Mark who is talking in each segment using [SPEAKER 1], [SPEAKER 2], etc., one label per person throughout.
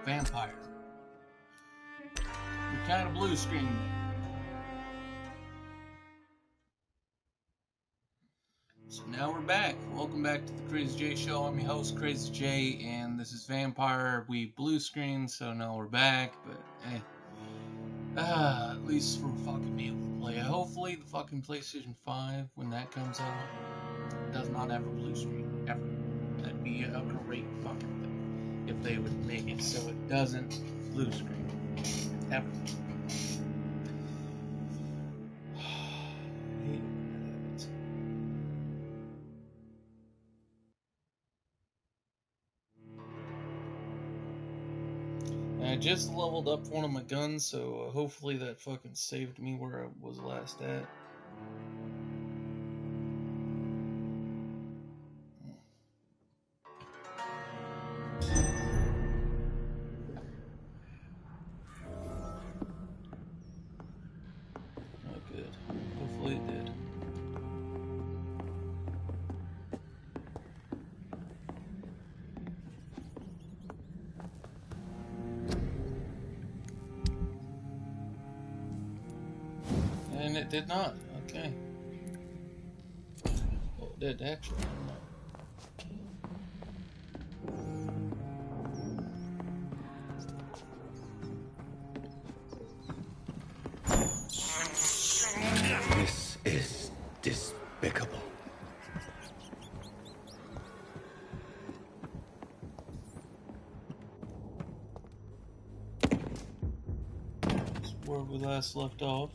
[SPEAKER 1] Vampyr. We kind of blue screened it. So now we're back. Welcome back to the Crazy J Show. I'm your host, Crazy J, and this is Vampyr. We blue screened, so now we're back, but hey. At least we're fucking be able to play. Hopefully the fucking PlayStation 5, when that comes out, does not have a blue screen, ever. That'd be a great fucking thing. If they would make it so it doesn't blue screen. Ever. I just leveled up one of my guns, so hopefully that fucking saved me where I was last at. Oh, good. Hopefully it did. And it did not. Okay. Well, it did actually.
[SPEAKER 2] This is despicable.
[SPEAKER 1] That's where we last left off.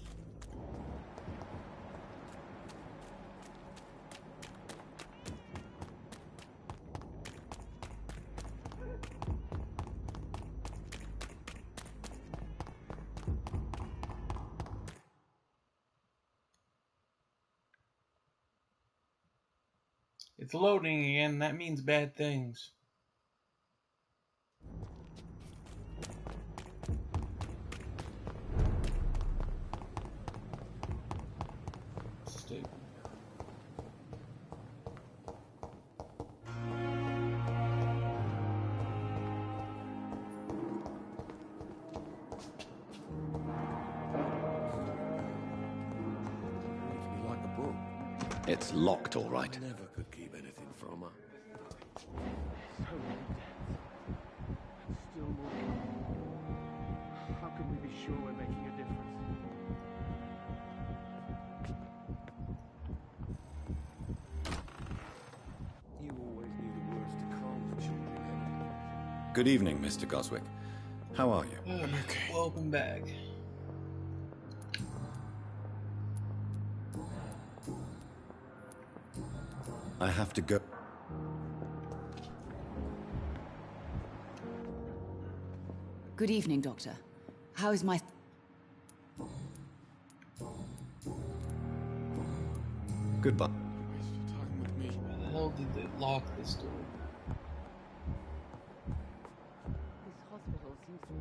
[SPEAKER 1] It's loading again, that means bad things. Stupid.
[SPEAKER 2] Like a book. It's locked, all right.
[SPEAKER 3] I never could keep anything from her.
[SPEAKER 4] So many deaths. And still more coming. How can we be sure we're making a difference?
[SPEAKER 3] You always knew the words to calm the children, Henry.
[SPEAKER 2] Good evening, Mr. Goswick. How are you?
[SPEAKER 1] Okay. Welcome back.
[SPEAKER 2] I have to go.
[SPEAKER 5] Good evening, Doctor. How is my...
[SPEAKER 2] Goodbye.
[SPEAKER 4] Waste your time with me.
[SPEAKER 1] Why the hell did they lock this door?
[SPEAKER 5] This hospital seems to be...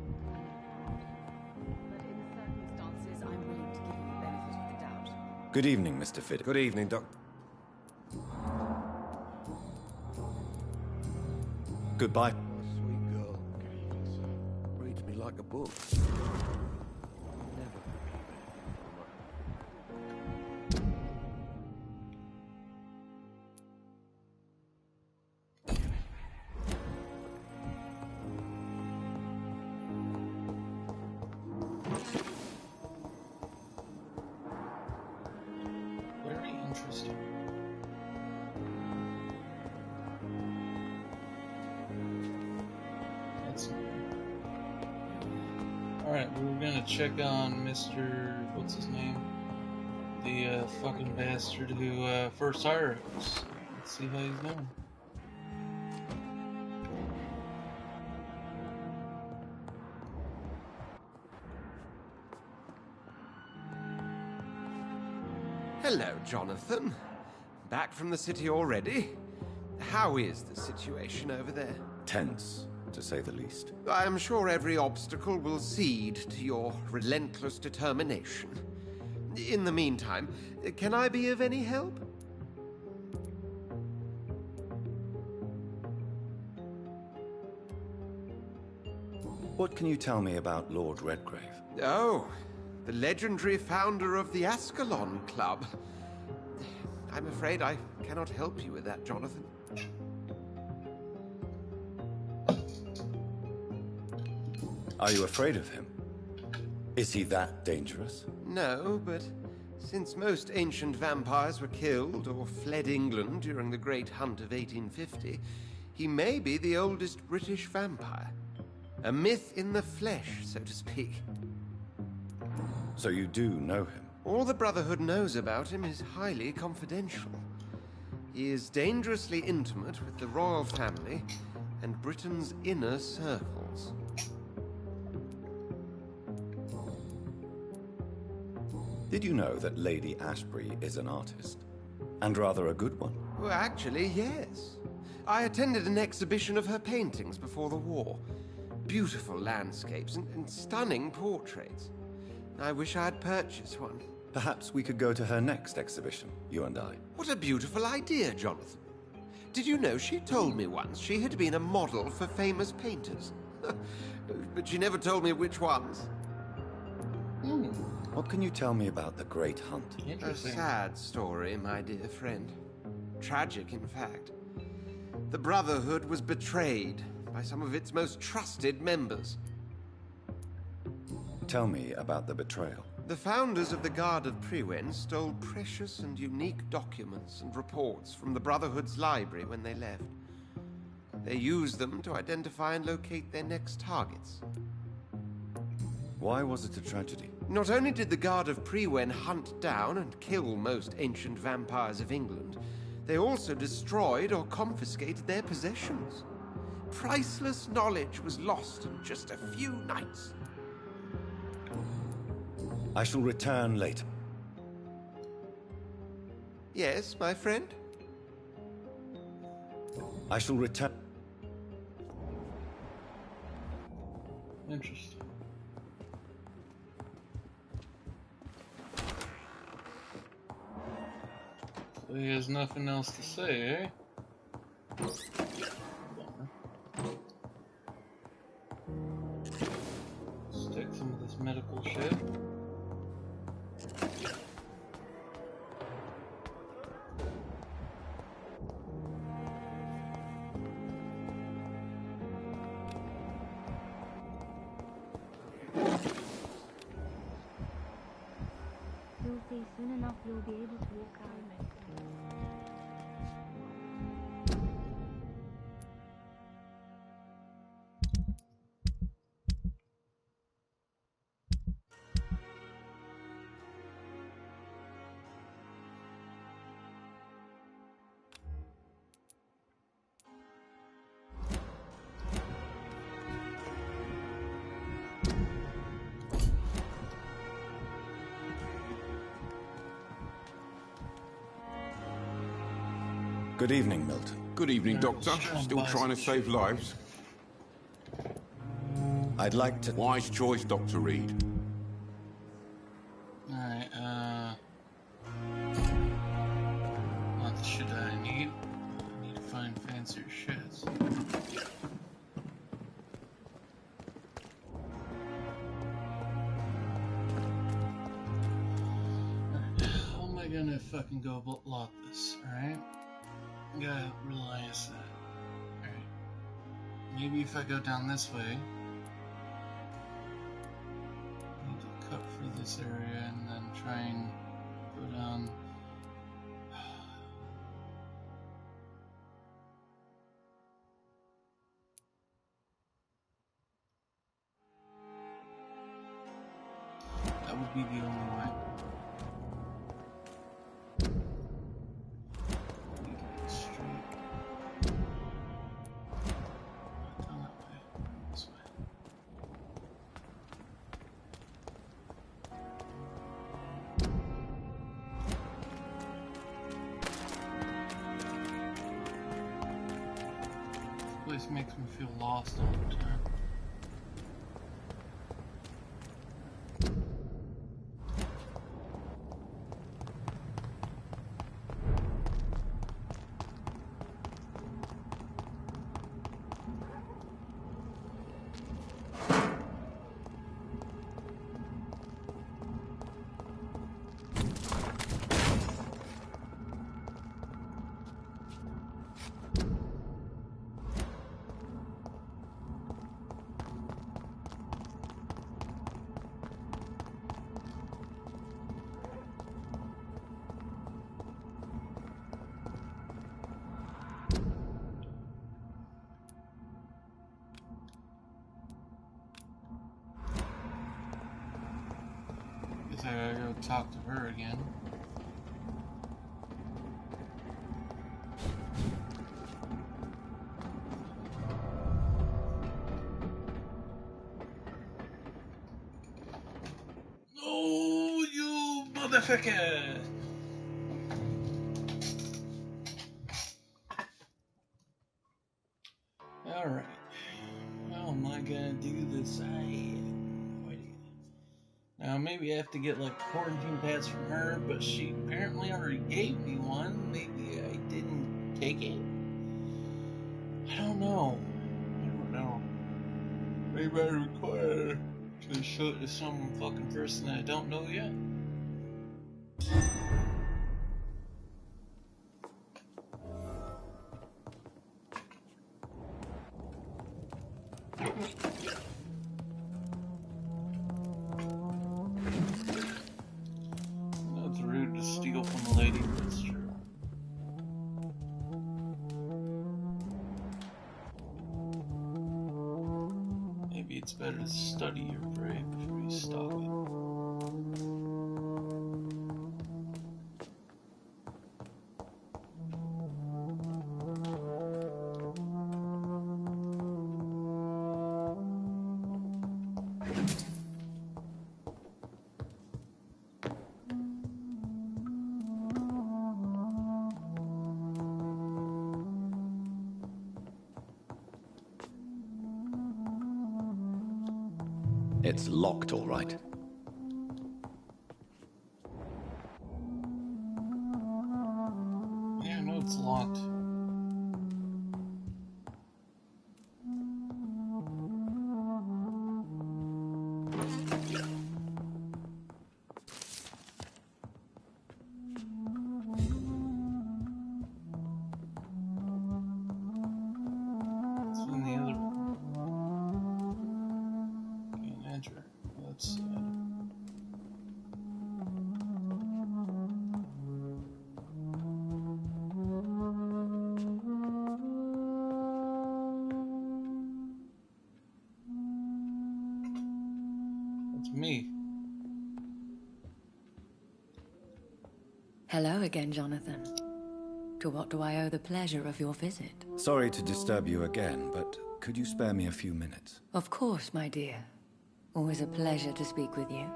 [SPEAKER 5] But in the circumstances, I'm willing to give you the benefit of the doubt.
[SPEAKER 2] Good evening, Mr. Fiddy.
[SPEAKER 3] Good evening, Doc.
[SPEAKER 2] Goodbye.
[SPEAKER 3] Oh, sweet girl.
[SPEAKER 4] Good evening, sir.
[SPEAKER 3] Reads me like a book. Never could keep anything from her.
[SPEAKER 1] Very interesting. That's alright, we were gonna check on Mr. What's his name? The fucking bastard who first hired us. Let's see how he's doing.
[SPEAKER 6] Hello, Jonathan. Back from the city already? How is the situation over there?
[SPEAKER 2] Tense, to say the least.
[SPEAKER 6] I am sure every obstacle will cede to your relentless determination. In the meantime, can I be of any help?
[SPEAKER 2] What can you tell me about Lord Redgrave?
[SPEAKER 6] Oh, the legendary founder of the Ascalon Club. I'm afraid I cannot help you with that, Jonathan.
[SPEAKER 2] Are you afraid of him? Is he that dangerous?
[SPEAKER 6] No, but since most ancient vampires were killed or fled England during the Great Hunt of 1850, he may be the oldest British vampire. A myth in the flesh, so to speak.
[SPEAKER 2] So you do know him?
[SPEAKER 6] All the Brotherhood knows about him is highly confidential. He is dangerously intimate with the royal family and Britain's inner circles.
[SPEAKER 2] Did you know that Lady Ashbury is an artist? And rather a good one?
[SPEAKER 6] Well, actually, yes. I attended an exhibition of her paintings before the war. Beautiful landscapes and stunning portraits. I wish I had purchased one.
[SPEAKER 2] Perhaps we could go to her next exhibition, you and I.
[SPEAKER 6] What a beautiful idea, Jonathan. Did you know she told me once she had been a model for famous painters? But she never told me which ones.
[SPEAKER 2] What can you tell me about the Great Hunt?
[SPEAKER 6] A
[SPEAKER 1] Interesting.
[SPEAKER 6] sad story, my dear friend. Tragic, in fact. The Brotherhood was betrayed by some of its most trusted members.
[SPEAKER 2] Tell me about the betrayal.
[SPEAKER 6] The founders of the Guard of Priwen stole precious and unique documents and reports from the Brotherhood's library when they left. They used them to identify and locate their next targets.
[SPEAKER 2] Why was it a tragedy?
[SPEAKER 6] Not only did the Guard of Priwen hunt down and kill most ancient vampires of England, they also destroyed or confiscated their possessions. Priceless knowledge was lost in just a few nights.
[SPEAKER 2] I shall return later.
[SPEAKER 6] Yes, my friend?
[SPEAKER 2] I shall return.
[SPEAKER 1] Interesting. So he has nothing else to say, eh? Bummer. Stick some of this medical shit.
[SPEAKER 7] You'll see soon enough you'll be able to walk out.
[SPEAKER 2] Good evening, Milton.
[SPEAKER 3] Good evening, Doctor. Still trying to save lives?
[SPEAKER 2] I'd like to...
[SPEAKER 3] Wise choice, Dr. Reed.
[SPEAKER 1] Alright, not the shit that I need. I need to find fancier shits. Alright, how am I gonna fucking go lock this, alright? Gotta realize that. Alright. Maybe if I go down this way, I need to cut through this area and then try and go down. That would be the only way. Need to get straight. Not down that way. This way. This place makes me feel lost all the time. So I gotta go talk to her again. Oh, you motherfucker! Alright. How am I gonna do this? I have no idea. Now, maybe I have to get like quarantine pads from her, but she apparently already gave me one. Maybe I didn't take it? I don't know. Maybe I require to show it to some fucking person that I don't know yet. It's rude to steal from a lady, but it's true. Maybe it's better to study your prey before you stalk it.
[SPEAKER 2] It's locked, all right.
[SPEAKER 1] Yeah, I know it's locked. It's in the other room. Can't enter. That's sad. That's me.
[SPEAKER 5] Hello again, Jonathan. To what do I owe the pleasure of your visit?
[SPEAKER 2] Sorry to disturb you again, but could you spare me a few minutes?
[SPEAKER 5] Of course, my dear. Always a pleasure to speak with you.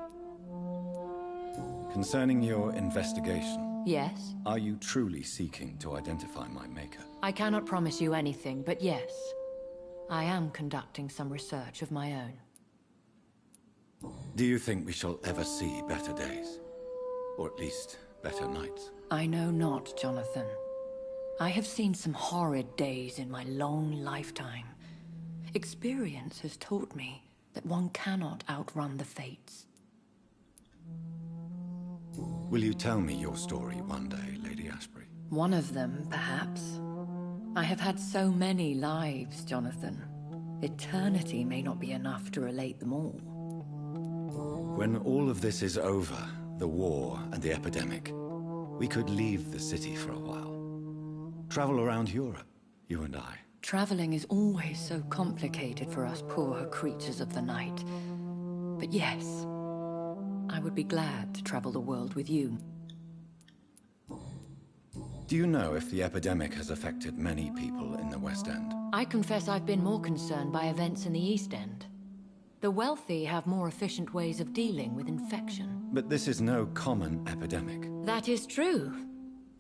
[SPEAKER 2] Concerning your investigation,
[SPEAKER 5] Yes?
[SPEAKER 2] are you truly seeking to identify my maker?
[SPEAKER 5] I cannot promise you anything, but yes. I am conducting some research of my own.
[SPEAKER 2] Do you think we shall ever see better days? Or at least, better nights?
[SPEAKER 5] I know not, Jonathan. I have seen some horrid days in my long lifetime. Experience has taught me that one cannot outrun the fates.
[SPEAKER 2] Will you tell me your story one day, Lady Asprey?
[SPEAKER 5] One of them, perhaps. I have had so many lives, Jonathan. Eternity may not be enough to relate them all.
[SPEAKER 2] When all of this is over, the war and the epidemic, we could leave the city for a while. Travel around Europe, you and I.
[SPEAKER 5] Traveling is always so complicated for us poor creatures of the night. But yes, I would be glad to travel the world with you.
[SPEAKER 2] Do you know if the epidemic has affected many people in the West End?
[SPEAKER 5] I confess I've been more concerned by events in the East End. The wealthy have more efficient ways of dealing with infection.
[SPEAKER 2] But this is no common epidemic.
[SPEAKER 5] That is true.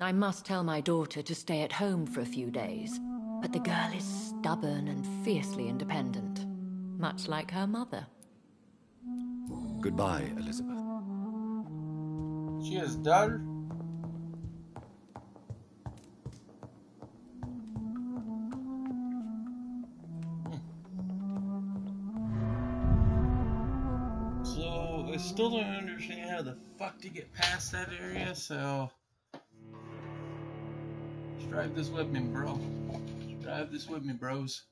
[SPEAKER 5] I must tell my daughter to stay at home for a few days. But the girl is stubborn and fiercely independent, much like her mother.
[SPEAKER 2] Goodbye, Elizabeth.
[SPEAKER 1] She has a daughter? So, I still don't understand how the fuck to get past that area, so... Just drive this with me, bro. Just drive this with me, bros.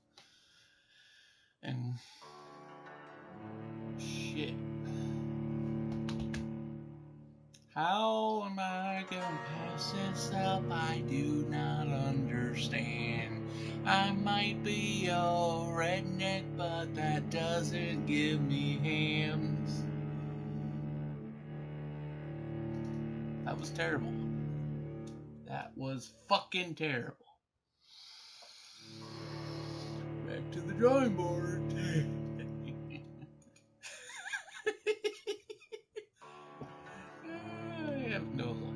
[SPEAKER 1] And... Shit. How am I gonna pass this up? I do not understand. I might be a redneck, but that doesn't give me hams. That was terrible. That was fucking terrible. Back to the drawing board. I have no life.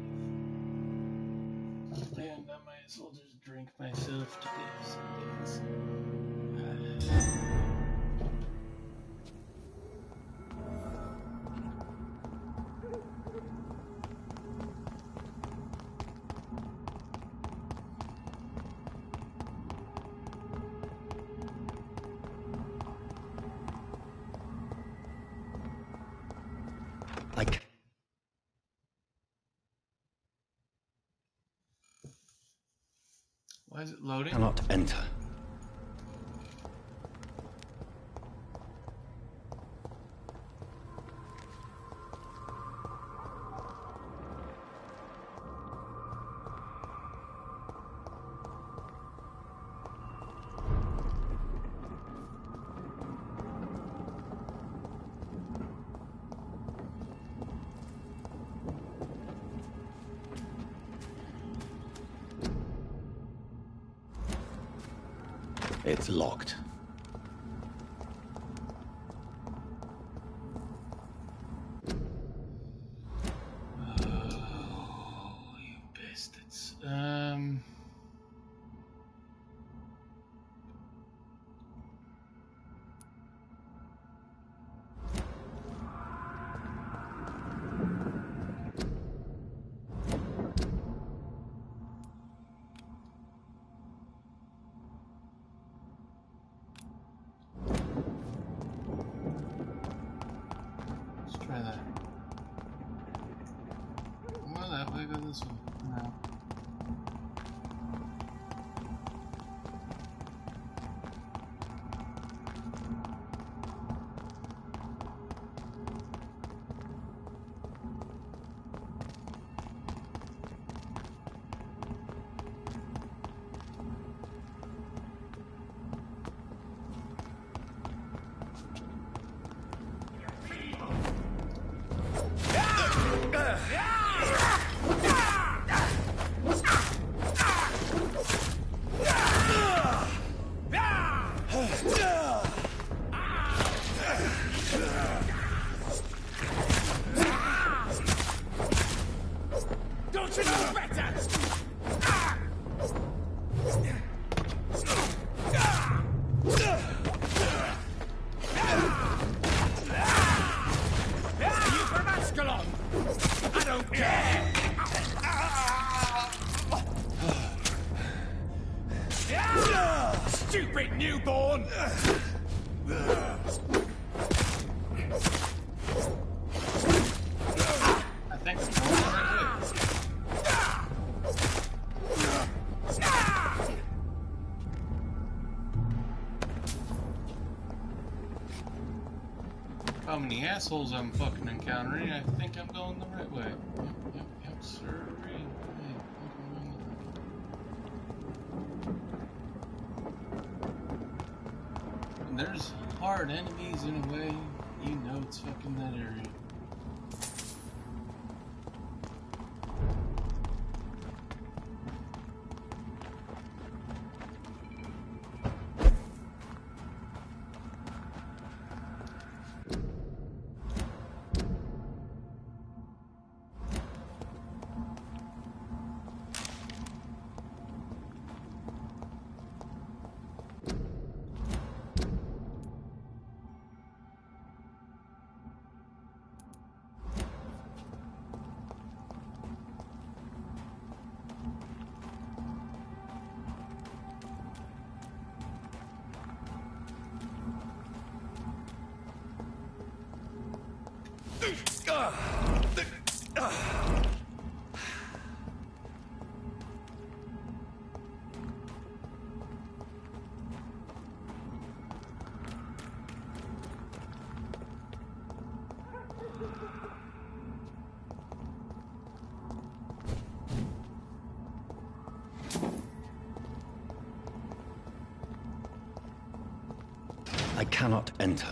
[SPEAKER 1] And I might as well just drink myself to death some days. Why is it loading?
[SPEAKER 2] Cannot enter. It's locked.
[SPEAKER 1] Oh, you bastards. Let's try that. Well, that way, go this way. No.
[SPEAKER 4] Don't you know better? You from Ascalon? I don't care! Stupid newborn!
[SPEAKER 1] I think I'm going the right way. How many assholes I'm fucking encountering, I think I'm going the right way. Yep, sir. And there's hard enemies in a way, you know it's fucking that area.
[SPEAKER 2] I cannot enter.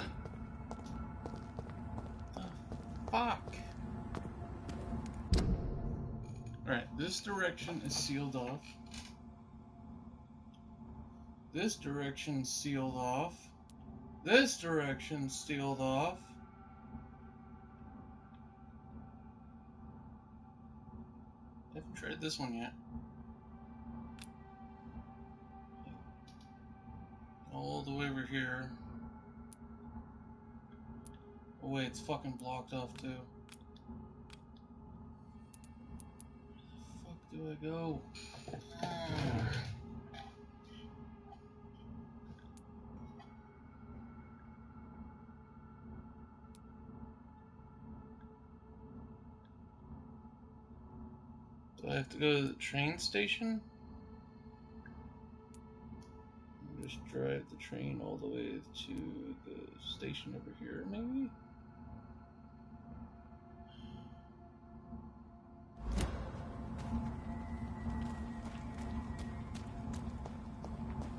[SPEAKER 1] Fuck. Alright, this direction is sealed off. This direction's sealed off. This direction's sealed off. Haven't tried this one yet. All the way over here. Oh wait, it's fucking blocked off too. Where the fuck do I go? Do I have to go to the train station? Just drive the train all the way to the station over here, maybe?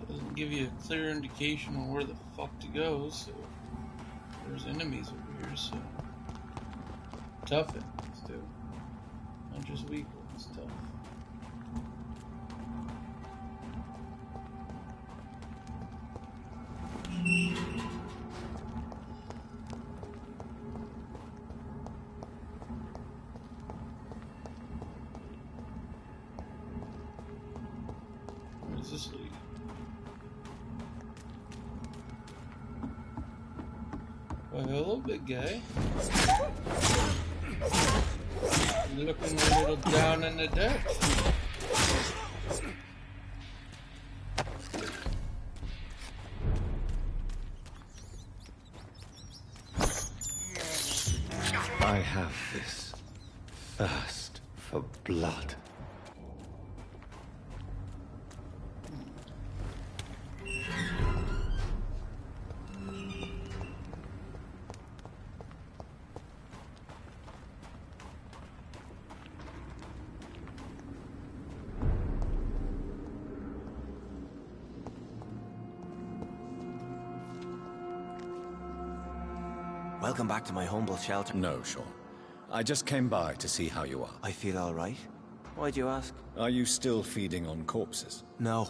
[SPEAKER 1] Doesn't give you a clear indication on where the fuck to go, so there's enemies over here, so tough enemies too. Not just weak ones, tough. Where does this lead? Well, hello, big guy. Looking a little down in the depths.
[SPEAKER 2] I have this thirst for blood.
[SPEAKER 8] Welcome back to my humble shelter.
[SPEAKER 2] No, Sean. I just came by to see how you are.
[SPEAKER 8] I feel all right. Why'd you ask?
[SPEAKER 2] Are you still feeding on corpses?
[SPEAKER 8] No.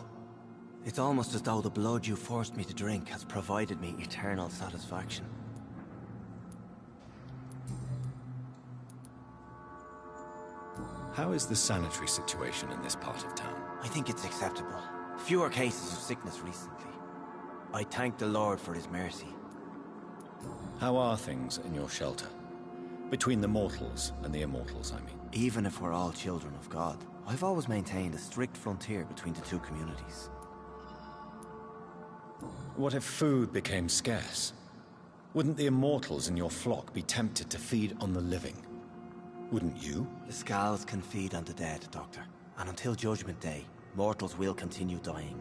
[SPEAKER 8] It's almost as though the blood you forced me to drink has provided me eternal satisfaction.
[SPEAKER 2] How is the sanitary situation in this part of town?
[SPEAKER 8] I think it's acceptable. Fewer cases of sickness recently. I thank the Lord for his mercy.
[SPEAKER 2] How are things in your shelter? Between the mortals and the immortals, I mean.
[SPEAKER 8] Even if we're all children of God, I've always maintained a strict frontier between the two communities.
[SPEAKER 2] What if food became scarce? Wouldn't the immortals in your flock be tempted to feed on the living? Wouldn't you?
[SPEAKER 8] The Skalds can feed on the dead, Doctor. And until Judgment Day, mortals will continue dying.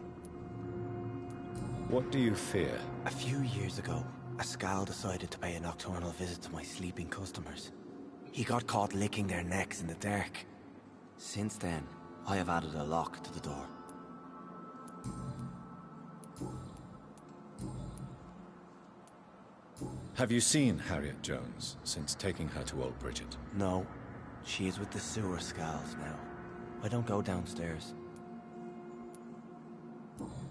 [SPEAKER 2] What do you fear?
[SPEAKER 8] A few years ago, a Skald decided to pay a nocturnal visit to my sleeping customers. He got caught licking their necks in the dark. Since then, I have added a lock to the door.
[SPEAKER 2] Have you seen Harriet Jones since taking her to Old Bridget?
[SPEAKER 8] No, she is with the sewer Skalds now. I don't go downstairs.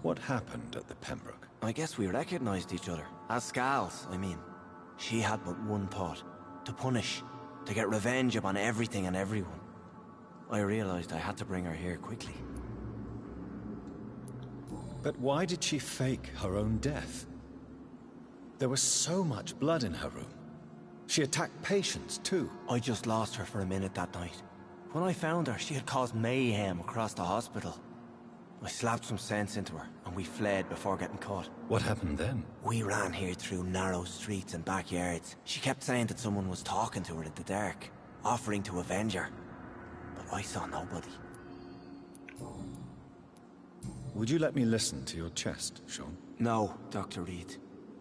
[SPEAKER 2] What happened at the Pembroke?
[SPEAKER 8] I guess we recognized each other. As Skalds, I mean. She had but one thought. To punish. To get revenge upon everything and everyone. I realized I had to bring her here quickly.
[SPEAKER 2] But why did she fake her own death? There was so much blood in her room. She attacked patients, too.
[SPEAKER 8] I just lost her for a minute that night. When I found her, she had caused mayhem across the hospital. I slapped some sense into her, and we fled before getting caught.
[SPEAKER 2] What happened then?
[SPEAKER 8] We ran here through narrow streets and backyards. She kept saying that someone was talking to her in the dark, offering to avenge her. But I saw nobody.
[SPEAKER 2] Would you let me listen to your chest, Sean?
[SPEAKER 8] No, Dr. Reed.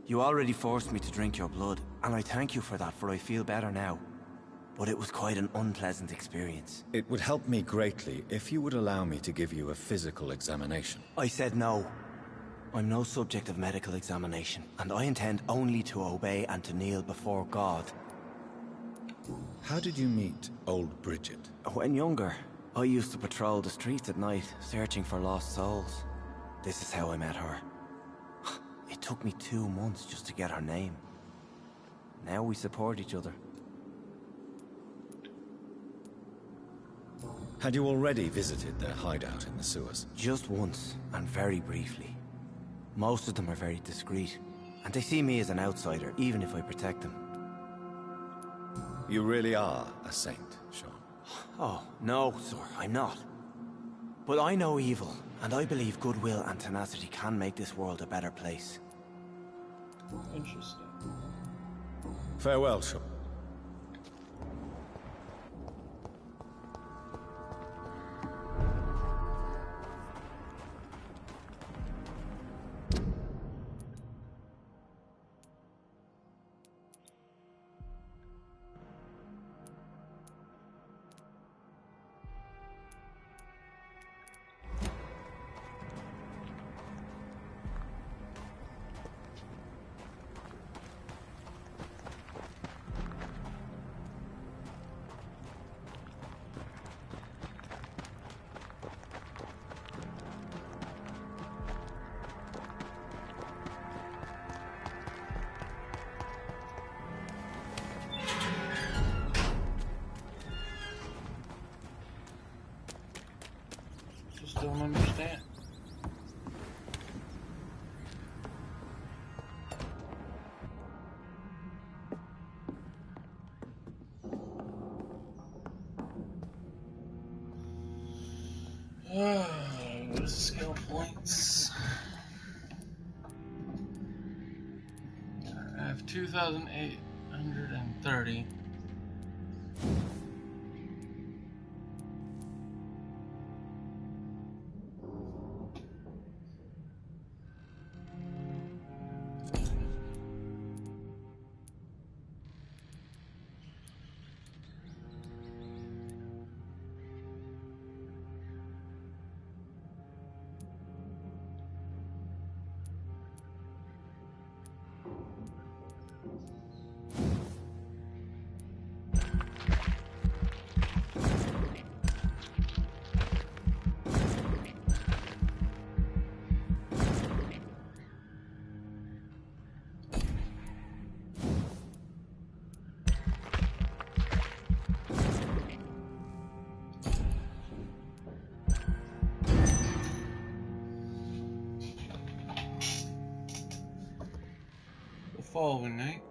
[SPEAKER 8] You already forced me to drink your blood, and I thank you for that, for I feel better now. But it was quite an unpleasant experience.
[SPEAKER 2] It would help me greatly if you would allow me to give you a physical examination.
[SPEAKER 8] I said no. I'm no subject of medical examination, and I intend only to obey and to kneel before God.
[SPEAKER 2] How did you meet Old Bridget?
[SPEAKER 8] When younger, I used to patrol the streets at night, searching for lost souls. This is how I met her. It took me 2 months just to get her name. Now we support each other.
[SPEAKER 2] Had you already visited their hideout in the sewers?
[SPEAKER 8] Just once, and very briefly. Most of them are very discreet, and they see me as an outsider, even if I protect them.
[SPEAKER 2] You really are a saint, Sean.
[SPEAKER 8] Oh, no, sir, I'm not. But I know evil, and I believe goodwill and tenacity can make this world a better place.
[SPEAKER 1] Interesting.
[SPEAKER 2] Farewell, Sean.
[SPEAKER 1] Just don't understand. Go to skill points. I have 2,830. The following night.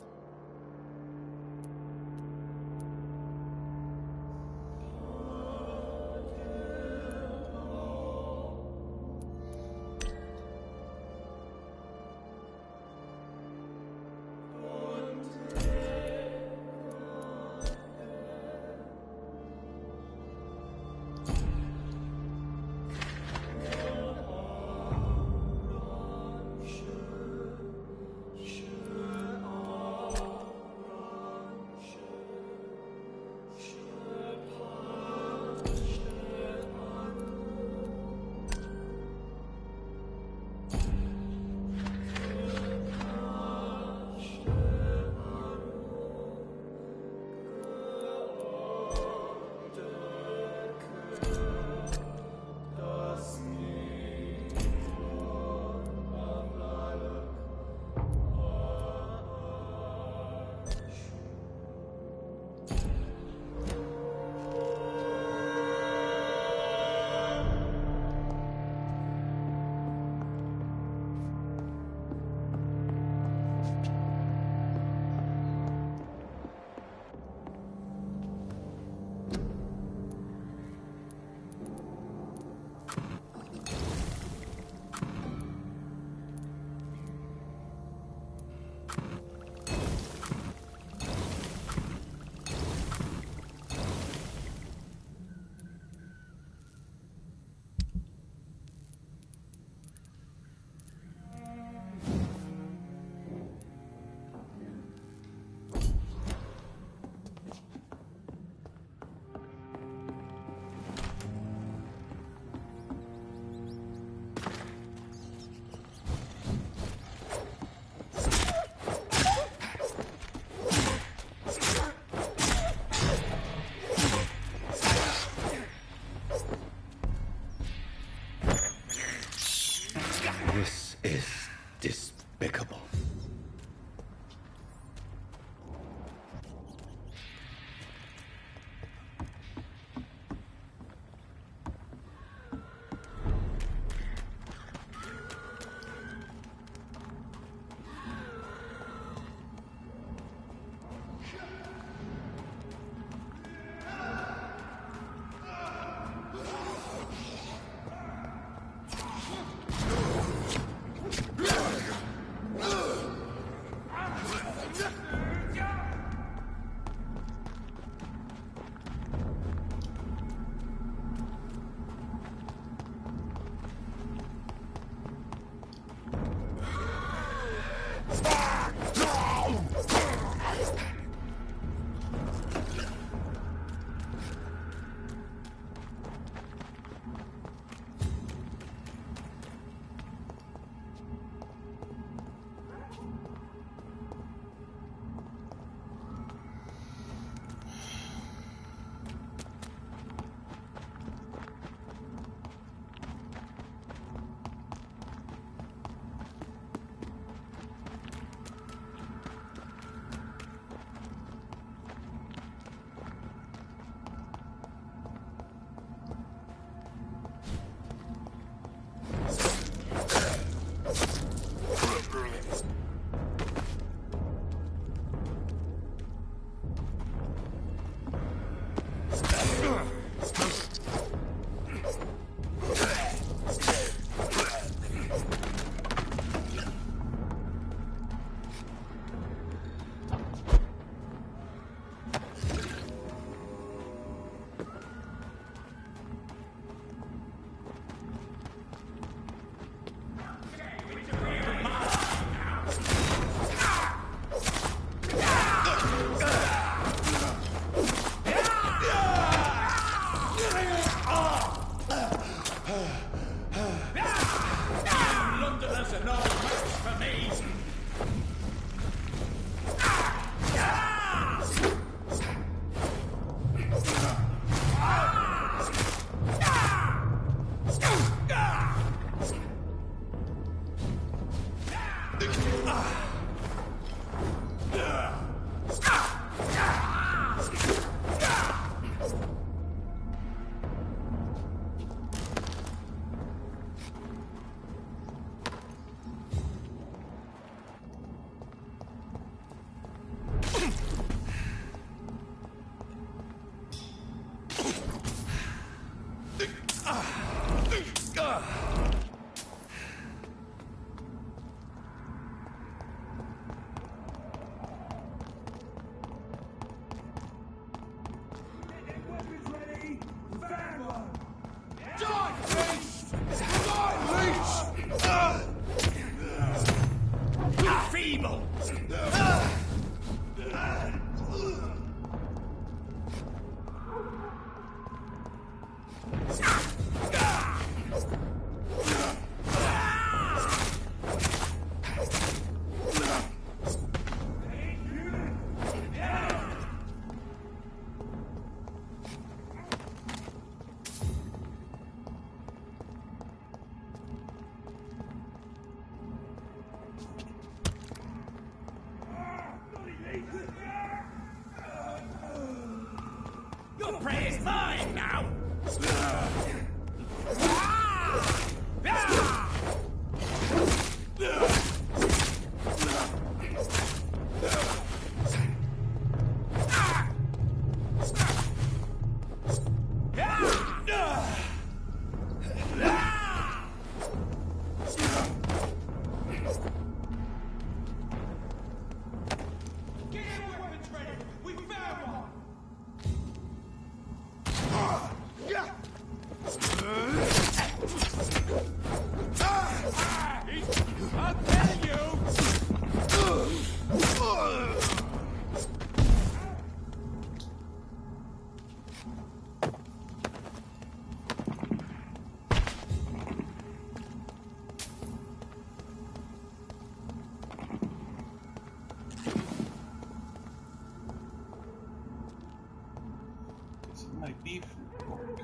[SPEAKER 1] beef pork.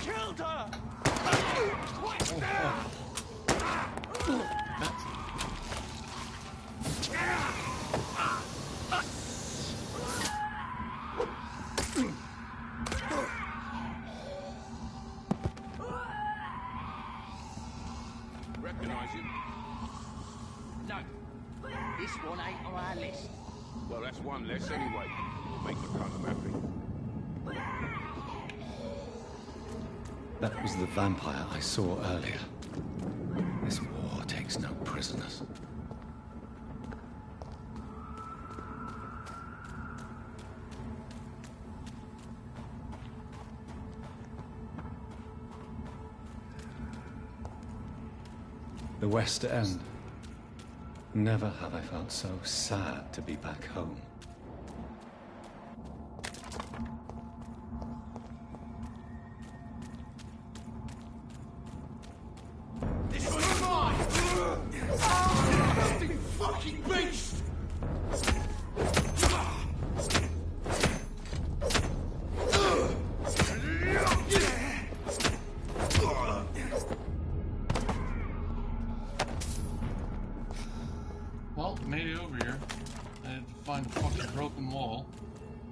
[SPEAKER 4] Killed her!
[SPEAKER 3] Recognize him?
[SPEAKER 9] No. This one ain't on our list.
[SPEAKER 3] Well, that's one less anyway. Make the cunt happy.
[SPEAKER 2] That was the vampire I saw earlier. This war takes no prisoners. The West End. Never have I felt so sad to be back home.
[SPEAKER 4] This one's mine! Nasty fucking beast!
[SPEAKER 1] Well, made it over here. I had to find a fucking broken wall,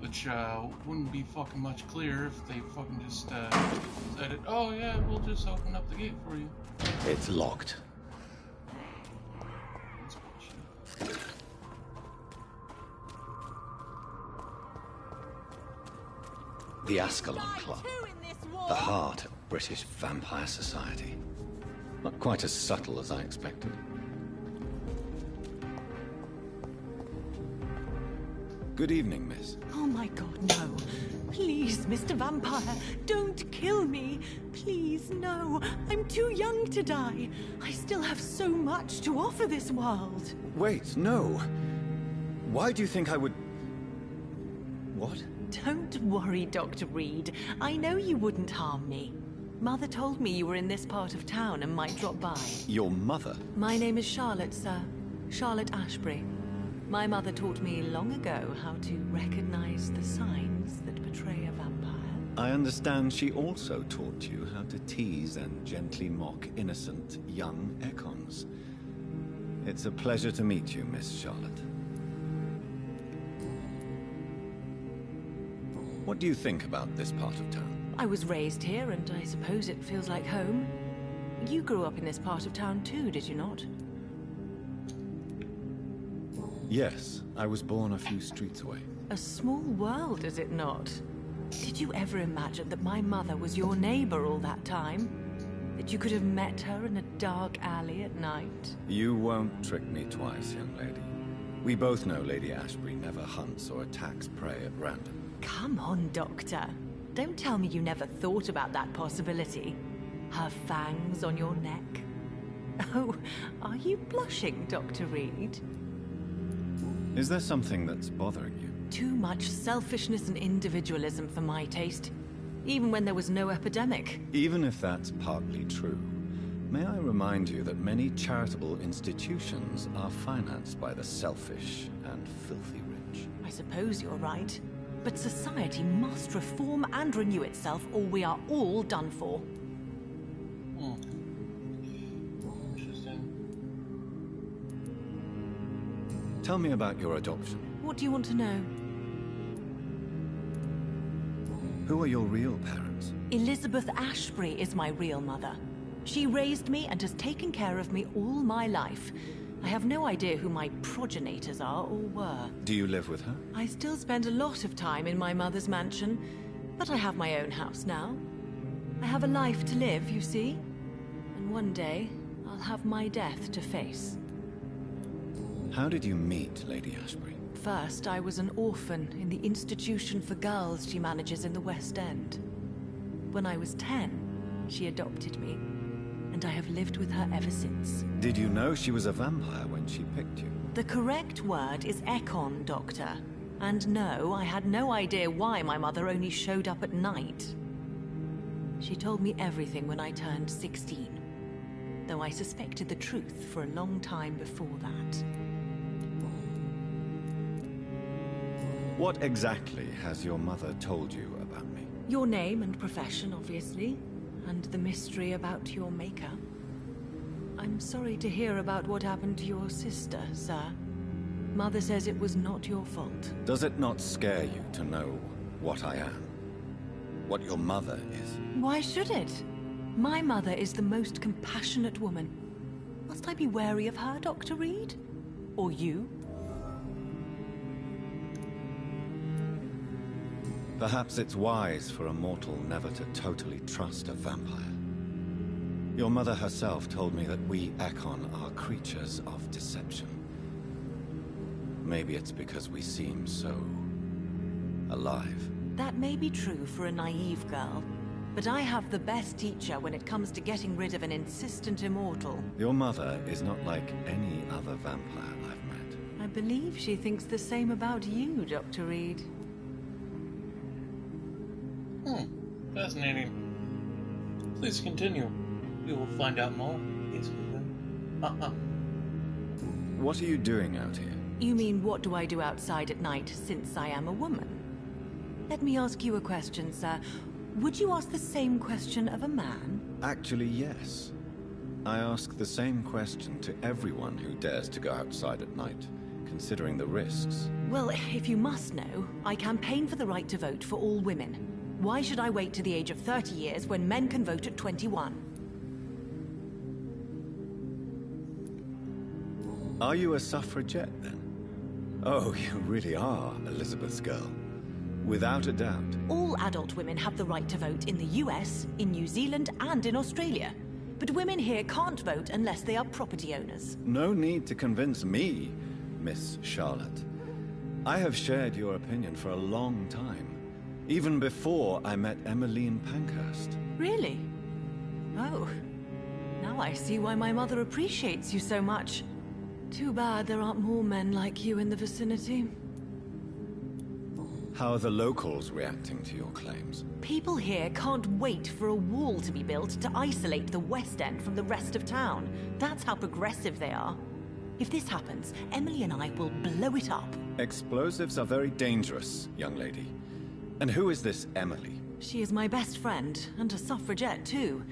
[SPEAKER 1] which wouldn't be fucking much clearer if they fucking just said it. Oh yeah, we'll just open up the gate for you.
[SPEAKER 2] It's locked.
[SPEAKER 1] That's bullshit.
[SPEAKER 2] The Ascalon Club. The heart of British vampire society. Not quite as subtle as I expected. Good evening, miss.
[SPEAKER 10] Oh my god, no. Please, Mr. Vampire, don't kill me. Please, no. I'm too young to die. I still have so much to offer this world.
[SPEAKER 2] Wait, no. Why do you think I would... What?
[SPEAKER 10] Don't worry, Dr. Reed. I know you wouldn't harm me. Mother told me you were in this part of town and might drop by.
[SPEAKER 2] Your mother?
[SPEAKER 10] My name is Charlotte, sir. Charlotte Ashbury. My mother taught me long ago how to recognize the signs that betray a vampire.
[SPEAKER 2] I understand she also taught you how to tease and gently mock innocent young Ekons. It's a pleasure to meet you, Miss Charlotte. What do you think about this part of town?
[SPEAKER 10] I was raised here, and I suppose it feels like home. You grew up in this part of town too, did you not?
[SPEAKER 2] Yes, I was born a few streets away.
[SPEAKER 10] A small world, is it not? Did you ever imagine that my mother was your neighbor all that time? That you could have met her in a dark alley at night?
[SPEAKER 2] You won't trick me twice, young lady. We both know Lady Ashbury never hunts or attacks prey at random.
[SPEAKER 10] Come on, Doctor. Don't tell me you never thought about that possibility. Her fangs on your neck. Oh, are you blushing, Dr. Reed?
[SPEAKER 2] Is there something that's bothering you?
[SPEAKER 10] Too much selfishness and individualism for my taste. Even when there was no epidemic.
[SPEAKER 2] Even if that's partly true, may I remind you that many charitable institutions are financed by the selfish and filthy rich.
[SPEAKER 10] I suppose you're right. But society must reform and renew itself, or we are all done for.
[SPEAKER 1] Interesting.
[SPEAKER 2] Tell me about your adoption.
[SPEAKER 10] What do you want to know?
[SPEAKER 2] Who are your real parents?
[SPEAKER 10] Elizabeth Ashbury is my real mother. She raised me and has taken care of me all my life. I have no idea who my progenitors are or were.
[SPEAKER 2] Do you live with her?
[SPEAKER 10] I still spend a lot of time in my mother's mansion, but I have my own house now. I have a life to live, you see. And one day, I'll have my death to face.
[SPEAKER 2] How did you meet Lady Ashbury?
[SPEAKER 10] First, I was an orphan in the institution for girls she manages in the West End. When I was 10, she adopted me, and I have lived with her ever since.
[SPEAKER 2] Did you know she was a vampire when she picked you?
[SPEAKER 10] The correct word is Ekon, Doctor. And no, I had no idea why my mother only showed up at night. She told me everything when I turned 16, though I suspected the truth for a long time before that.
[SPEAKER 2] What exactly has your mother told you about me?
[SPEAKER 10] Your name and profession, obviously, and the mystery about your maker. I'm sorry to hear about what happened to your sister, sir. Mother says it was not your fault.
[SPEAKER 2] Does it not scare you to know what I am? What your mother is?
[SPEAKER 10] Why should it? My mother is the most compassionate woman. Must I be wary of her, Dr. Reed? Or you?
[SPEAKER 2] Perhaps it's wise for a mortal never to totally trust a vampire. Your mother herself told me that we Ekon are creatures of deception. Maybe it's because we seem so... alive.
[SPEAKER 10] That may be true for a naive girl, but I have the best teacher when it comes to getting rid of an insistent immortal.
[SPEAKER 2] Your mother is not like any other vampire I've met.
[SPEAKER 10] I believe she thinks the same about you, Dr. Reed.
[SPEAKER 1] Fascinating. Please continue. We will find out more. Yes, we will.
[SPEAKER 2] What are you doing out here?
[SPEAKER 10] You mean, what do I do outside at night since I am a woman? Let me ask you a question, sir. Would you ask the same question of a man?
[SPEAKER 2] Actually, yes. I ask the same question to everyone who dares to go outside at night, considering the risks.
[SPEAKER 10] Well, if you must know, I campaign for the right to vote for all women. Why should I wait to the age of 30 years when men can vote at 21?
[SPEAKER 2] Are you a suffragette, then? Oh, you really are Elizabeth's girl. Without a doubt.
[SPEAKER 10] All adult women have the right to vote in the US, in New Zealand, and in Australia. But women here can't vote unless they are property owners.
[SPEAKER 2] No need to convince me, Miss Charlotte. I have shared your opinion for a long time. Even before I met Emmeline Pankhurst.
[SPEAKER 10] Really? Oh. Now I see why my mother appreciates you so much. Too bad there aren't more men like you in the vicinity.
[SPEAKER 2] How are the locals reacting to your claims?
[SPEAKER 10] People here can't wait for a wall to be built to isolate the West End from the rest of town. That's how progressive they are. If this happens, Emily and I will blow it up.
[SPEAKER 2] Explosives are very dangerous, young lady. And who is this Emily?
[SPEAKER 10] She is my best friend, and a suffragette too.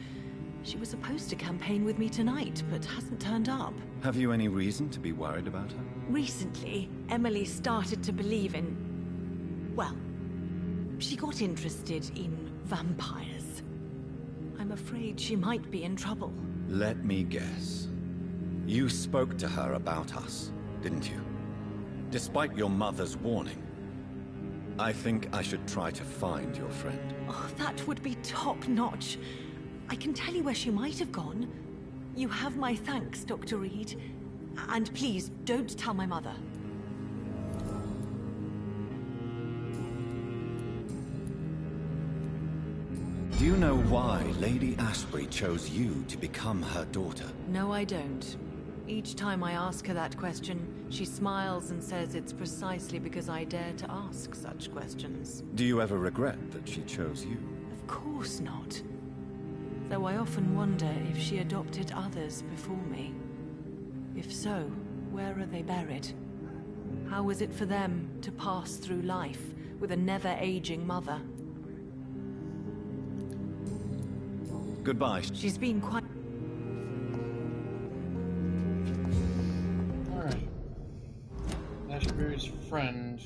[SPEAKER 10] She was supposed to campaign with me tonight, but hasn't turned up.
[SPEAKER 2] Have you any reason to be worried about her?
[SPEAKER 10] Recently, Emily started to believe in... well, she got interested in vampires. I'm afraid she might be in trouble.
[SPEAKER 2] Let me guess. You spoke to her about us, didn't you? Despite your mother's warning. I think I should try to find your friend.
[SPEAKER 10] Oh, that would be top-notch. I can tell you where she might have gone. You have my thanks, Dr. Reed. And please, don't tell my mother.
[SPEAKER 2] Do you know why Lady Ashbury chose you to become her daughter?
[SPEAKER 10] No, I don't. Each time I ask her that question, she smiles and says it's precisely because I dare to ask such questions.
[SPEAKER 2] Do you ever regret that she chose you?
[SPEAKER 10] Of course not. Though I often wonder if she adopted others before me. If so, where are they buried? How was it for them to pass through life with a never-aging mother?
[SPEAKER 2] Goodbye.
[SPEAKER 10] She's been quite...
[SPEAKER 1] Alright. Ashbury's friend.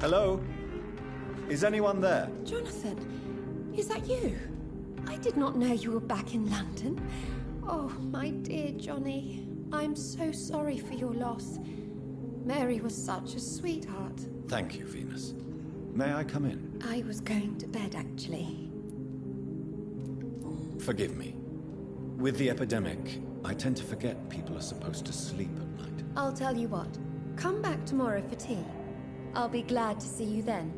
[SPEAKER 2] Hello? Is anyone there?
[SPEAKER 11] Jonathan, is that you? I did not know you were back in London. Oh, my dear Johnny, I'm so sorry for your loss. Mary was such a sweetheart.
[SPEAKER 2] Thank you, Venus. May I come in?
[SPEAKER 11] I was going to bed, actually.
[SPEAKER 2] Forgive me. With the epidemic, I tend to forget people are supposed to sleep at night.
[SPEAKER 11] I'll tell you what. Come back tomorrow for tea. I'll be glad to see you then.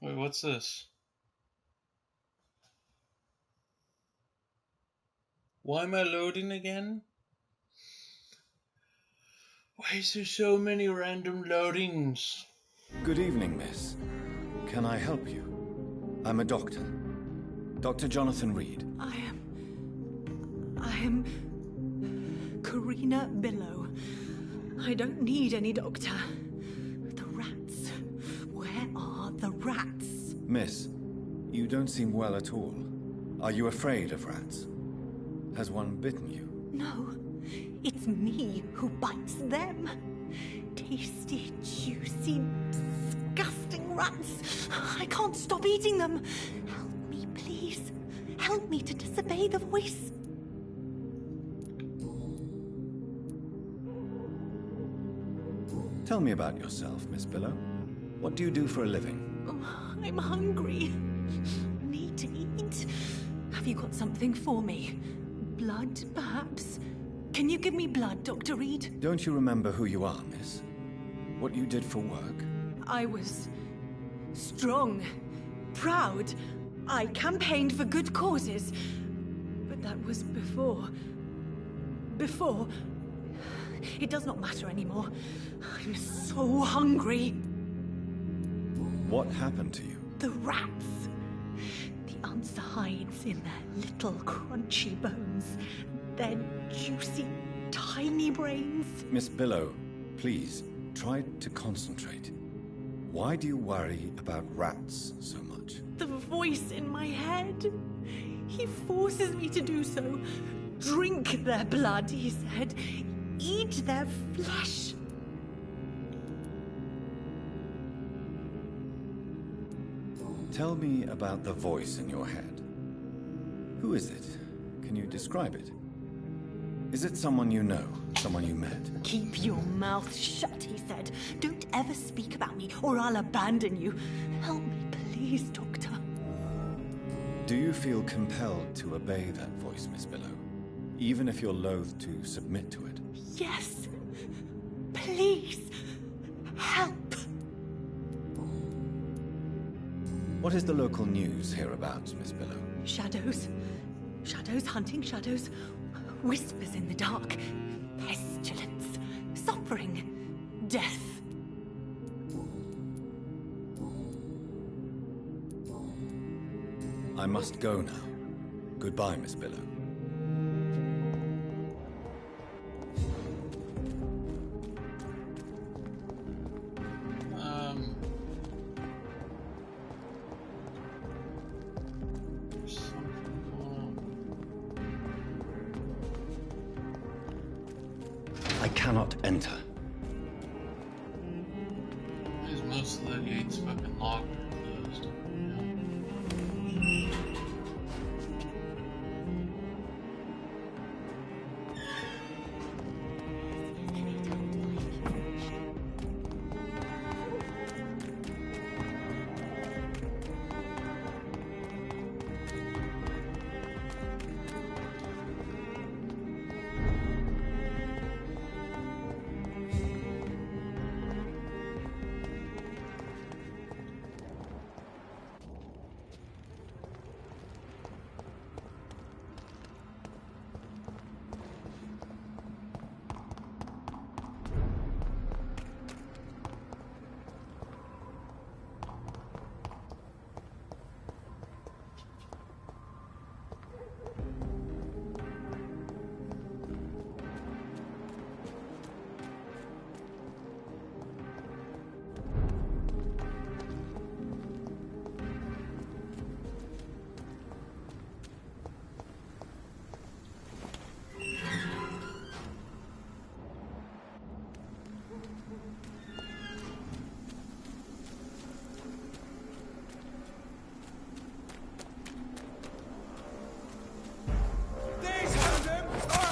[SPEAKER 1] Wait, what's this? Why am I loading again? Why is there so many random loadings?
[SPEAKER 2] Good evening, miss. Can I help you? I'm a doctor. Dr. Jonathan Reed.
[SPEAKER 10] I am Karina Billow. I don't need any doctor. The rats. Where are the rats?
[SPEAKER 2] Miss, you don't seem well at all. Are you afraid of rats? Has one bitten you?
[SPEAKER 10] No, it's me who bites them. Tasty, juicy, disgusting rats. I can't stop eating them. Help me, please. Help me to disobey the voice.
[SPEAKER 2] Tell me about yourself, Miss Billow. What do you do for a living?
[SPEAKER 10] Oh, I'm hungry. Need to eat. Have you got something for me? Blood, perhaps? Can you give me blood, Dr. Reed?
[SPEAKER 2] Don't you remember who you are, miss? What you did for work?
[SPEAKER 10] I was strong, proud. I campaigned for good causes. But that was before. Before. It does not matter anymore. I'm so hungry.
[SPEAKER 2] What happened to you?
[SPEAKER 10] The rats. The answer hides in their little crunchy bones. Their juicy, tiny brains.
[SPEAKER 2] Miss Billow, please, try to concentrate. Why do you worry about rats so much?
[SPEAKER 10] The voice in my head. He forces me to do so. Drink their blood, he said. Eat their flesh.
[SPEAKER 2] Tell me about the voice in your head. Who is it? Can you describe it? Is it someone you know? Someone you met?
[SPEAKER 10] Keep your mouth shut, he said. Don't ever speak about me, or I'll abandon you. Help me, please, Doctor.
[SPEAKER 2] Do you feel compelled to obey that voice, Miss Billow? Even if you're loath to submit to it?
[SPEAKER 10] Yes. Please. Help.
[SPEAKER 2] What is the local news hereabouts, Miss Billow?
[SPEAKER 10] Shadows. Shadows hunting shadows. Whispers in the dark. Pestilence. Suffering. Death.
[SPEAKER 2] I must go now. Goodbye, Miss Billow. I cannot enter.
[SPEAKER 1] Is most of the gates fucking locked or closed?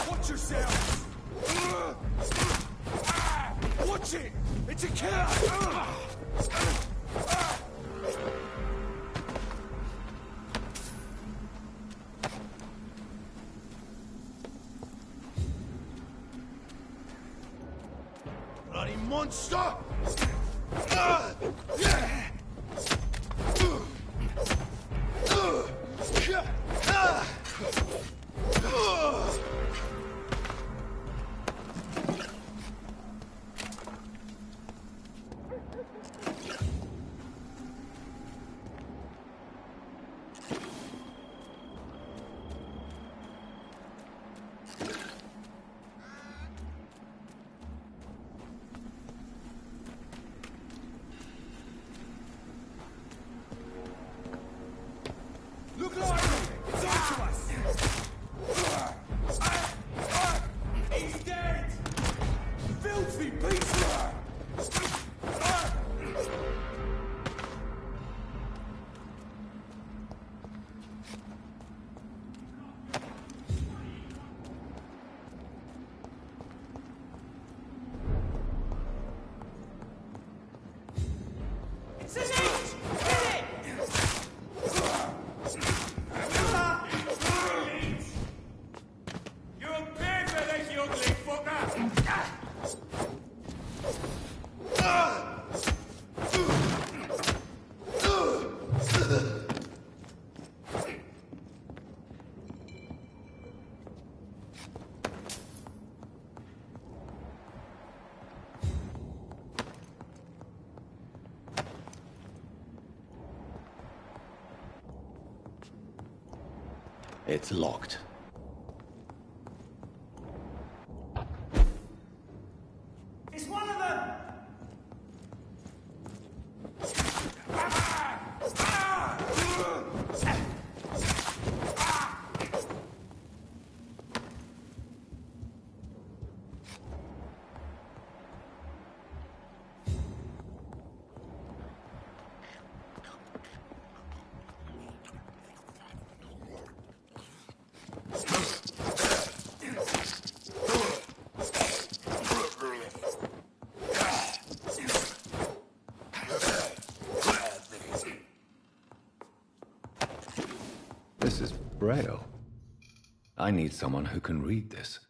[SPEAKER 3] Watch yourself! Watch it! It's a killer! Bloody monster!
[SPEAKER 2] It's locked.
[SPEAKER 12] It's one of them!
[SPEAKER 2] This is Braille. I need someone who can read this.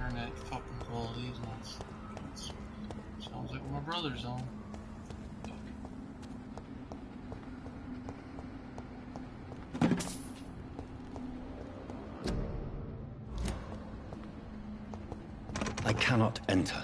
[SPEAKER 1] Internet fucking quality is nuts. Sounds like my brother's on.
[SPEAKER 2] I cannot enter.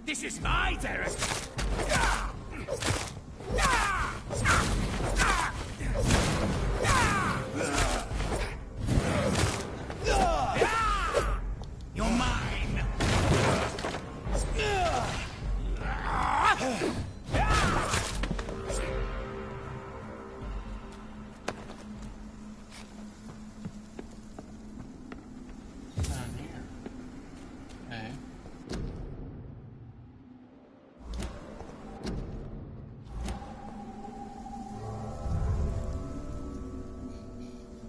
[SPEAKER 12] This is my territory! You're mine!
[SPEAKER 1] Down here. Okay.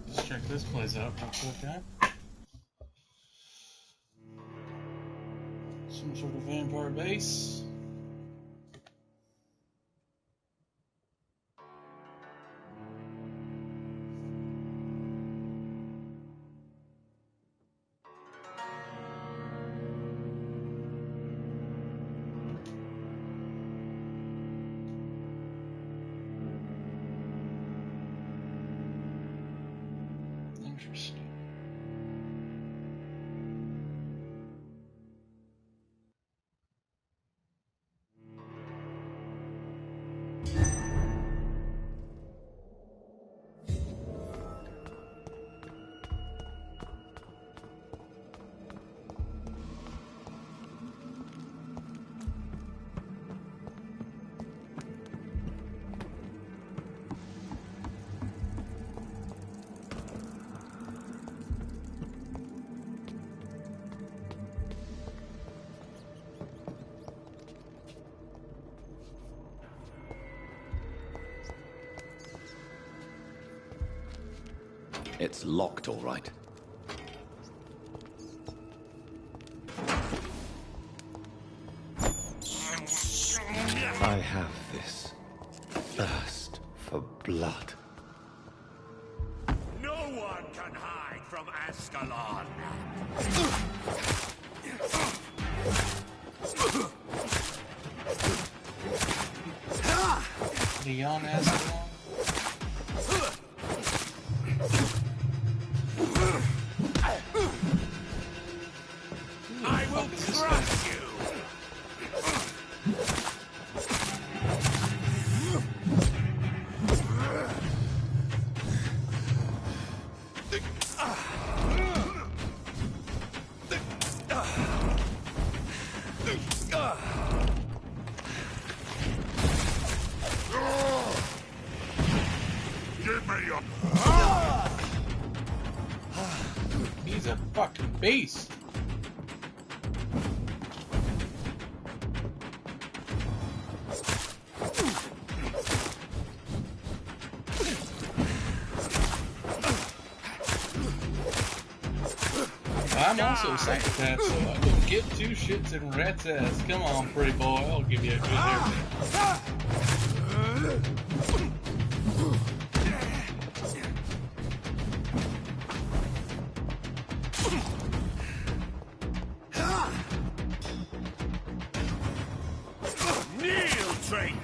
[SPEAKER 1] Let's check this place out real quick, huh? Some sort of vampire base. Interesting.
[SPEAKER 2] It's locked, all right. I have this thirst for blood.
[SPEAKER 12] No one can hide from Ascalon.
[SPEAKER 1] Leon Ascalon?
[SPEAKER 12] I will crush you. Give me your...
[SPEAKER 1] He's a fucking beast. I'm also a psychopath, so I don't give two shits in a rat's ass. Come on, pretty boy, I'll give you a good haircut.
[SPEAKER 12] Kneel, train.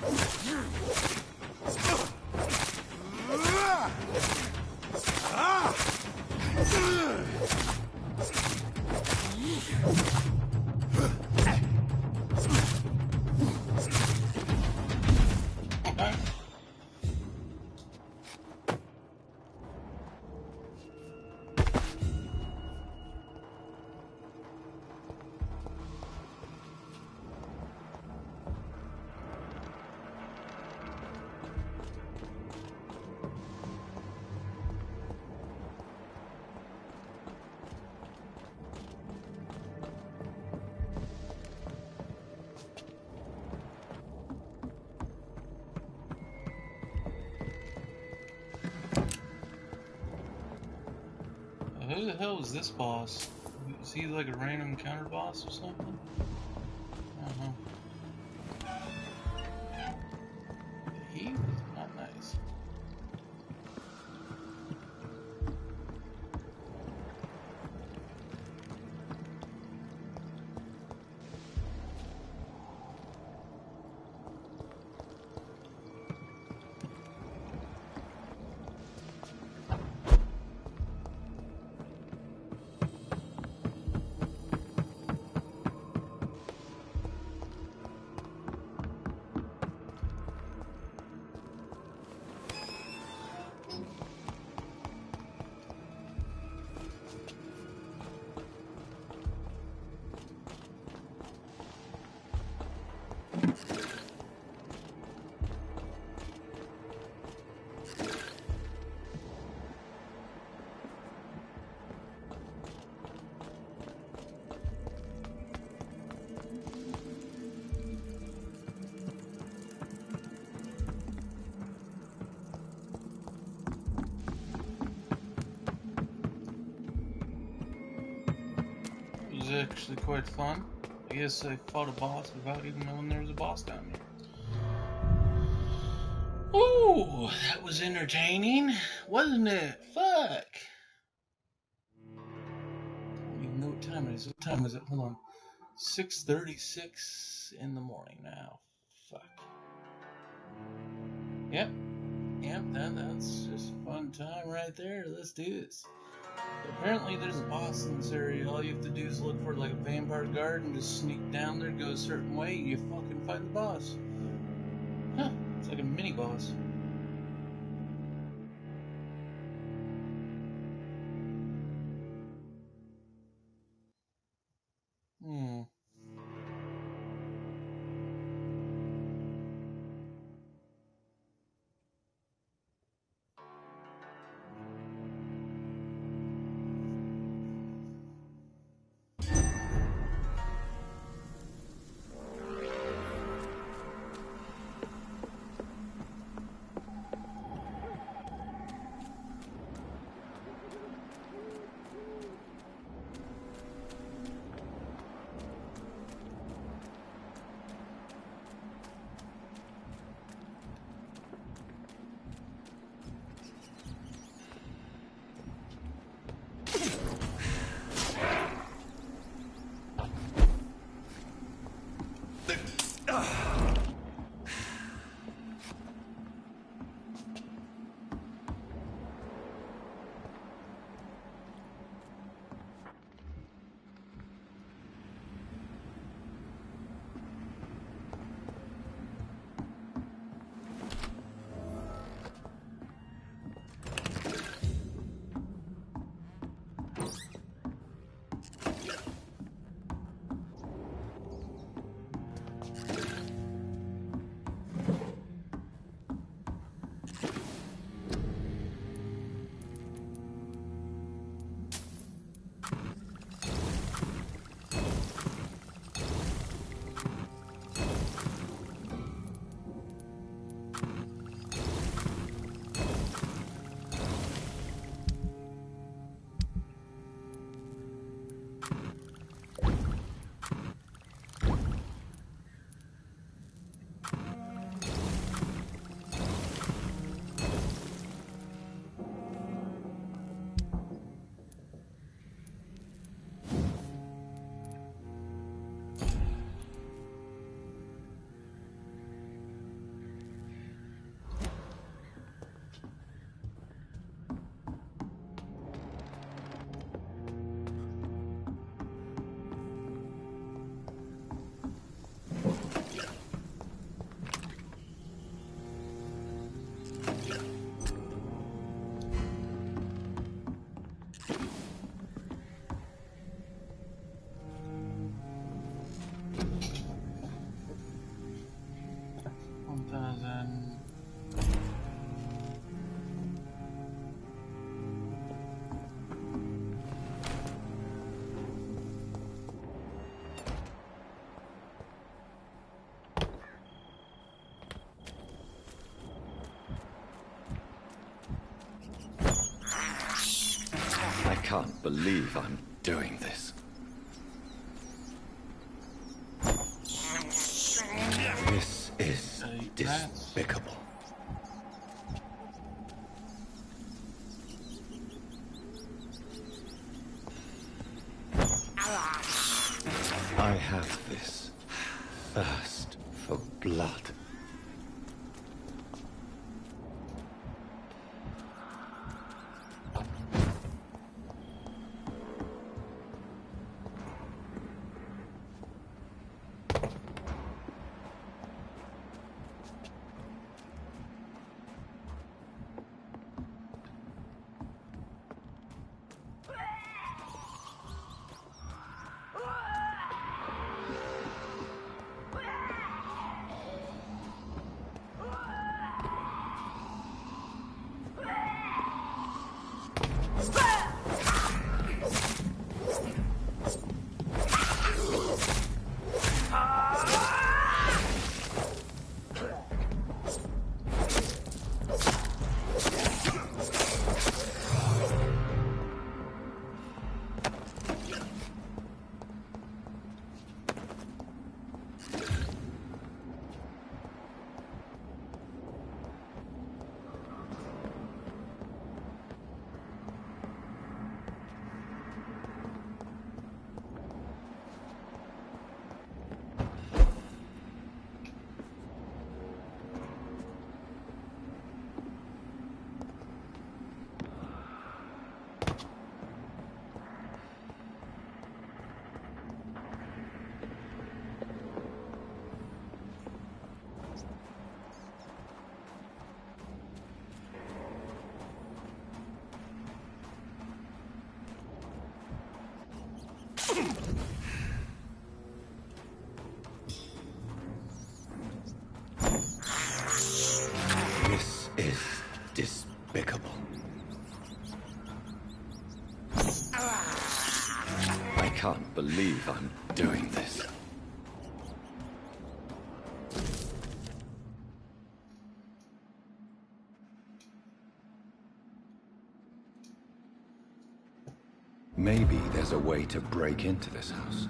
[SPEAKER 1] Who the hell is this boss? Is he like a random counter boss or something? I don't know. He was not nice. It was actually quite fun. I guess I fought a boss without even knowing there was a boss down here. Ooh, that was entertaining, wasn't it? Fuck! I don't even know what time it is. What time is it? Hold on. 6:36 in the morning now. Fuck. Yep. Yep, that's just a fun time right there. Let's do this. Apparently there's a boss in this area. All you have to do is look for like a vampire guard and just sneak down there, go a certain way, and you fucking find the boss. Huh, it's like a mini boss.
[SPEAKER 2] can't believe I'm doing this. This is despicable. I have this thirst for blood. This is despicable. I can't believe I'm doing this. Maybe there's a way to break into this house.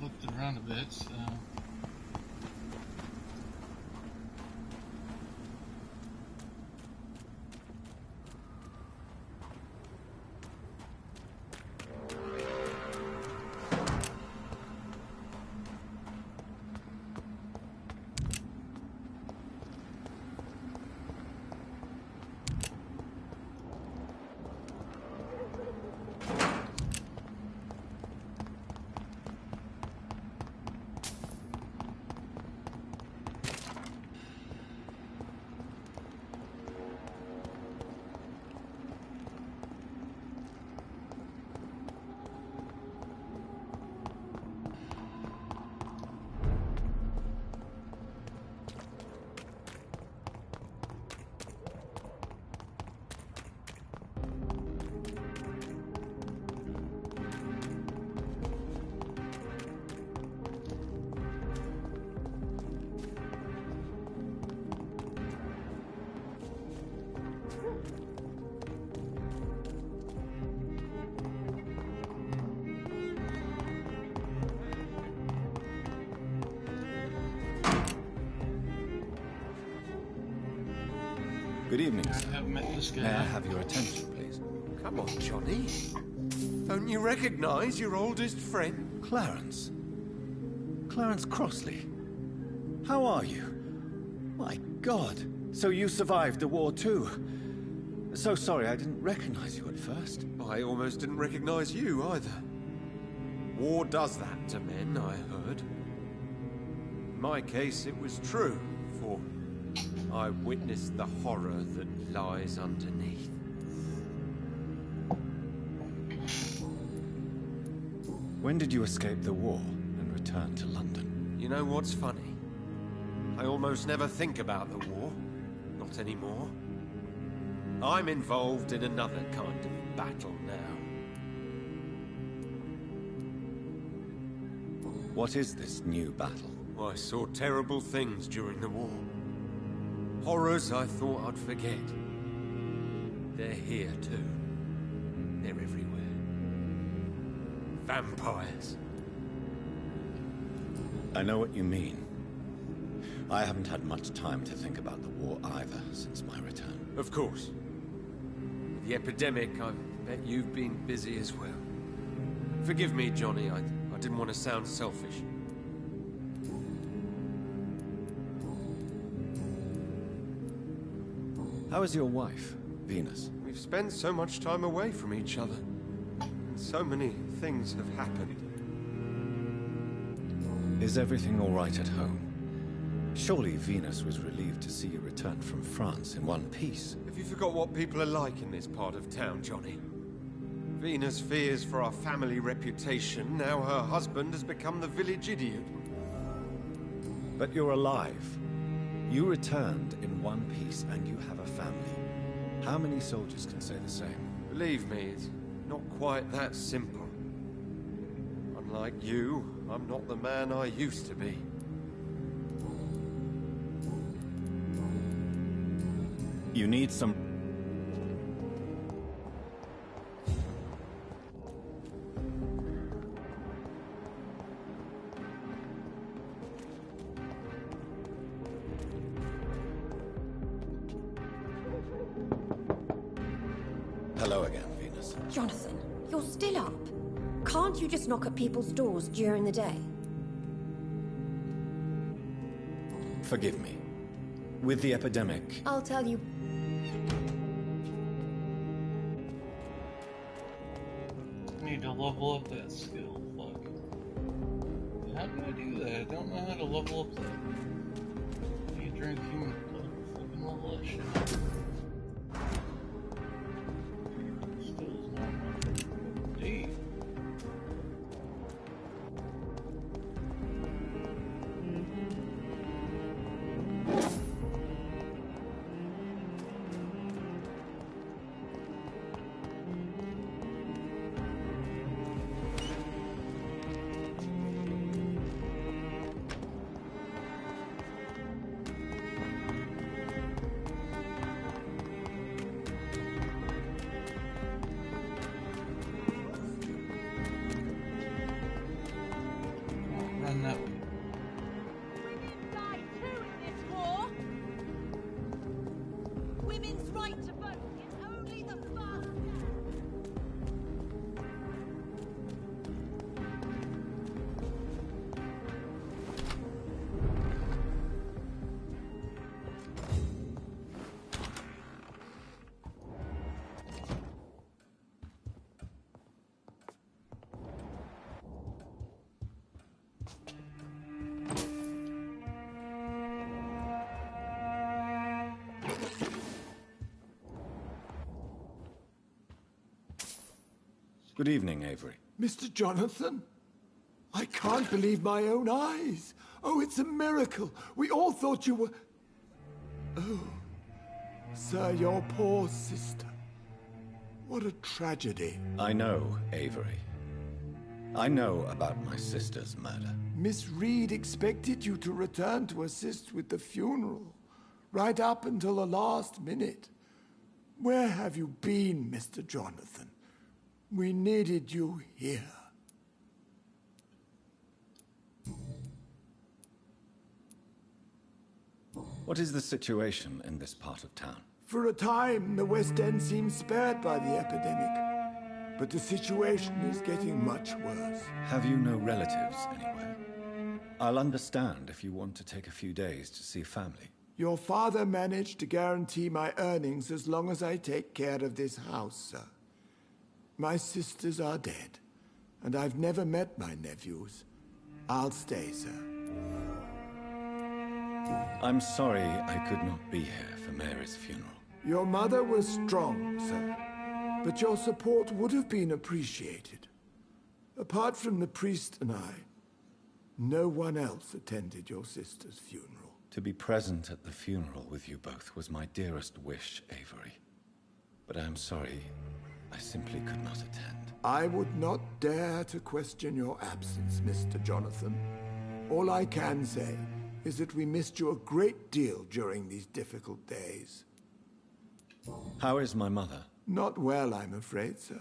[SPEAKER 1] Looked around a bit, so...
[SPEAKER 2] Good evening,
[SPEAKER 1] I
[SPEAKER 2] sir.
[SPEAKER 1] haven't met this guy.
[SPEAKER 2] May I have your attention, please?
[SPEAKER 6] Come on, Johnny. Don't you recognize your oldest friend?
[SPEAKER 2] Clarence. Clarence Crossley. How are you? My God. So you survived the war too. So sorry I didn't recognize you at first.
[SPEAKER 6] I almost didn't recognize you either. War does that to men, I heard. In my case, it was true, for I witnessed the horror that lies underneath.
[SPEAKER 2] When did you escape the war and return to London?
[SPEAKER 6] You know what's funny? I almost never think about the war. Not anymore. I'm involved in another kind of battle now.
[SPEAKER 2] What is this new battle?
[SPEAKER 6] I saw terrible things during the war. Horrors I thought I'd forget. They're here too. They're everywhere. Vampires.
[SPEAKER 2] I know what you mean. I haven't had much time to think about the war either since my return.
[SPEAKER 6] Of course. With the epidemic, I bet you've been busy as well. Forgive me, Johnny, I didn't want to sound selfish.
[SPEAKER 2] How is your wife, Venus?
[SPEAKER 6] We've spent so much time away from each other. And so many things have happened.
[SPEAKER 2] Is everything all right at home? Surely Venus was relieved to see you return from France in one piece.
[SPEAKER 6] Have you forgot what people are like in this part of town, Johnny? Venus fears for our family reputation. Now her husband has become the village idiot.
[SPEAKER 2] But you're alive. You returned in one piece and you have a family. How many soldiers can say the same?
[SPEAKER 6] Believe me, it's not quite that simple. Unlike you, I'm not the man I used to be.
[SPEAKER 2] You need some... Hello again, Venus.
[SPEAKER 11] Jonathan, you're still up. Can't you just knock at people's doors during the day?
[SPEAKER 2] Forgive me. With the epidemic...
[SPEAKER 11] I'll tell you.
[SPEAKER 1] Need to level up that skill. Fuck. How do I do that? I don't know how to level up that. You drink human blood. Fucking level that shit. Still is not my D. Run that way.
[SPEAKER 13] Women die too in this war. Women's right to vote is only the first step.
[SPEAKER 2] Good evening, Avery.
[SPEAKER 4] Mr. Jonathan? I can't believe my own eyes. Oh, it's a miracle. We all thought you were... Oh, sir, your poor sister. What a tragedy.
[SPEAKER 2] I know, Avery. I know about my sister's murder.
[SPEAKER 4] Miss Reed expected you to return to assist with the funeral, right up until the last minute. Where have you been, Mr. Jonathan? We needed you here.
[SPEAKER 2] What is the situation in this part of town?
[SPEAKER 4] For a time, the West End seemed spared by the epidemic. But the situation is getting much worse.
[SPEAKER 2] Have you no relatives anywhere? I'll understand if you want to take a few days to see family.
[SPEAKER 4] Your father managed to guarantee my earnings as long as I take care of this house, sir. My sisters are dead, and I've never met my nephews. I'll stay, sir.
[SPEAKER 2] I'm sorry I could not be here for Mary's funeral.
[SPEAKER 4] Your mother was strong, sir, but your support would have been appreciated. Apart from the priest and I, no one else attended your sister's funeral.
[SPEAKER 2] To be present at the funeral with you both was my dearest wish, Avery. But I'm sorry, I simply could not attend.
[SPEAKER 4] I would not dare to question your absence, Mr. Jonathan. All I can say is that we missed you a great deal during these difficult days.
[SPEAKER 2] How is my mother?
[SPEAKER 4] Not well, I'm afraid, sir.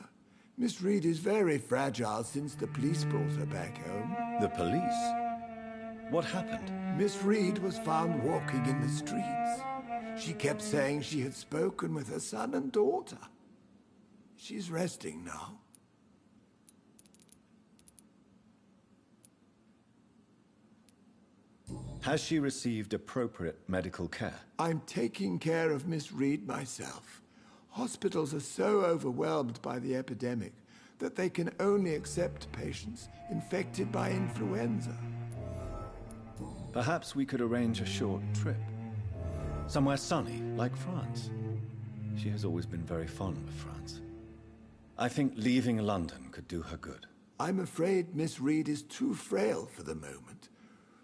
[SPEAKER 4] Miss Reed is very fragile since the police brought her back home.
[SPEAKER 2] The police? What happened?
[SPEAKER 4] Miss Reed was found walking in the streets. She kept saying she had spoken with her son and daughter. She's resting now.
[SPEAKER 2] Has she received appropriate medical care?
[SPEAKER 4] I'm taking care of Miss Reed myself. Hospitals are so overwhelmed by the epidemic that they can only accept patients infected by influenza.
[SPEAKER 2] Perhaps we could arrange a short trip. Somewhere sunny, like France. She has always been very fond of France. I think leaving London could do her good.
[SPEAKER 4] I'm afraid Miss Reed is too frail for the moment.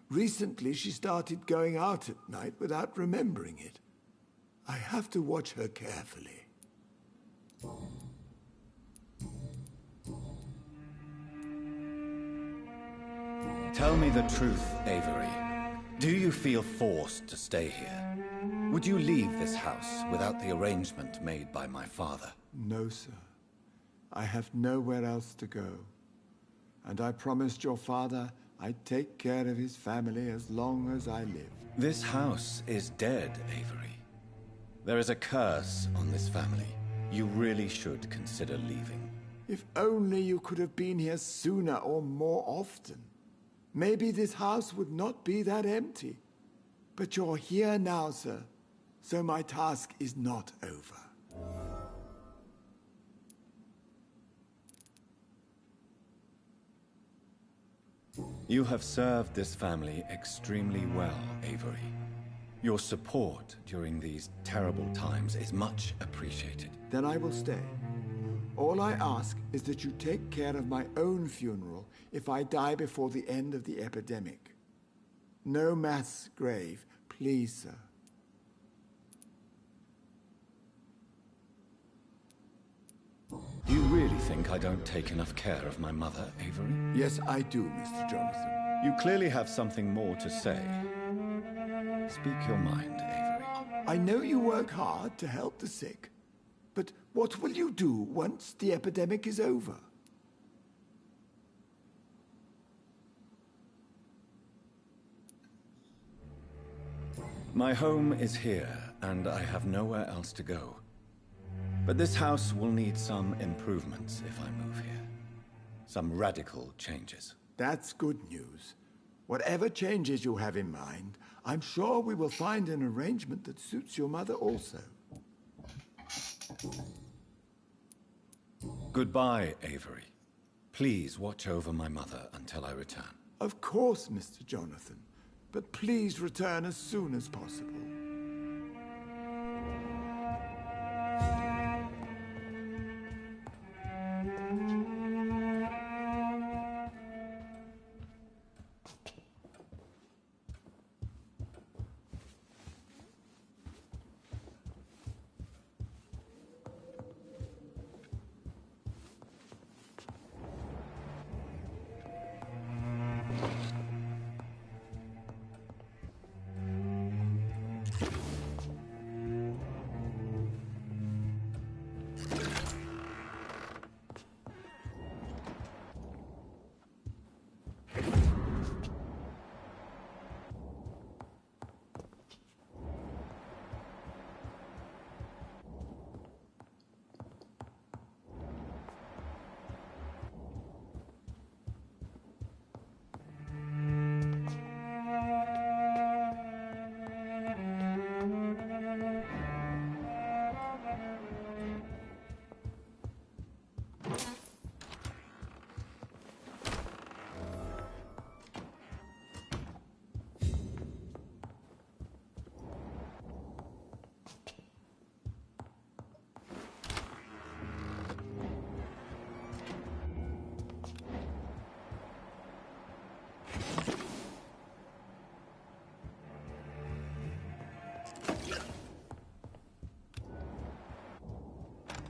[SPEAKER 4] Recently, she started going out at night without remembering it. I have to watch her carefully.
[SPEAKER 2] Tell me the truth, Avery. Do you feel forced to stay here? Would you leave this house without the arrangement made by my father?
[SPEAKER 4] No, sir. I have nowhere else to go. And I promised your father I'd take care of his family as long as I live.
[SPEAKER 2] This house is dead, Avery. There is a curse on this family. You really should consider leaving.
[SPEAKER 4] If only you could have been here sooner or more often. Maybe this house would not be that empty. But you're here now, sir. So my task is not over.
[SPEAKER 2] You have served this family extremely well, Avery. Your support during these terrible times is much appreciated.
[SPEAKER 4] Then I will stay. All I ask is that you take care of my own funeral if I die before the end of the epidemic. No mass grave, please, sir.
[SPEAKER 2] You really think I don't take enough care of my mother, Avery?
[SPEAKER 4] Yes, I do, Mr. Jonathan.
[SPEAKER 2] You clearly have something more to say. Speak your mind, Avery.
[SPEAKER 4] I know you work hard to help the sick, but what will you do once the epidemic is over?
[SPEAKER 2] My home is here, and I have nowhere else to go. But this house will need some improvements if I move here. Some radical changes.
[SPEAKER 4] That's good news. Whatever changes you have in mind, I'm sure we will find an arrangement that suits your mother also.
[SPEAKER 2] Goodbye, Avery. Please watch over my mother until I return.
[SPEAKER 4] Of course, Mr. Jonathan. But please return as soon as possible.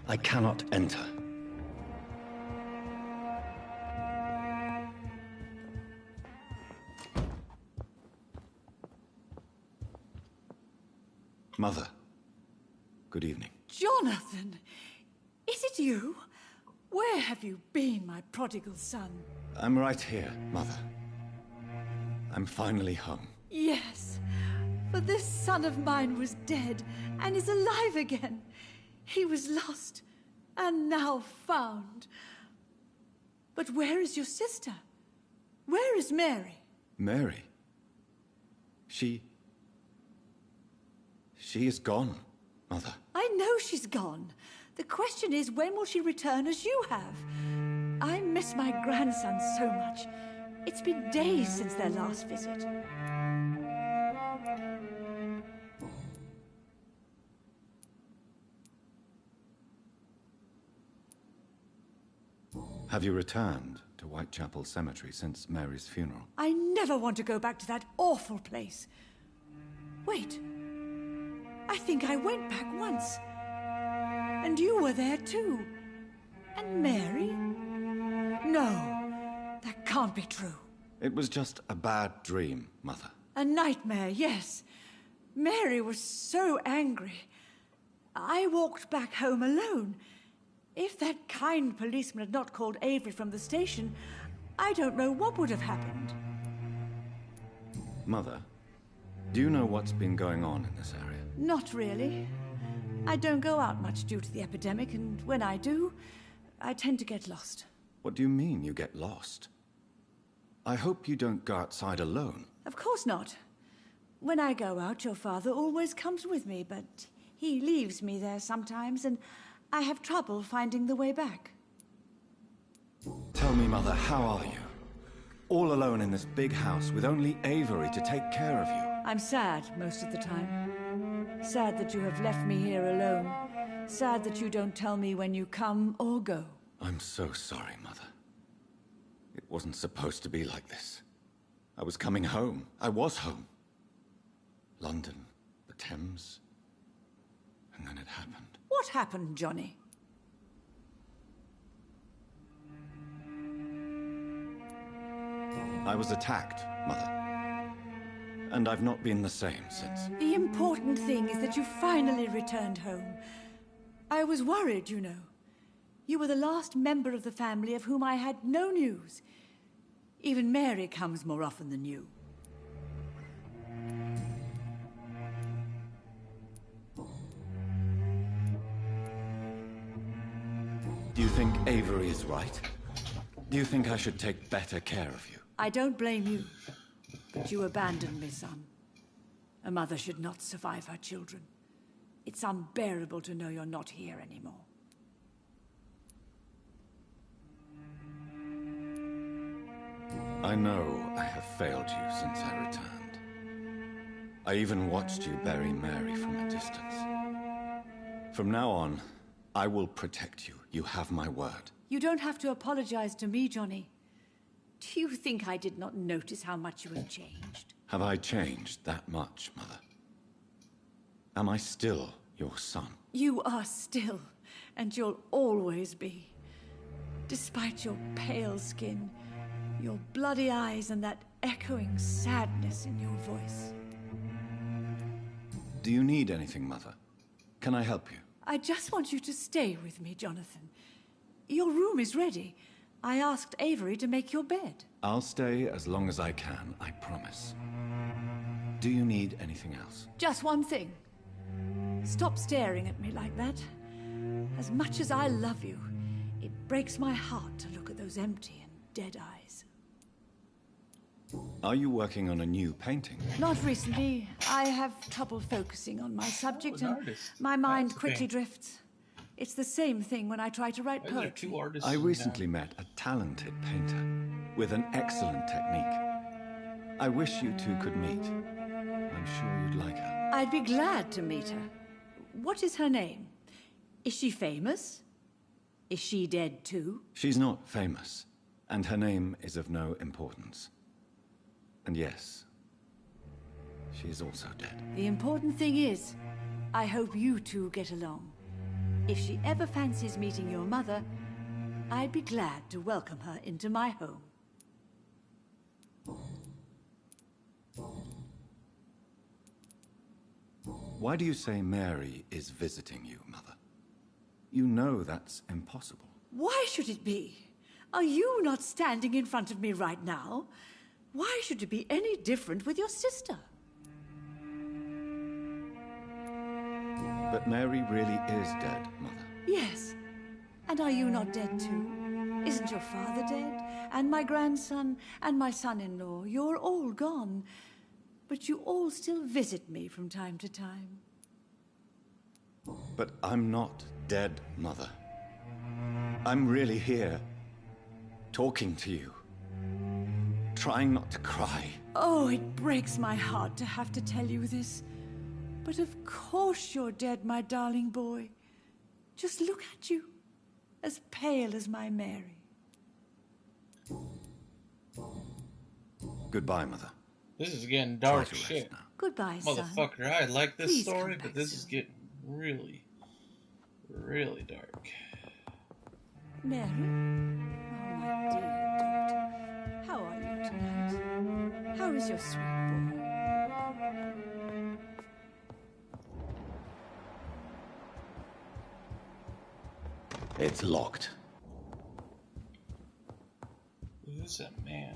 [SPEAKER 2] I cannot enter. Mother, good evening.
[SPEAKER 14] Jonathan! Is it you? Where have you been, my prodigal son?
[SPEAKER 2] I'm right here, Mother. I'm finally home.
[SPEAKER 14] Yes, for this son of mine was dead and is alive again. He was lost and now found. But where is your sister? Where is Mary?
[SPEAKER 2] Mary? She is gone, Mother.
[SPEAKER 14] I know she's gone. The question is, when will she return as you have? I miss my grandson so much. It's been days since their last visit.
[SPEAKER 2] Have you returned to Whitechapel Cemetery since Mary's funeral?
[SPEAKER 14] I never want to go back to that awful place. Wait. I think I went back once. And you were there too. And Mary? No, that can't be true.
[SPEAKER 2] It was just a bad dream, Mother.
[SPEAKER 14] A nightmare, yes. Mary was so angry. I walked back home alone. If that kind policeman had not called Avery from the station, I don't know what would have happened.
[SPEAKER 2] Mother, do you know what's been going on in this area?
[SPEAKER 14] Not really. I don't go out much due to the epidemic, and when I do, I tend to get lost.
[SPEAKER 2] What do you mean you get lost? I hope you don't go outside alone.
[SPEAKER 14] Of course not. When I go out, your father always comes with me, but he leaves me there sometimes, and I have trouble finding the way back.
[SPEAKER 2] Tell me, Mother, how are you? All alone in this big house with only Avery to take care of you.
[SPEAKER 14] I'm sad most of the time. Sad that you have left me here alone. Sad that you don't tell me when you come or go.
[SPEAKER 2] I'm so sorry, Mother. It wasn't supposed to be like this. I was coming home. I was home. London, the Thames, and then it happened.
[SPEAKER 14] What happened, Johnny?
[SPEAKER 2] I was attacked, Mother. And I've not been the same since.
[SPEAKER 14] The important thing is that you finally returned home. I was worried, you know. You were the last member of the family of whom I had no news. Even Mary comes more often than you.
[SPEAKER 2] Do you think Avery is right? Do you think I should take better care of you?
[SPEAKER 14] I don't blame you. But you abandoned me, son. A mother should not survive her children. It's unbearable to know you're not here anymore.
[SPEAKER 2] I know I have failed you since I returned. I even watched you bury Mary from a distance. From now on, I will protect you. You have my word.
[SPEAKER 14] You don't have to apologize to me, Johnny. Do you think I did not notice how much you have changed?
[SPEAKER 2] Have I changed that much, Mother? Am I still your son?
[SPEAKER 14] You are still, and you'll always be. Despite your pale skin, your bloody eyes, and that echoing sadness in your voice.
[SPEAKER 2] Do you need anything, Mother? Can I help you?
[SPEAKER 14] I just want you to stay with me, Jonathan. Your room is ready. I asked Avery to make your bed.
[SPEAKER 2] I'll stay as long as I can, I promise. Do you need anything else?
[SPEAKER 14] Just one thing. Stop staring at me like that. As much as I love you, it breaks my heart to look at those empty and dead eyes.
[SPEAKER 2] Are you working on a new painting?
[SPEAKER 14] Not recently. I have trouble focusing on my subject, and my mind quickly drifts. It's the same thing when I try to write poetry.
[SPEAKER 2] I recently met a talented painter with an excellent technique. I wish you two could meet. I'm sure you'd like her.
[SPEAKER 14] I'd be glad to meet her. What is her name? Is she famous? Is she dead too?
[SPEAKER 2] She's not famous, and her name is of no importance. And yes, she is also dead.
[SPEAKER 14] The important thing is, I hope you two get along. If she ever fancies meeting your mother, I'd be glad to welcome her into my home.
[SPEAKER 2] Why do you say Mary is visiting you, Mother? You know that's impossible.
[SPEAKER 14] Why should it be? Are you not standing in front of me right now? Why should it be any different with your sister?
[SPEAKER 2] But Mary really is dead, Mother.
[SPEAKER 14] Yes. And are you not dead too? Isn't your father dead? And my grandson, and my son-in-law? You're all gone. But you all still visit me from time to time.
[SPEAKER 2] But I'm not dead, Mother. I'm really here, talking to you, trying not to cry.
[SPEAKER 14] Oh, it breaks my heart to have to tell you this. But of course you're dead, my darling boy. Just look at you, as pale as my Mary.
[SPEAKER 2] Goodbye, Mother.
[SPEAKER 1] This is getting dark
[SPEAKER 2] Try to
[SPEAKER 1] shit.
[SPEAKER 2] rest now.
[SPEAKER 14] Goodbye, son.
[SPEAKER 1] Motherfucker, I like this
[SPEAKER 14] Please
[SPEAKER 1] story,
[SPEAKER 14] come
[SPEAKER 1] but
[SPEAKER 14] back
[SPEAKER 1] this
[SPEAKER 14] soon.
[SPEAKER 1] is getting really, really dark.
[SPEAKER 14] Mary? Oh, my dear daughter. How are you tonight? How is your sweet boy?
[SPEAKER 2] It's locked.
[SPEAKER 1] Who's that man?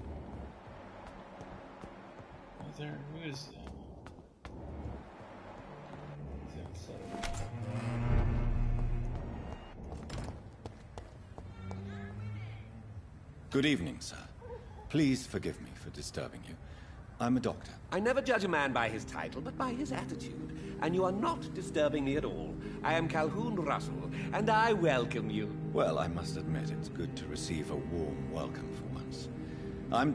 [SPEAKER 1] Mother, who is that?
[SPEAKER 2] Good evening, sir. Please forgive me for disturbing you. I'm a doctor.
[SPEAKER 6] I never judge a man by his title, but by his attitude. And you are not disturbing me at all. I am Calhoun Russell, and I welcome you.
[SPEAKER 2] Well, I must admit it's good to receive a warm welcome for once. I'm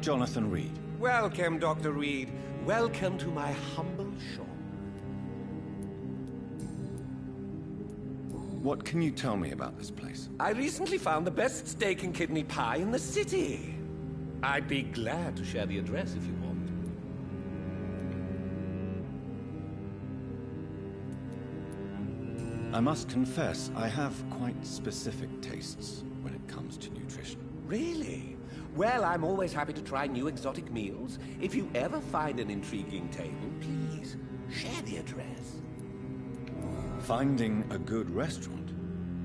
[SPEAKER 2] Jonathan Reed.
[SPEAKER 6] Welcome, Dr. Reed. Welcome to my humble shop.
[SPEAKER 2] What can you tell me about this place?
[SPEAKER 6] I recently found the best steak and kidney pie in the city. I'd be glad to share the address if you want.
[SPEAKER 2] I must confess, I have quite specific tastes when it comes to nutrition.
[SPEAKER 6] Really? Well, I'm always happy to try new exotic meals. If you ever find an intriguing table, please share the address.
[SPEAKER 2] Finding a good restaurant?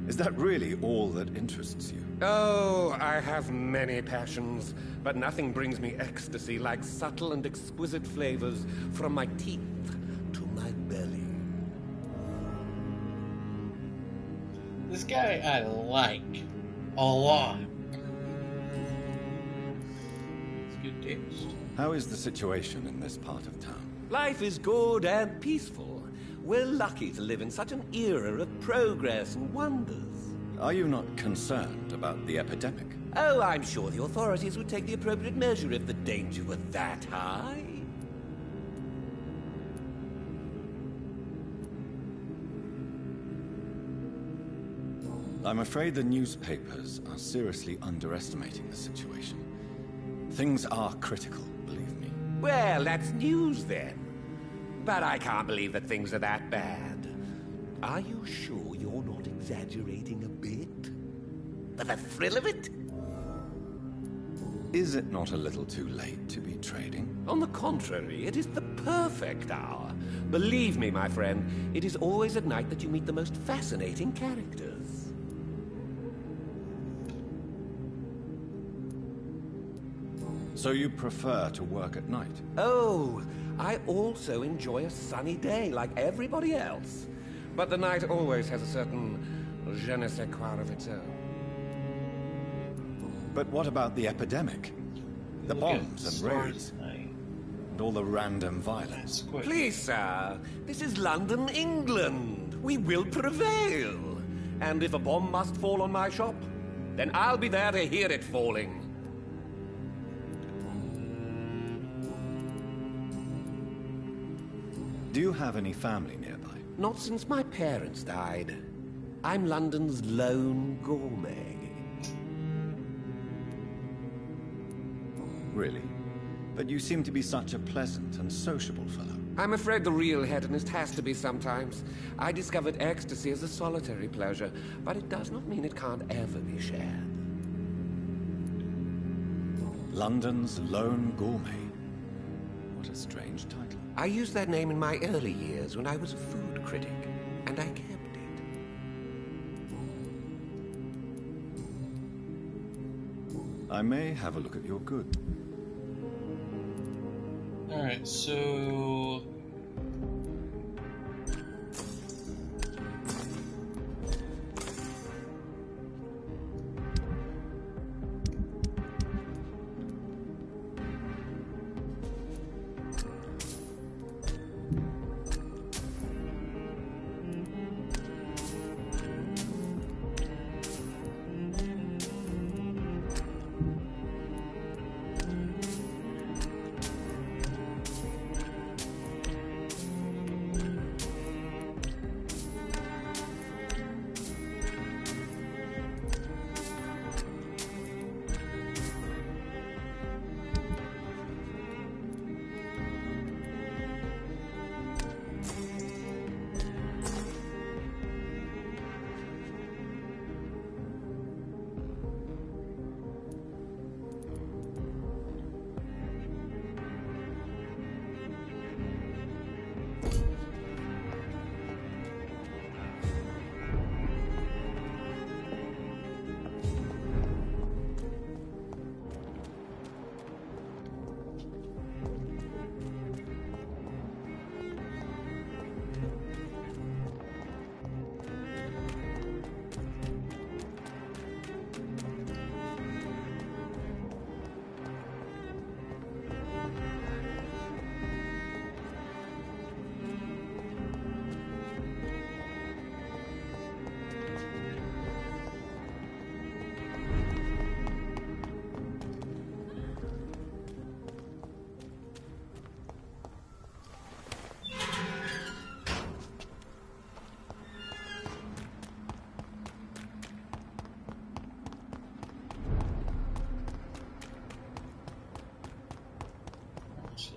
[SPEAKER 2] Is that really all that interests you?
[SPEAKER 6] Oh, I have many passions, but nothing brings me ecstasy like subtle and exquisite flavors from my teeth to my belly.
[SPEAKER 1] This guy I like a lot. It's good taste.
[SPEAKER 2] How is the situation in this part of town?
[SPEAKER 6] Life is good and peaceful. We're lucky to live in such an era of progress and wonders.
[SPEAKER 2] Are you not concerned about the epidemic?
[SPEAKER 6] Oh, I'm sure the authorities would take the appropriate measure if the danger were that high.
[SPEAKER 2] I'm afraid the newspapers are seriously underestimating the situation. Things are critical, believe me.
[SPEAKER 6] Well, that's news then. But I can't believe that things are that bad. Are you sure you're not exaggerating a bit? For the thrill of it?
[SPEAKER 2] Is it not a little too late to be trading?
[SPEAKER 6] On the contrary, it is the perfect hour. Believe me, my friend, it is always at night that you meet the most fascinating characters.
[SPEAKER 2] So you prefer to work at night?
[SPEAKER 6] Oh, I also enjoy a sunny day like everybody else. But the night always has a certain je ne sais quoi of its own.
[SPEAKER 2] But what about the epidemic? The bombs and raids? And all the random violence?
[SPEAKER 6] Please, sir, this is London, England. We will prevail. And if a bomb must fall on my shop, then I'll be there to hear it falling.
[SPEAKER 2] Do you have any family nearby?
[SPEAKER 6] Not since my parents died. I'm London's lone gourmet.
[SPEAKER 2] Really? But you seem to be such a pleasant and sociable fellow.
[SPEAKER 15] I'm afraid the real hedonist has to be sometimes. I discovered ecstasy as a solitary pleasure, but it does not mean it can't ever be shared.
[SPEAKER 2] London's Lone Gourmet. What a strange title.
[SPEAKER 15] I used that name in my early years when I was a food critic, and I kept it.
[SPEAKER 2] I may have a look at your goods.
[SPEAKER 1] Alright, so...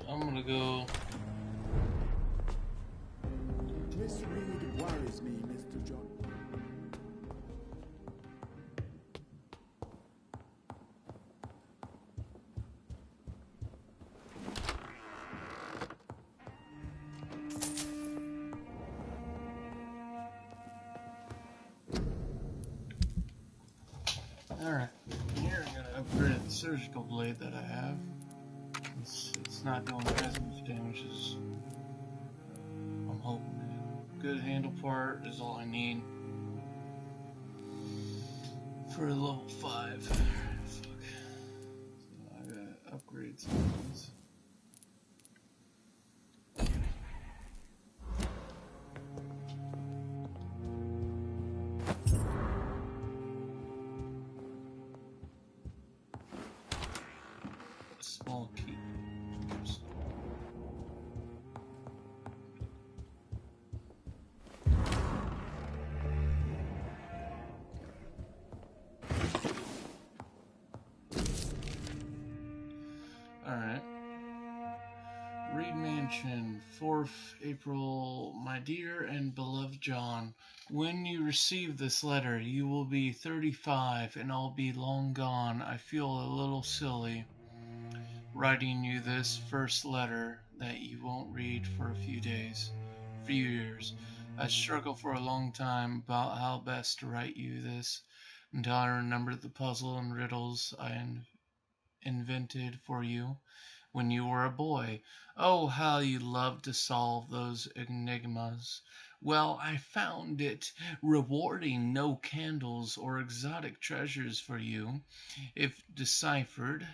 [SPEAKER 1] I'm gonna go.
[SPEAKER 4] This read worries me, Mr. John.
[SPEAKER 1] Alright, here I'm gonna upgrade the surgical blade that I have. It's not doing as much damage as I'm hoping. Good handle part is all I need for a level 5. Fuck. So I gotta upgrade some things. A small key. Alright. Reed Mansion, 4th April. My dear and beloved John, when you receive this letter, you will be 35 and I'll be long gone. I feel a little silly writing you this first letter that you won't read for a few years. I struggled for a long time about how best to write you this until I remembered the puzzle and riddles I invented for you when you were a boy. Oh, how you loved to solve those enigmas. Well, I found it rewarding. No candles or exotic treasures for you, if deciphered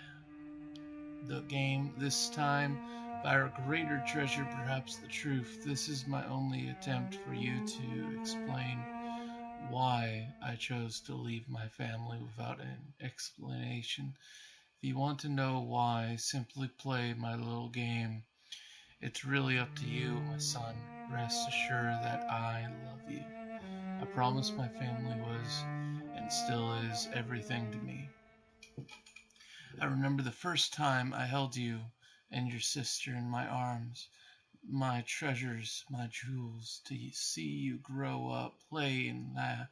[SPEAKER 1] the game this time by a greater treasure, perhaps the truth. This is my only attempt for you to explain why I chose to leave my family without an explanation. If you want to know why, simply play my little game. It's really up to you, my son. Rest assured that I love you. I promised my family was and still is everything to me. I remember the first time I held you and your sister in my arms, my treasures, my jewels, to see you grow up, play and laugh,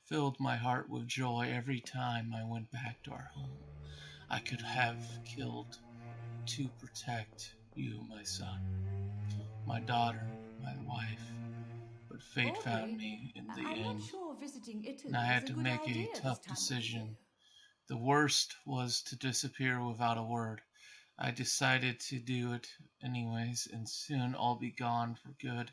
[SPEAKER 1] filled my heart with joy every time I went back to our home. I could have killed to protect you, my son, my daughter, my wife, but fate found
[SPEAKER 14] Aubrey,
[SPEAKER 1] me in the
[SPEAKER 14] I'm not
[SPEAKER 1] end,
[SPEAKER 14] sure visiting Italy
[SPEAKER 1] and I
[SPEAKER 14] is
[SPEAKER 1] had
[SPEAKER 14] a
[SPEAKER 1] to
[SPEAKER 14] good
[SPEAKER 1] make
[SPEAKER 14] idea
[SPEAKER 1] a
[SPEAKER 14] this
[SPEAKER 1] tough
[SPEAKER 14] time of year.
[SPEAKER 1] decision. The worst was to disappear without a word. I decided to do it anyways, and soon I'll be gone for good.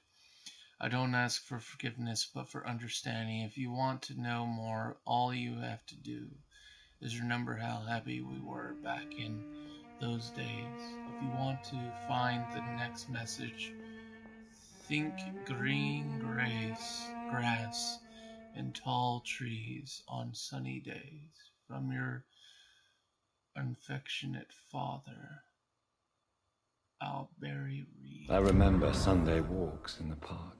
[SPEAKER 1] I don't ask for forgiveness, but for understanding. If you want to know more, all you have to do is remember how happy we were back in those days. If you want to find the next message, think green grass and tall trees on sunny days. From your affectionate father, Alberi Reed.
[SPEAKER 2] I remember Sunday walks in the park.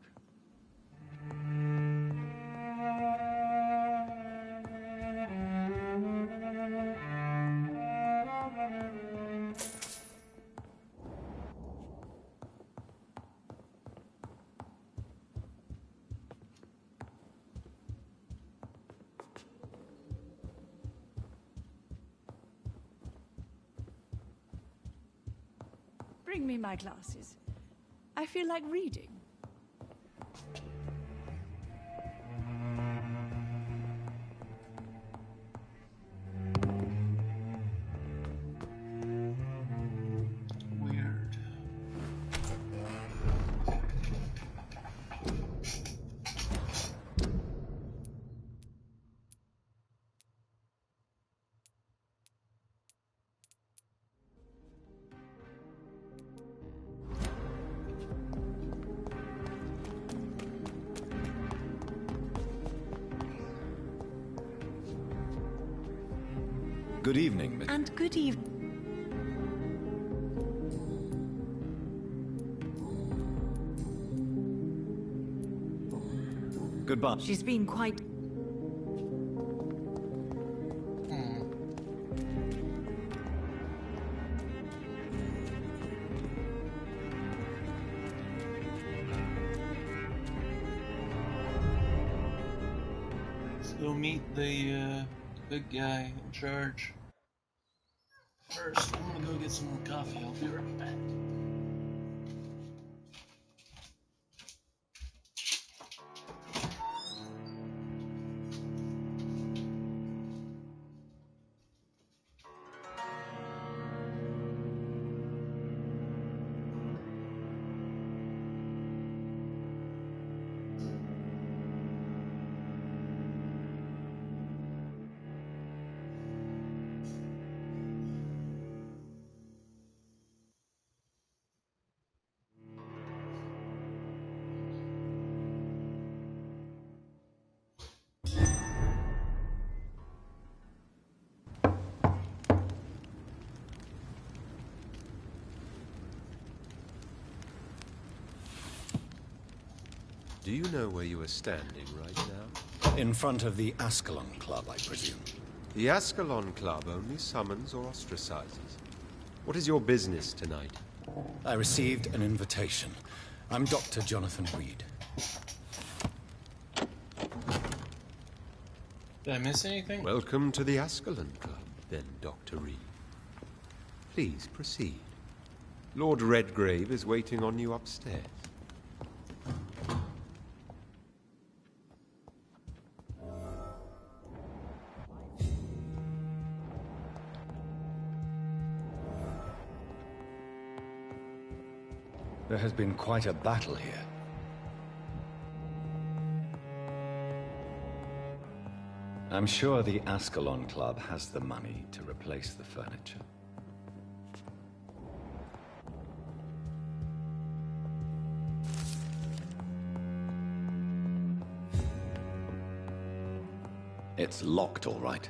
[SPEAKER 14] Bring me my glasses. I feel like reading.
[SPEAKER 1] Weird.
[SPEAKER 2] Good evening, Miss.
[SPEAKER 10] And good evening.
[SPEAKER 2] Goodbye.
[SPEAKER 10] She's been quite...
[SPEAKER 1] Let's go meet the big guy in charge. First, I'm gonna go get some more coffee. I'll be right back.
[SPEAKER 6] Do you know where you are standing right now?
[SPEAKER 2] In front of the Ascalon Club, I presume.
[SPEAKER 6] The Ascalon Club only summons or ostracizes. What is your business tonight?
[SPEAKER 2] I received an invitation. I'm Dr. Jonathan Reed.
[SPEAKER 1] Did I miss anything?
[SPEAKER 6] Welcome to the Ascalon Club, then, Dr. Reed. Please proceed. Lord Redgrave is waiting on you upstairs.
[SPEAKER 2] There has been quite a battle here. I'm sure the Ascalon Club has the money to replace the furniture. It's locked, all right.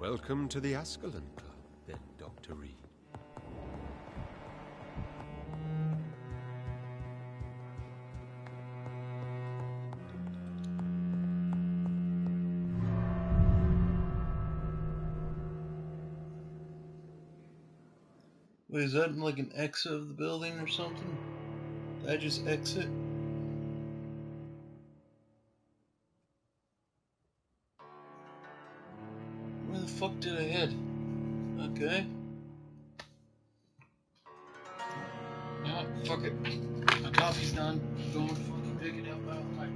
[SPEAKER 6] Welcome to the Ascalon Club, then, Dr. Reed.
[SPEAKER 1] Wait, is that like an exit of the building or something? Did I just exit? Where the fuck did I head? Okay. Yeah, fuck it. My coffee's done. Go and fucking pick it up out of my...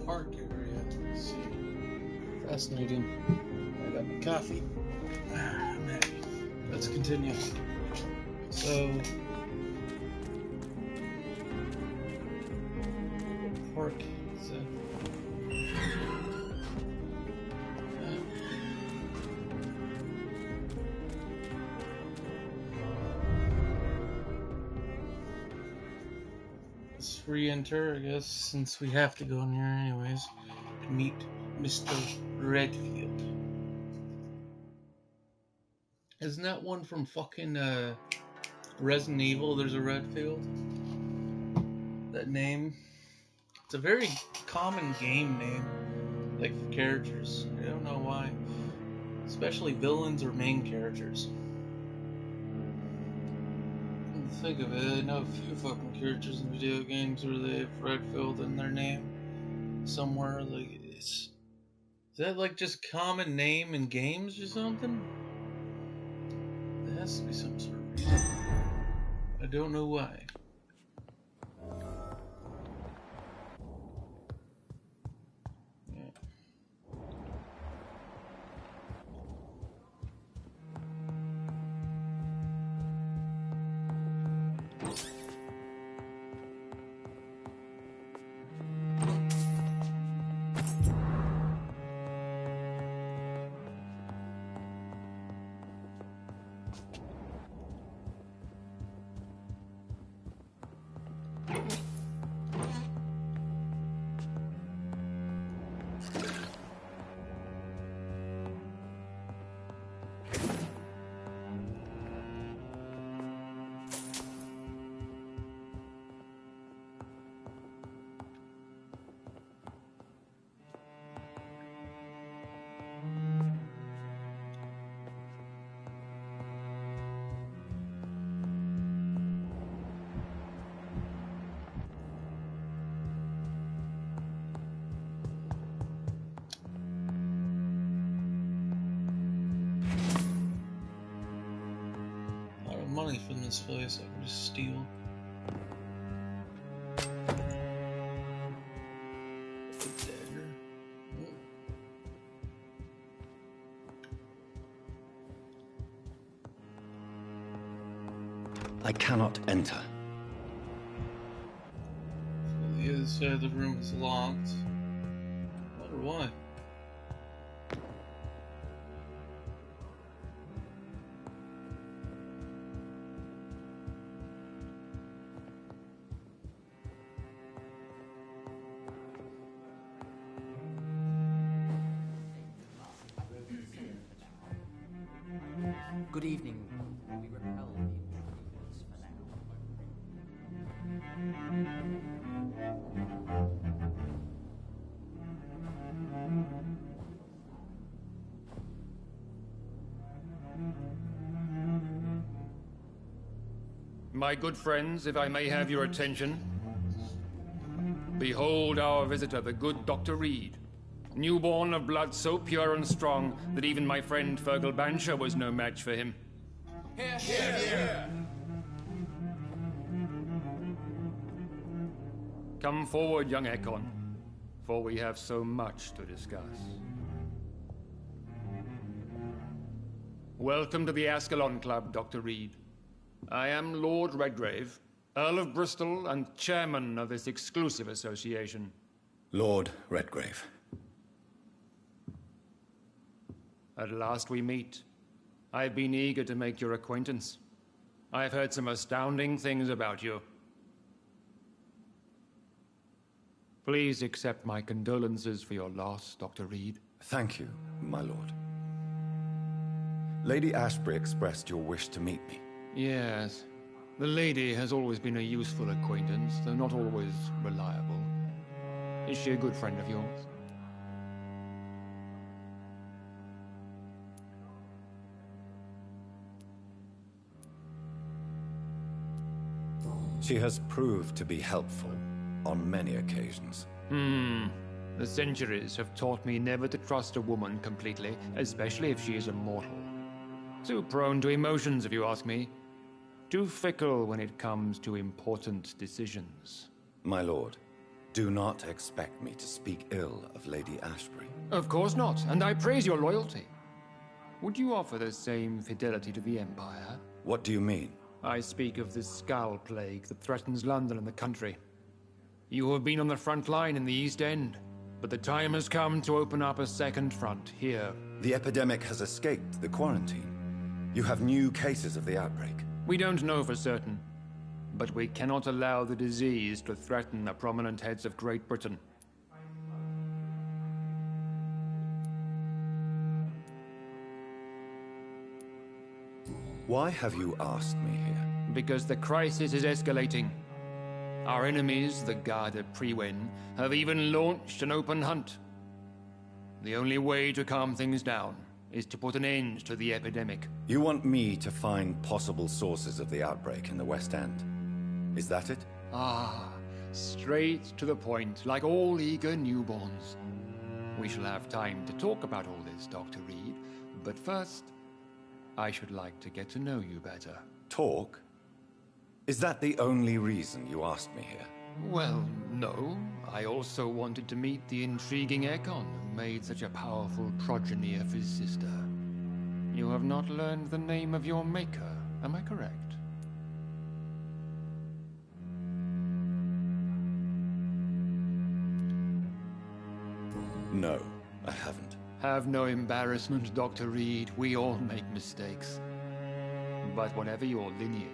[SPEAKER 1] Park area. Let's see. Fascinating. I got my coffee. I'm happy. Let's continue. So, park is it? Let's re-enter, I guess, since we have to go in here anyways to meet Mr. Redfield. Isn't that one from fucking Resident Evil? There's a Redfield. That name. It's a very common game name, like for characters. I don't know why, especially villains or main characters. Come to think of it, I know a few fucking characters in video games where they have Redfield in their name somewhere. Like, is that like just common name in games or something? There has to be some sort of reason. I don't know why. Money from this place I can just steal. Dagger.
[SPEAKER 2] I cannot enter.
[SPEAKER 1] So the other side of the room is locked. I wonder why.
[SPEAKER 9] Good evening. We repel the intruders for now.
[SPEAKER 16] My good friends, if I may have your attention. Behold our visitor, the good Dr. Reed. Newborn of blood so pure and strong that even my friend Fergal Bancher was no match for him. Come forward, young Ekon, for we have so much to discuss. Welcome to the Ascalon Club, Dr. Reed. I am Lord Redgrave, Earl of Bristol and chairman of this exclusive association.
[SPEAKER 2] Lord Redgrave.
[SPEAKER 16] At last we meet. I've been eager to make your acquaintance. I've heard some astounding things about you. Please accept my condolences for your loss, Dr. Reed.
[SPEAKER 2] Thank you, my lord. Lady Ashbury expressed your wish to meet me.
[SPEAKER 16] Yes. The lady has always been a useful acquaintance, though not always reliable. Is she a good friend of yours?
[SPEAKER 2] She has proved to be helpful on many occasions.
[SPEAKER 16] The centuries have taught me never to trust a woman completely, especially if she is a mortal. Too prone to emotions, if you ask me. Too fickle when it comes to important decisions.
[SPEAKER 2] My lord, do not expect me to speak ill of Lady Ashbury.
[SPEAKER 16] Of course not, and I praise your loyalty. Would you offer the same fidelity to the Empire?
[SPEAKER 2] What do you mean?
[SPEAKER 16] I speak of the Skull Plague that threatens London and the country. You have been on the front line in the East End, but the time has come to open up a second front here.
[SPEAKER 2] The epidemic has escaped the quarantine. You have new cases of the outbreak.
[SPEAKER 16] We don't know for certain, but we cannot allow the disease to threaten the prominent heads of Great Britain.
[SPEAKER 2] Why have you asked me here?
[SPEAKER 16] Because the crisis is escalating. Our enemies, the Guard of Priwen, have even launched an open hunt. The only way to calm things down is to put an end to the epidemic.
[SPEAKER 2] You want me to find possible sources of the outbreak in the West End? Is that it?
[SPEAKER 16] Ah, straight to the point, like all eager newborns. We shall have time to talk about all this, Dr. Reed, but first, I should like to get to know you better.
[SPEAKER 2] Talk? Is that the only reason you asked me here?
[SPEAKER 16] Well, no. I also wanted to meet the intriguing Ekon who made such a powerful progeny of his sister. You have not learned the name of your maker, am I correct?
[SPEAKER 2] No, I haven't.
[SPEAKER 16] Have no embarrassment, Dr. Reed. We all make mistakes. But whatever your lineage,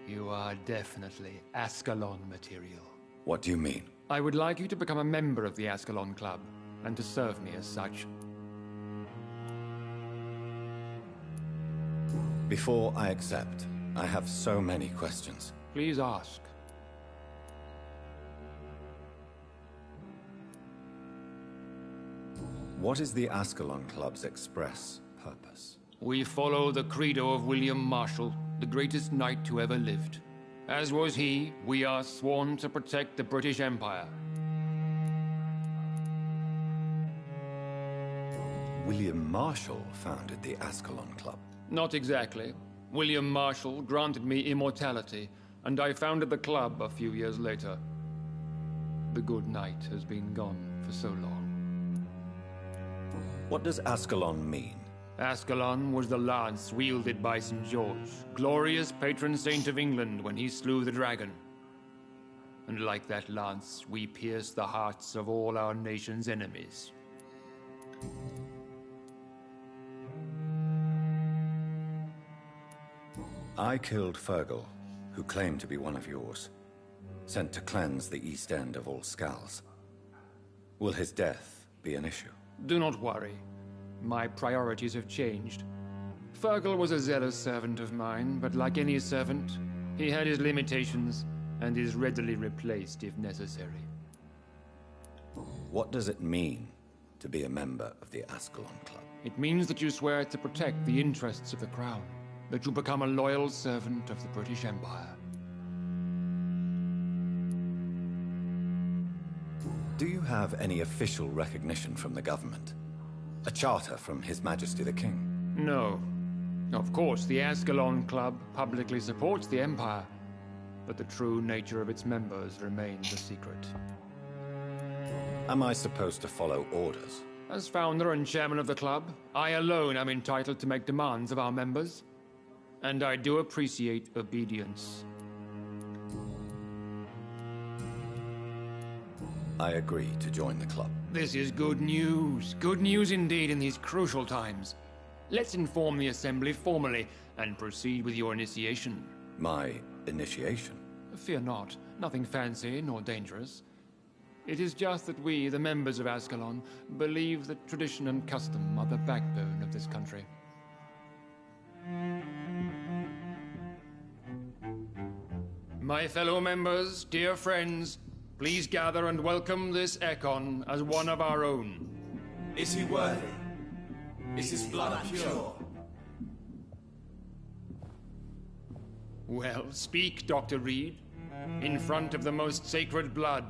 [SPEAKER 16] you are definitely Ascalon material.
[SPEAKER 2] What do you mean?
[SPEAKER 16] I would like you to become a member of the Ascalon Club, and to serve me as such.
[SPEAKER 2] Before I accept, I have so many questions.
[SPEAKER 16] Please ask.
[SPEAKER 2] What is the Ascalon Club's express purpose?
[SPEAKER 16] We follow the credo of William Marshall, the greatest knight who ever lived. As was he, we are sworn to protect the British Empire.
[SPEAKER 2] William Marshall founded the Ascalon Club.
[SPEAKER 16] Not exactly. William Marshall granted me immortality, and I founded the club a few years later. The good knight has been gone for so long.
[SPEAKER 2] What does Ascalon mean?
[SPEAKER 16] Ascalon was the lance wielded by St. George, glorious patron saint of England when he slew the dragon. And like that lance, we pierce the hearts of all our nation's enemies.
[SPEAKER 2] I killed Fergal, who claimed to be one of yours, sent to cleanse the East End of all Skulls. Will his death be an issue?
[SPEAKER 16] Do not worry. My priorities have changed. Fergal was a zealous servant of mine, but like any servant, he had his limitations and is readily replaced if necessary.
[SPEAKER 2] What does it mean to be a member of the Ascalon Club?
[SPEAKER 16] It means that you swear to protect the interests of the Crown. that you become a loyal servant of the British Empire.
[SPEAKER 2] Do you have any official recognition from the government? A charter from His Majesty the King?
[SPEAKER 16] No. Of course, the Ascalon Club publicly supports the Empire, but the true nature of its members remains a secret.
[SPEAKER 2] Am I supposed to follow orders?
[SPEAKER 16] As founder and chairman of the club, I alone am entitled to make demands of our members, and I do appreciate obedience.
[SPEAKER 2] I agree to join the club.
[SPEAKER 16] This is good news. Good news indeed in these crucial times. Let's inform the Assembly formally and proceed with your initiation.
[SPEAKER 2] My initiation?
[SPEAKER 16] Fear not. Nothing fancy nor dangerous. It is just that we, the members of Ascalon, believe that tradition and custom are the backbone of this country. My fellow members, dear friends, please gather and welcome this Ekon as one of our own.
[SPEAKER 12] Is he worthy? Is his blood pure?
[SPEAKER 16] Well, speak, Dr. Reed, in front of the most sacred blood.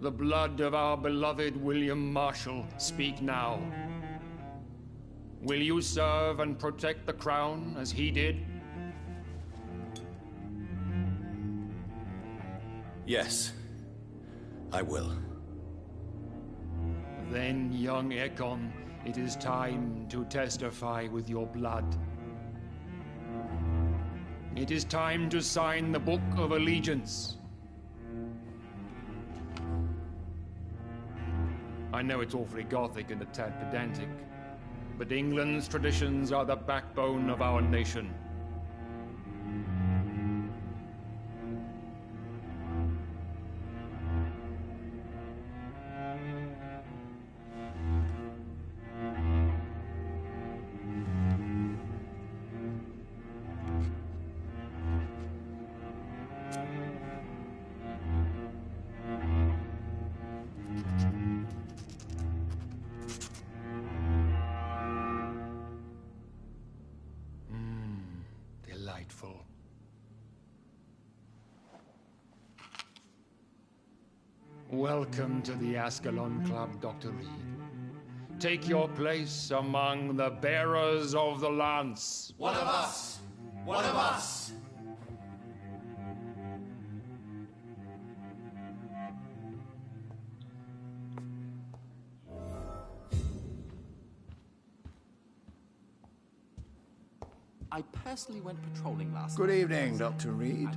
[SPEAKER 16] The blood of our beloved William Marshall. Speak now. Will you serve and protect the crown as he did?
[SPEAKER 2] Yes, I will.
[SPEAKER 16] Then, young Ekon, it is time to testify with your blood. It is time to sign the Book of Allegiance. I know it's awfully gothic and a tad pedantic, but England's traditions are the backbone of our nation. Delightful. Welcome to the Ascalon Club, Dr. Reed. Take your place among the bearers of the lance.
[SPEAKER 12] One of us! One of us!
[SPEAKER 9] I personally went patrolling last
[SPEAKER 4] Good
[SPEAKER 9] night.
[SPEAKER 4] evening, Dr. Reed.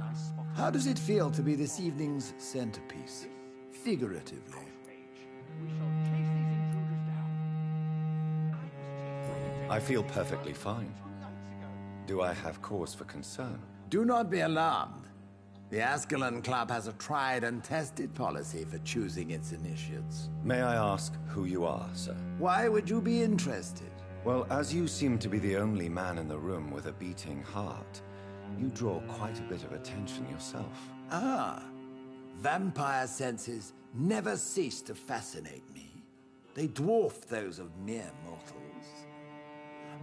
[SPEAKER 4] How does it feel to be this evening's centerpiece? Figuratively.
[SPEAKER 2] I feel perfectly fine. Do I have cause for concern?
[SPEAKER 4] Do not be alarmed. The Ascalon Club has a tried and tested policy for choosing its initiates.
[SPEAKER 2] May I ask who you are, sir?
[SPEAKER 4] Why would you be interested?
[SPEAKER 2] Well, as you seem to be the only man in the room with a beating heart, you draw quite a bit of attention yourself.
[SPEAKER 4] Ah, vampire senses never cease to fascinate me. They dwarf those of mere mortals.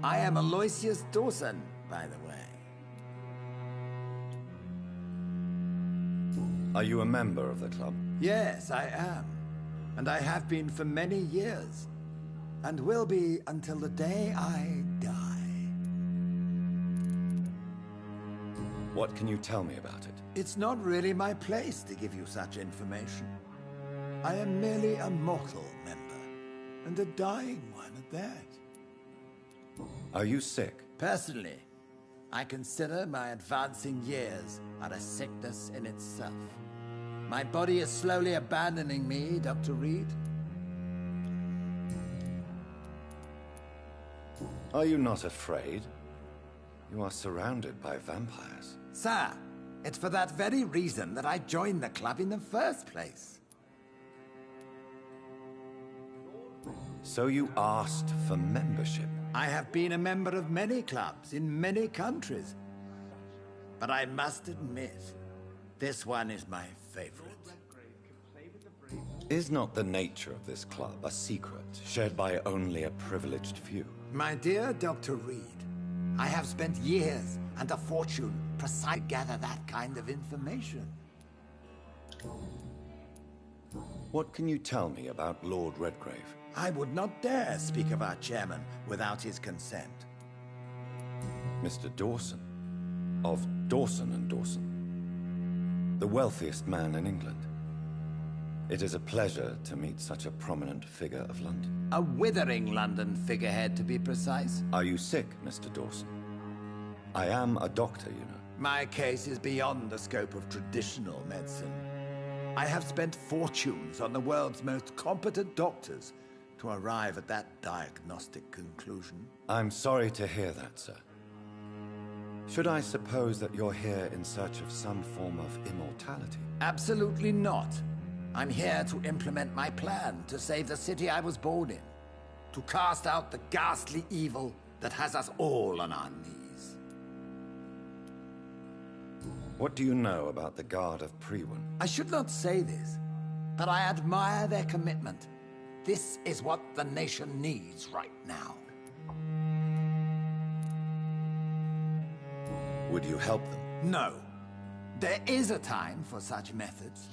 [SPEAKER 4] I am Aloysius Dawson, by the way.
[SPEAKER 2] Are you a member of the club?
[SPEAKER 4] Yes, I am. And I have been for many years. And will be until the day I die.
[SPEAKER 2] What can you tell me about it?
[SPEAKER 4] It's not really my place to give you such information. I am merely a mortal member, and a dying one at that.
[SPEAKER 2] Are you sick?
[SPEAKER 4] Personally, I consider my advancing years are a sickness in itself. My body is slowly abandoning me, Dr. Reed.
[SPEAKER 2] Are you not afraid? You are surrounded by vampires.
[SPEAKER 4] Sir, it's for that very reason that I joined the club in the first place.
[SPEAKER 2] So you asked for membership?
[SPEAKER 4] I have been a member of many clubs in many countries. But I must admit, this one is my favorite.
[SPEAKER 2] Is not the nature of this club a secret shared by only a privileged few?
[SPEAKER 4] My dear Dr. Reed, I have spent years and a fortune precisely to gather that kind of information.
[SPEAKER 2] What can you tell me about Lord Redgrave?
[SPEAKER 4] I would not dare speak of our chairman without his consent.
[SPEAKER 2] Mr. Dawson, of Dawson and Dawson, the wealthiest man in England. It is a pleasure to meet such a prominent figure of London.
[SPEAKER 4] A withering London figurehead, to be precise.
[SPEAKER 2] Are you sick, Mr. Dawson? I am a doctor, you know.
[SPEAKER 4] My case is beyond the scope of traditional medicine. I have spent fortunes on the world's most competent doctors to arrive at that diagnostic conclusion.
[SPEAKER 2] I'm sorry to hear that, sir. Should I suppose that you're here in search of some form of immortality?
[SPEAKER 4] Absolutely not. I'm here to implement my plan to save the city I was born in. To cast out the ghastly evil that has us all on our knees.
[SPEAKER 2] What do you know about the Guard of Priwen?
[SPEAKER 4] I should not say this, but I admire their commitment. This is what the nation needs right now.
[SPEAKER 2] Would you help them?
[SPEAKER 4] No. There is a time for such methods.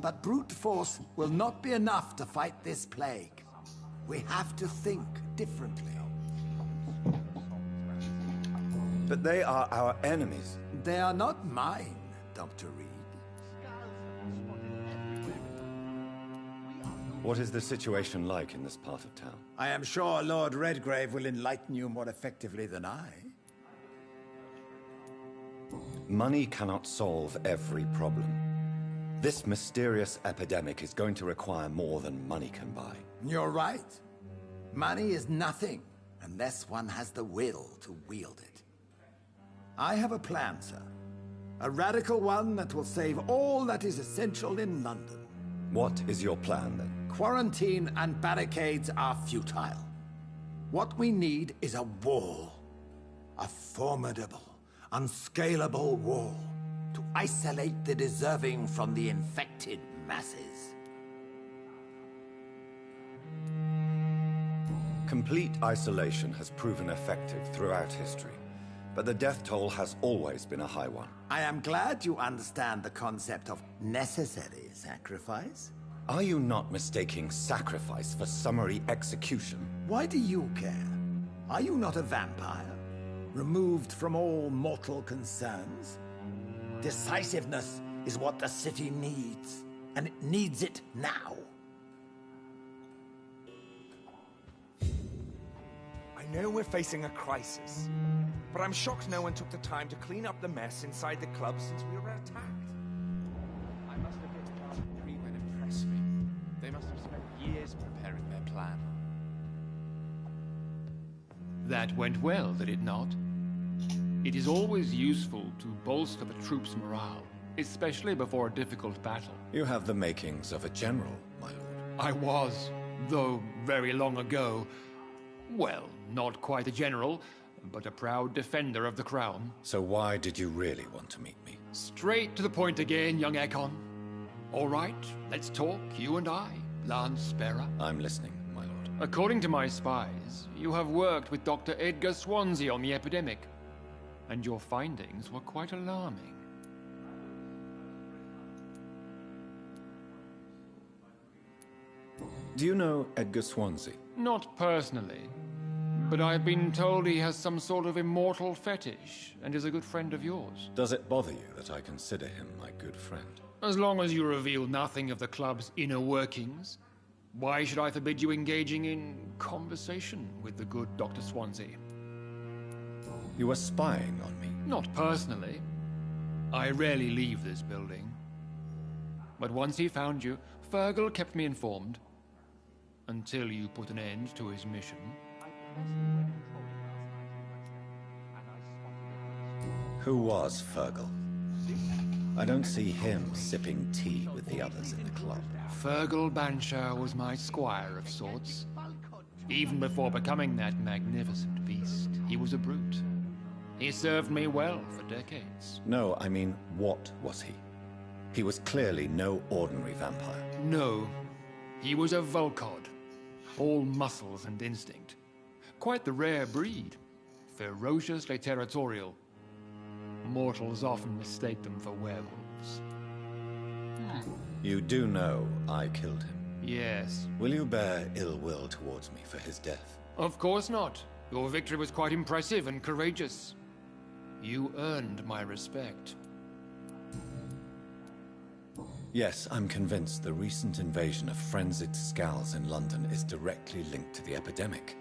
[SPEAKER 4] But brute force will not be enough to fight this plague. We have to think differently.
[SPEAKER 2] But they are our enemies.
[SPEAKER 4] They are not mine, Dr. Reed.
[SPEAKER 2] What is the situation like in this part of town?
[SPEAKER 4] I am sure Lord Redgrave will enlighten you more effectively than I.
[SPEAKER 2] Money cannot solve every problem. This mysterious epidemic is going to require more than money can buy.
[SPEAKER 4] You're right. Money is nothing unless one has the will to wield it. I have a plan, sir. A radical one that will save all that is essential in London.
[SPEAKER 2] What is your plan, then?
[SPEAKER 4] Quarantine and barricades are futile. What we need is a wall. A formidable, unscalable wall to isolate the deserving from the infected masses.
[SPEAKER 2] Complete isolation has proven effective throughout history, but the death toll has always been a high one.
[SPEAKER 4] I am glad you understand the concept of necessary sacrifice.
[SPEAKER 2] Are you not mistaking sacrifice for summary execution?
[SPEAKER 4] Why do you care? Are you not a vampire? Removed from all mortal concerns? Decisiveness is what the city needs, and it needs it now.
[SPEAKER 17] I know we're facing a crisis, but I'm shocked no one took the time to clean up the mess inside the club since we were attacked.
[SPEAKER 12] I must admit, Guard of Priwen impressed me. They must have spent years preparing their plan.
[SPEAKER 16] That went well, did it not? It is always useful to bolster the troops' morale, especially before a difficult battle.
[SPEAKER 2] You have the makings of a general, my lord.
[SPEAKER 16] I was, though very long ago. Well, not quite a general, but a proud defender of the crown.
[SPEAKER 2] So why did you really want to meet me?
[SPEAKER 16] Straight to the point again, young Ekon. All right, let's talk, you and I, Lance Sparrow.
[SPEAKER 2] I'm listening, my lord.
[SPEAKER 16] According to my spies, you have worked with Dr. Edgar Swansea on the epidemic, and your findings were quite alarming.
[SPEAKER 2] Do you know Edgar Swansea?
[SPEAKER 16] Not personally, but I've been told he has some sort of immortal fetish and is a good friend of yours.
[SPEAKER 2] Does it bother you that I consider him my good friend?
[SPEAKER 16] As long as you reveal nothing of the club's inner workings, why should I forbid you engaging in conversation with the good Dr. Swansea?
[SPEAKER 2] You were spying on me?
[SPEAKER 16] Not personally. I rarely leave this building. But once he found you, Fergal kept me informed. Until you put an end to his mission.
[SPEAKER 2] Who was Fergal? I don't see him sipping tea with the others in the club.
[SPEAKER 16] Fergal Bansher was my squire of sorts. Even before becoming that magnificent beast, he was a brute. He served me well for decades.
[SPEAKER 2] No, I mean, what was he? He was clearly no ordinary vampire.
[SPEAKER 16] No, he was a Volcod. All muscles and instinct. Quite the rare breed. ferociously territorial. Mortals often mistake them for werewolves.
[SPEAKER 2] You do know I killed him?
[SPEAKER 16] Yes.
[SPEAKER 2] Will you bear ill will towards me for his death?
[SPEAKER 16] Of course not. Your victory was quite impressive and courageous. You earned my respect.
[SPEAKER 2] Yes, I'm convinced the recent invasion of frenzied Scows in London is directly linked to the epidemic.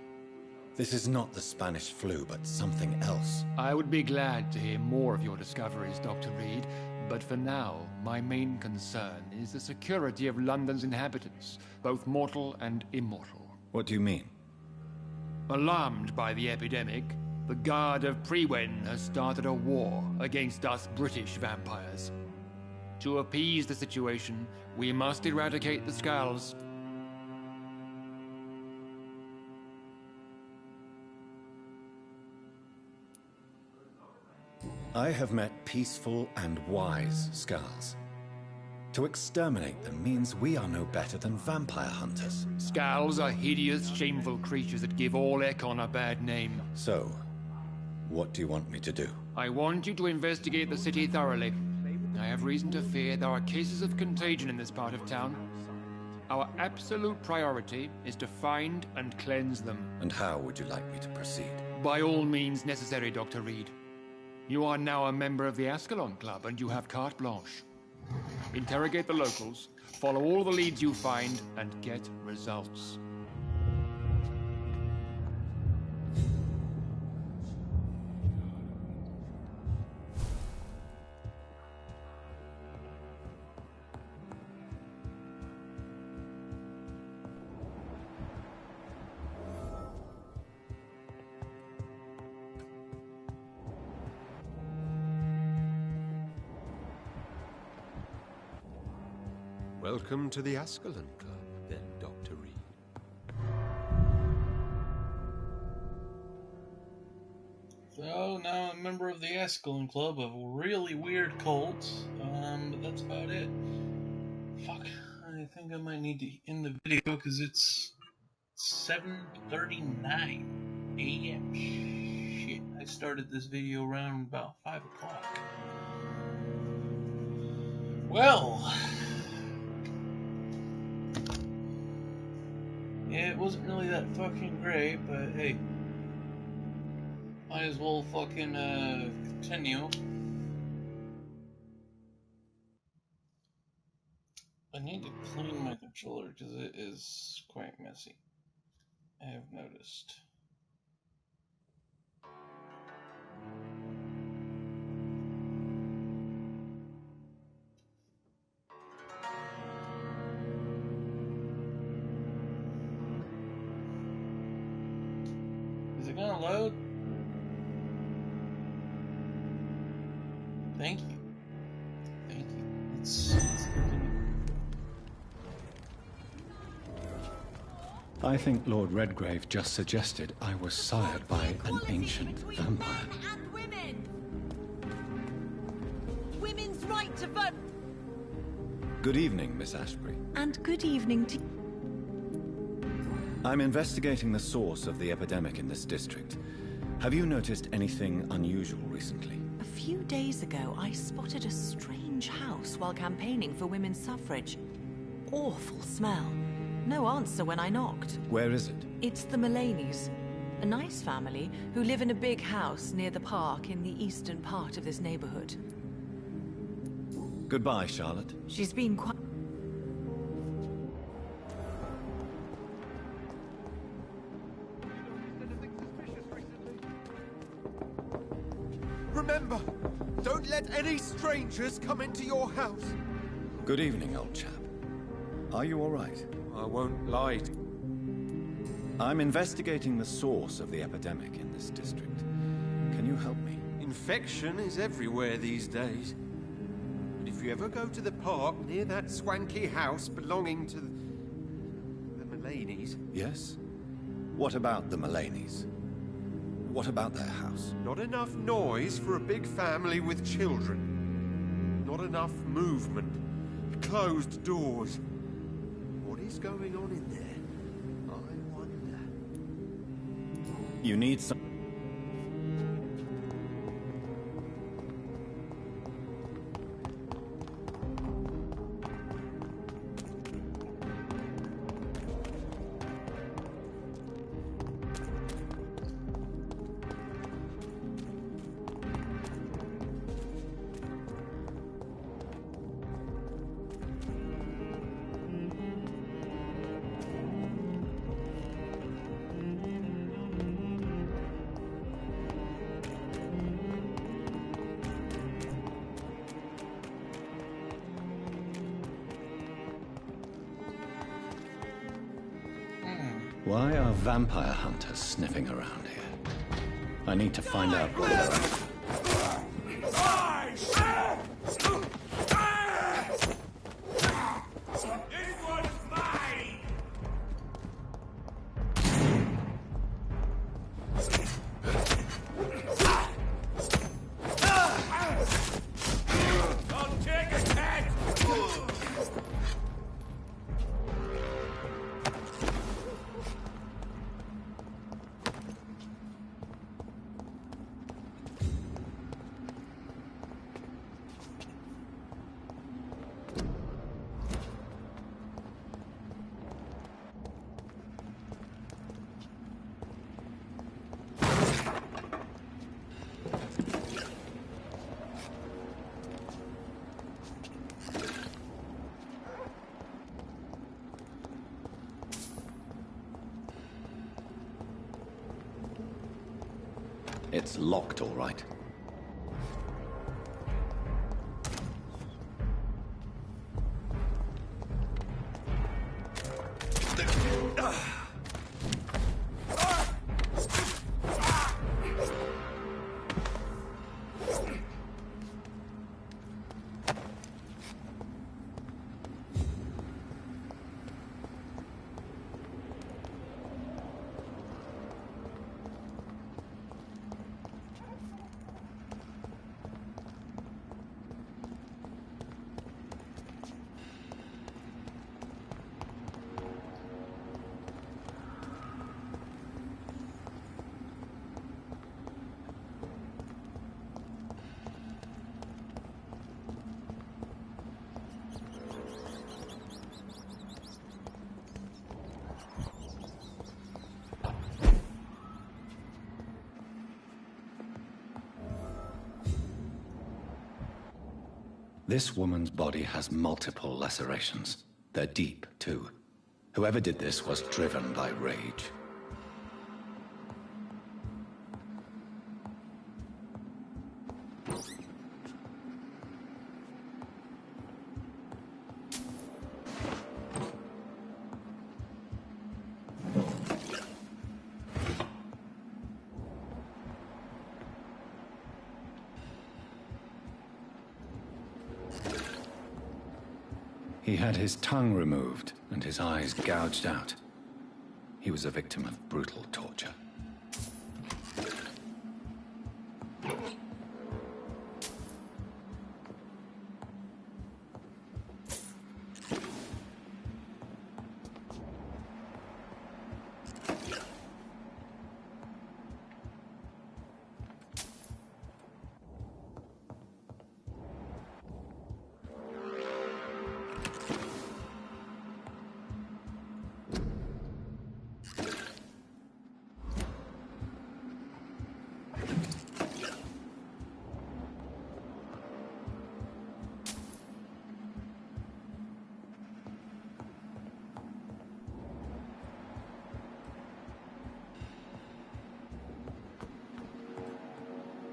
[SPEAKER 2] This is not the Spanish flu, but something else.
[SPEAKER 16] I would be glad to hear more of your discoveries, Dr. Reed, but for now, my main concern is the security of London's inhabitants, both mortal and immortal.
[SPEAKER 2] What do you mean?
[SPEAKER 16] Alarmed by the epidemic, the Guard of Prewen has started a war against us British vampires. To appease the situation, we must eradicate the Skulls.
[SPEAKER 2] I have met peaceful and wise Skulls. To exterminate them means we are no better than vampire hunters.
[SPEAKER 16] Skulls are hideous, shameful creatures that give all Ekon a bad name.
[SPEAKER 2] So, what do you want me to do?
[SPEAKER 16] I want you to investigate the city thoroughly. I have reason to fear there are cases of contagion in this part of town. Our absolute priority is to find and cleanse them.
[SPEAKER 2] And how would you like me to proceed?
[SPEAKER 16] By all means necessary, Dr. Reed. You are now a member of the Ascalon Club, and you have carte blanche. Interrogate the locals, follow all the leads you find, and get results.
[SPEAKER 6] Welcome to the Ascalon Club, then, Dr. Reed.
[SPEAKER 1] So now I'm a member of the Ascalon Club, of a really weird cult. But that's about it. Fuck, I think I might need to end the video because it's 7:39 a.m. Shit, I started this video around about 5 o'clock. Well, yeah, it wasn't really that fucking great, but hey, might as well fucking continue. I need to clean my controller because it is quite messy, I have noticed. Is it gonna load? Thank you. Thank you. Let's continue.
[SPEAKER 2] I think Lord Redgrave just suggested I was sired by an ancient vampire.
[SPEAKER 13] And women! Women's right to vote!
[SPEAKER 2] Good evening, Miss Ashbury.
[SPEAKER 10] And good evening to...
[SPEAKER 2] I'm investigating the source of the epidemic in this district. Have you noticed anything unusual recently?
[SPEAKER 10] A few days ago, I spotted a strange house while campaigning for women's suffrage. Awful smell. No answer when I knocked.
[SPEAKER 2] Where is it?
[SPEAKER 10] It's the Mullaneys, a nice family who live in a big house near the park in the eastern part of this neighborhood.
[SPEAKER 2] Goodbye, Charlotte.
[SPEAKER 10] She's been quite...
[SPEAKER 6] Remember, don't let any strangers come into your house.
[SPEAKER 2] Good evening, old chap. Are you all right?
[SPEAKER 6] I won't lie.
[SPEAKER 2] I'm investigating the source of the epidemic in this district. Can you help me?
[SPEAKER 6] Infection is everywhere these days. But if you ever go to the park near that swanky house belonging to the Mullaneys...
[SPEAKER 2] Yes? What about the Mullaneys? What about their house?
[SPEAKER 6] Not enough noise for a big family with children. Not enough movement. Closed doors. What is going on in there? I wonder.
[SPEAKER 2] You need some... Why are vampire hunters sniffing around here? I need to find out what they're after. It's locked, all right. This woman's body has multiple lacerations. They're deep, too. Whoever did this was driven by rage. He had his tongue removed and his eyes gouged out. He was a victim of brutal torture.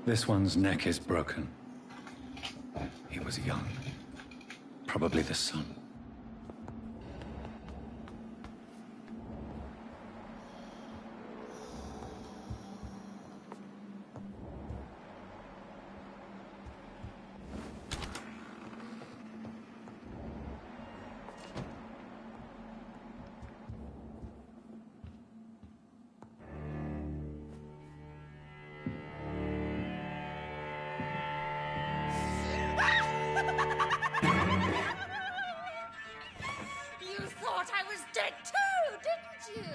[SPEAKER 2] This one's neck is broken. He was young. Probably the son.
[SPEAKER 13] You thought I was dead too, didn't you?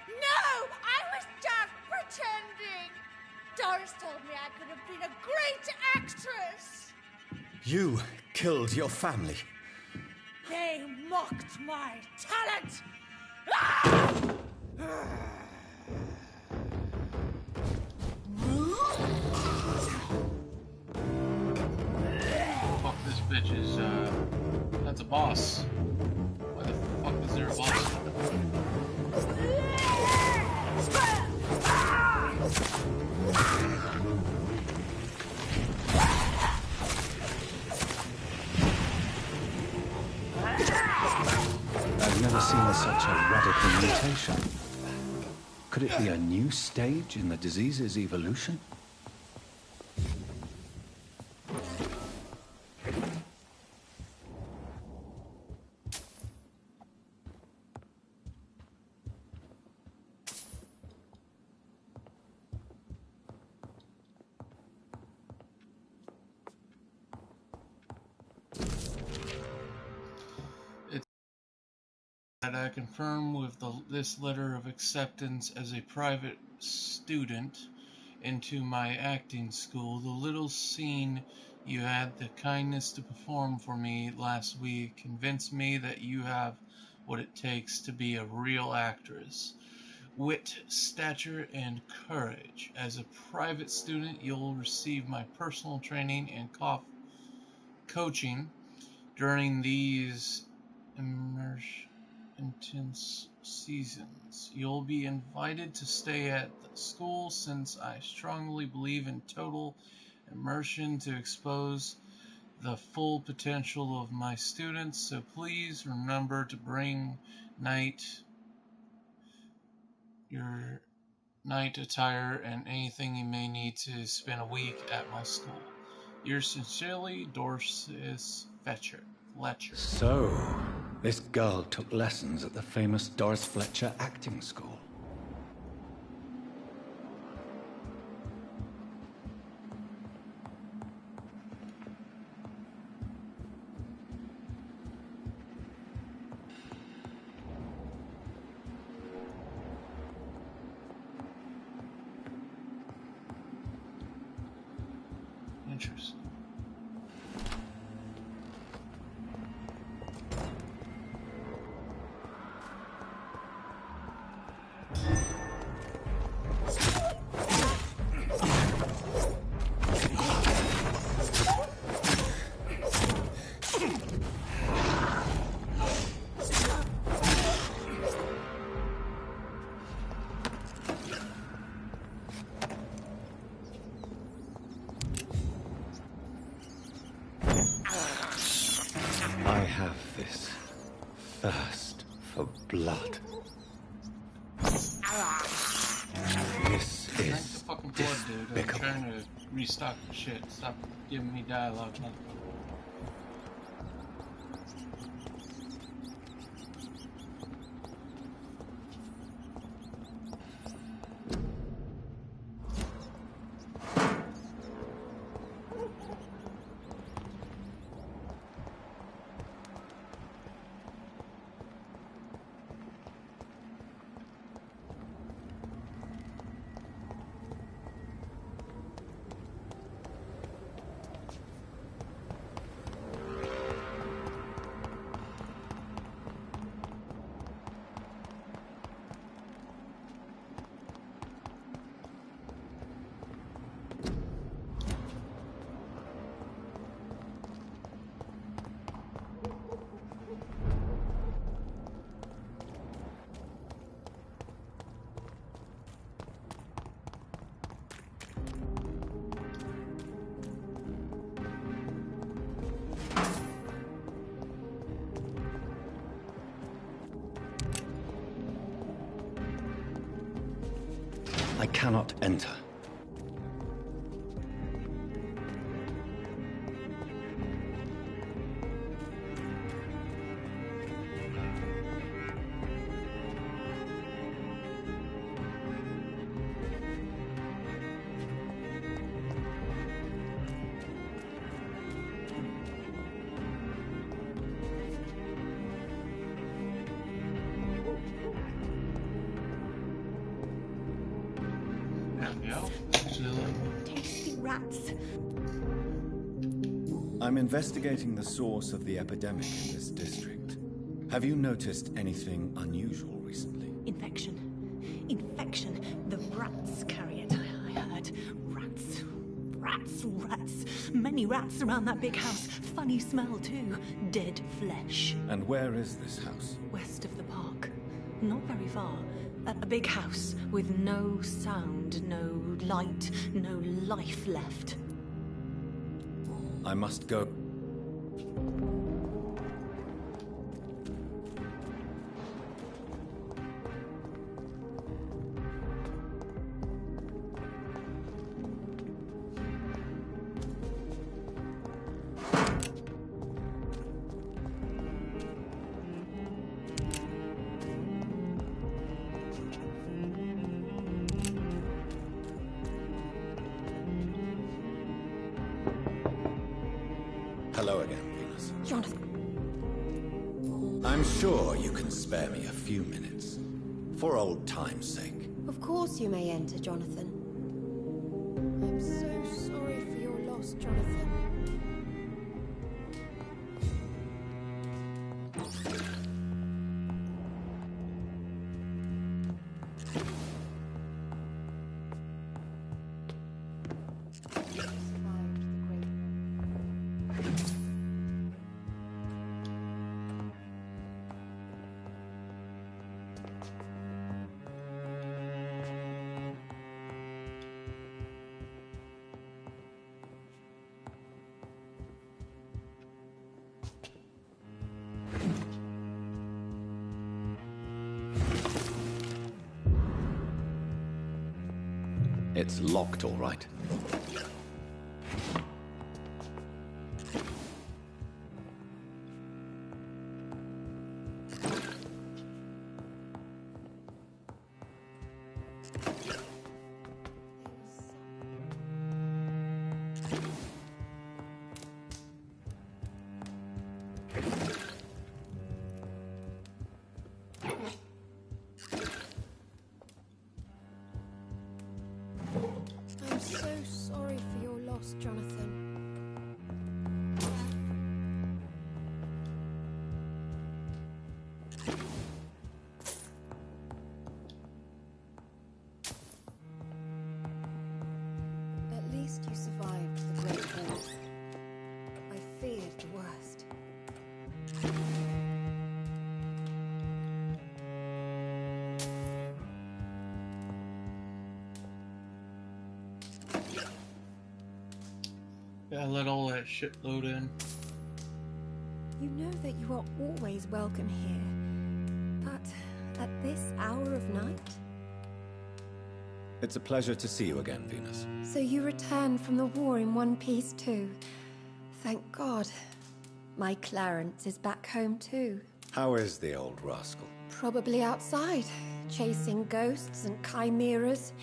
[SPEAKER 13] No, I was just pretending. Doris told me I could have been a great actress.
[SPEAKER 2] You killed your family.
[SPEAKER 13] They mocked my talent. Ah!
[SPEAKER 1] Fuck, this bitch is, that's a boss. Why the fuck is there a boss?
[SPEAKER 2] I've never seen such a radical mutation. Could it be a new stage in the disease's evolution?
[SPEAKER 1] That I confirm with this letter of acceptance as a private student into my acting school. The little scene you had the kindness to perform for me last week convinced me that you have what it takes to be a real actress. Wit, stature, and courage. As a private student, you'll receive my personal training and coaching during these intense seasons. You'll be invited to stay at the school since I strongly believe in total immersion to expose the full potential of my students, so please remember to bring your night attire and anything you may need to spend a week at my school. Yours sincerely, Doris Fletcher.
[SPEAKER 2] So, this girl took lessons at the famous Doris Fletcher acting school.
[SPEAKER 1] Interesting.
[SPEAKER 2] I have this thirst for blood. This
[SPEAKER 1] Drink
[SPEAKER 2] is
[SPEAKER 1] the fucking blood, dude. I'm trying to restock the shit. Stop giving me dialogue.
[SPEAKER 2] I cannot enter.
[SPEAKER 14] Tasty rats.
[SPEAKER 2] I'm investigating the source of the epidemic in this district. Have you noticed anything unusual recently?
[SPEAKER 10] Infection. Infection. The rats carry it, I heard. Rats. Rats, rats. Many rats around that big house. Funny smell, too. Dead flesh.
[SPEAKER 2] And where is this house?
[SPEAKER 10] West of the park. Not very far. A big house with no sound, no light, no life left.
[SPEAKER 2] I must go. Hello again, Venus.
[SPEAKER 11] Jonathan.
[SPEAKER 2] I'm sure you can spare me a few minutes. For old time's sake.
[SPEAKER 11] Of course you may enter, Jonathan. I'm so sorry for your loss, Jonathan.
[SPEAKER 2] It's locked, all right.
[SPEAKER 11] I'm so sorry for your loss, Jonathan. At least you survived the Great War. I feared the worst.
[SPEAKER 1] Yeah, let all that shit load in.
[SPEAKER 11] You know that you are always welcome here. But at this hour of night?
[SPEAKER 2] It's a pleasure to see you again, Venus.
[SPEAKER 11] So you returned from the war in one piece too. Thank God. My Clarence is back home too.
[SPEAKER 2] How is the old rascal?
[SPEAKER 11] Probably outside, chasing ghosts and chimeras.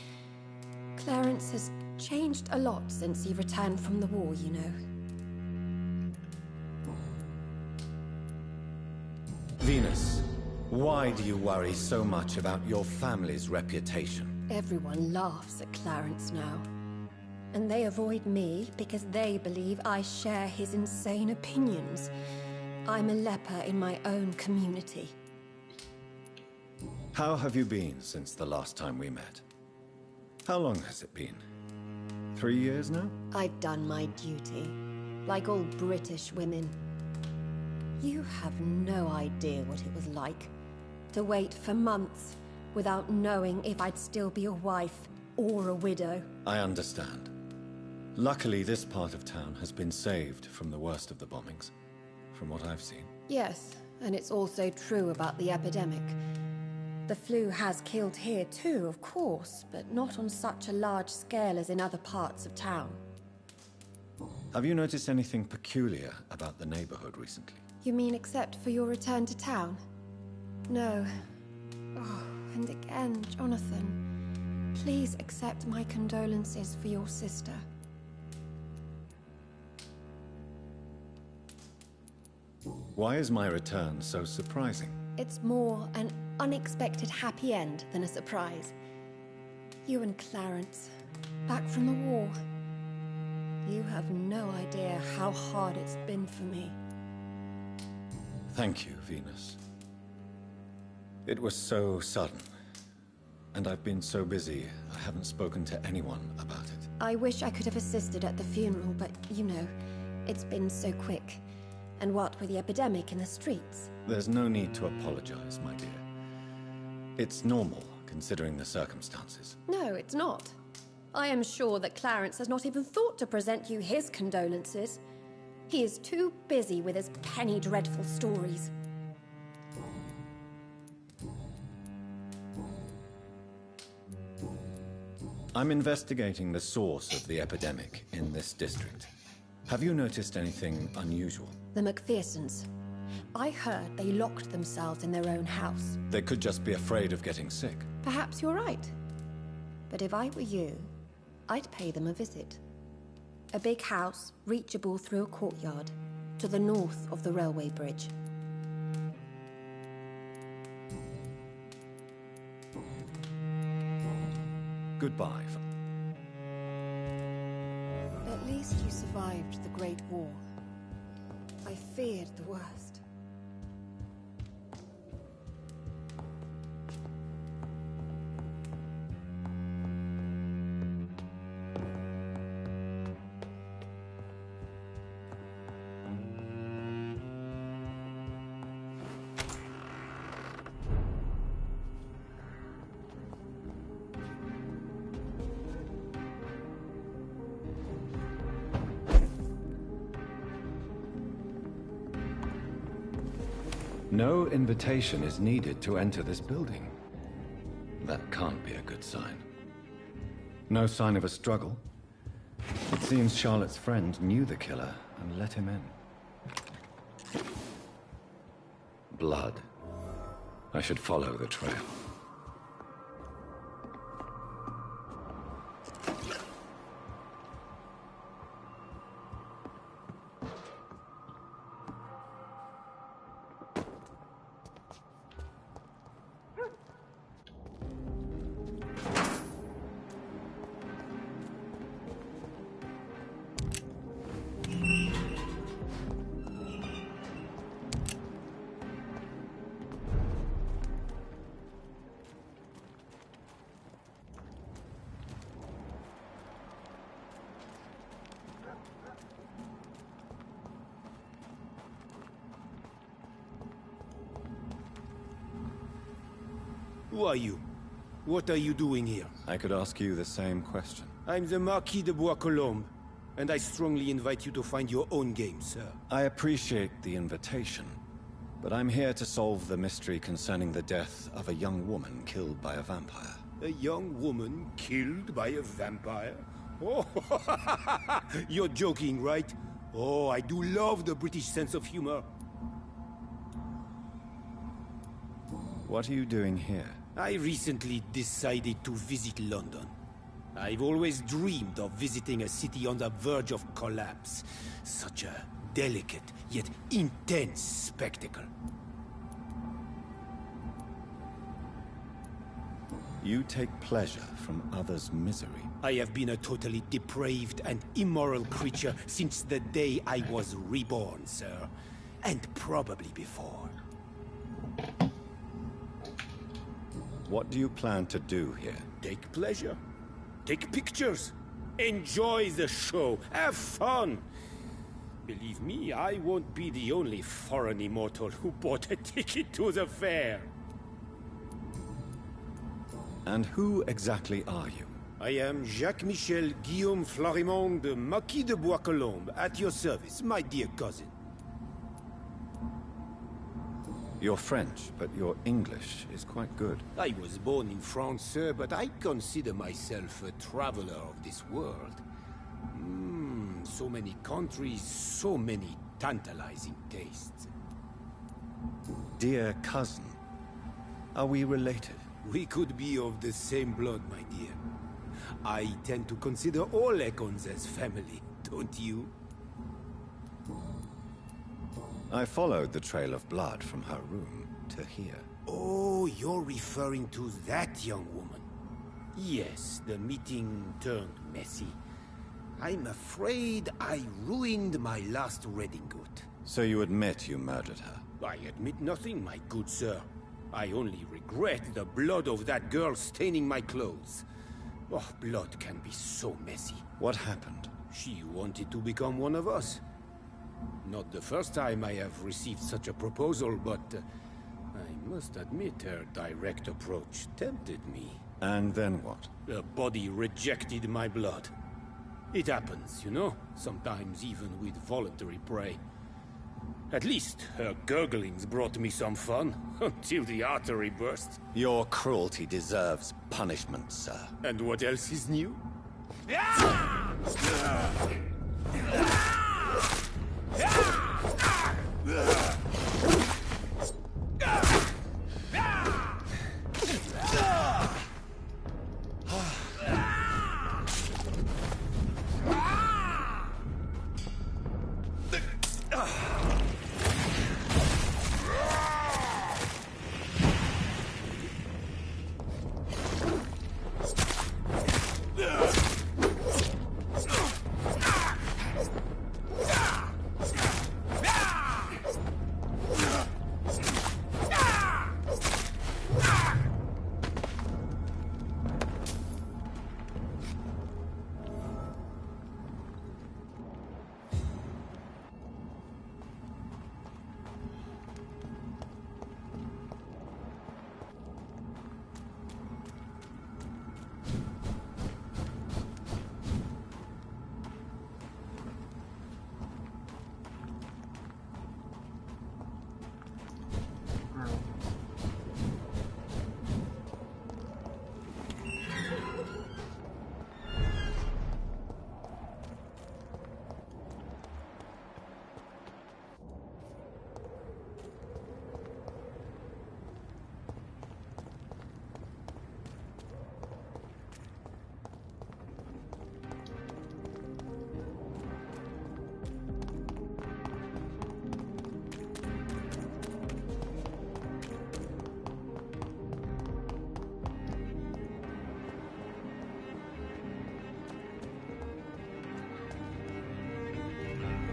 [SPEAKER 11] Clarence has changed a lot since he returned from the war, you know.
[SPEAKER 2] Venus, why do you worry so much about your family's reputation?
[SPEAKER 11] Everyone laughs at Clarence now. And they avoid me because they believe I share his insane opinions. I'm a leper in my own community.
[SPEAKER 2] How have you been since the last time we met? How long has it been? 3 years now?
[SPEAKER 11] I've done my duty, like all British women. You have no idea what it was like to wait for months without knowing if I'd still be a wife or a widow.
[SPEAKER 2] I understand. Luckily, this part of town has been saved from the worst of the bombings, from what I've seen.
[SPEAKER 11] Yes, and it's also true about the epidemic. The flu has killed here too, of course, but not on such a large scale as in other parts of town.
[SPEAKER 2] Have you noticed anything peculiar about the neighborhood recently?
[SPEAKER 11] You mean except for your return to town? No. Oh, and again, Jonathan, please accept my condolences for your sister.
[SPEAKER 2] Why is my return so surprising?
[SPEAKER 11] It's more an unexpected happy end than a surprise. You and Clarence, back from the war. You have no idea how hard it's been for me.
[SPEAKER 2] Thank you, Venus. It was so sudden, and I've been so busy, I haven't spoken to anyone about it.
[SPEAKER 11] I wish I could have assisted at the funeral, but you know, it's been so quick. And what with the epidemic in the streets?
[SPEAKER 2] There's no need to apologize, my dear. It's normal, considering the circumstances.
[SPEAKER 11] No, it's not. I am sure that Clarence has not even thought to present you his condolences. He is too busy with his penny dreadful stories.
[SPEAKER 2] I'm investigating the source of the epidemic in this district. Have you noticed anything unusual?
[SPEAKER 11] The McPhersons. I heard they locked themselves in their own house.
[SPEAKER 2] They could just be afraid of getting sick.
[SPEAKER 11] Perhaps you're right. But if I were you, I'd pay them a visit. A big house, reachable through a courtyard. to the north of the railway bridge.
[SPEAKER 2] Goodbye.
[SPEAKER 11] At least you survived the Great War. I feared the worst.
[SPEAKER 2] No invitation is needed to enter this building. That can't be a good sign. No sign of a struggle. It seems Charlotte's friend knew the killer and let him in. Blood. I should follow the trail.
[SPEAKER 18] Who are you? What are you doing here?
[SPEAKER 2] I could ask you the same question.
[SPEAKER 18] I'm the Marquis de Bois-Colombes, and I strongly invite you to find your own game, sir.
[SPEAKER 2] I appreciate the invitation, but I'm here to solve the mystery concerning the death of a young woman killed by a vampire.
[SPEAKER 18] A young woman killed by a vampire? Oh, you're joking, right? Oh, I do love the British sense of humor.
[SPEAKER 2] What are you doing here?
[SPEAKER 18] I recently decided to visit London. I've always dreamed of visiting a city on the verge of collapse. Such a delicate, yet intense spectacle.
[SPEAKER 2] You take pleasure from others' misery.
[SPEAKER 18] I have been a totally depraved and immoral creature since the day I was reborn, sir. And probably before.
[SPEAKER 2] What do you plan to do here?
[SPEAKER 18] Take pleasure. Take pictures. Enjoy the show. Have fun. Believe me, I won't be the only foreign immortal who bought a ticket to the fair.
[SPEAKER 2] And who exactly are you?
[SPEAKER 18] I am Jacques-Michel Guillaume Florimond de Marquis de Bois-Colombes, at your service, my dear cousin.
[SPEAKER 2] You're French, but your English is quite good.
[SPEAKER 18] I was born in France, sir, but I consider myself a traveler of this world. So many countries, so many tantalizing tastes.
[SPEAKER 2] Dear cousin, are we related?
[SPEAKER 18] We could be of the same blood, my dear. I tend to consider all Econs as family, don't you?
[SPEAKER 2] I followed the trail of blood from her room to here.
[SPEAKER 18] Oh, you're referring to that young woman. Yes, the meeting turned messy. I'm afraid I ruined my last redingote.
[SPEAKER 2] So you admit you murdered her?
[SPEAKER 18] I admit nothing, my good sir. I only regret the blood of that girl staining my clothes. Oh, blood can be so messy.
[SPEAKER 2] What happened?
[SPEAKER 18] She wanted to become one of us. Not the first time I have received such a proposal, but I must admit her direct approach tempted me.
[SPEAKER 2] And then what?
[SPEAKER 18] The body rejected my blood. It happens, you know, sometimes even with voluntary prey. At least her gurglings brought me some fun, until the artery burst.
[SPEAKER 2] Your cruelty deserves punishment, sir.
[SPEAKER 18] And what else is new?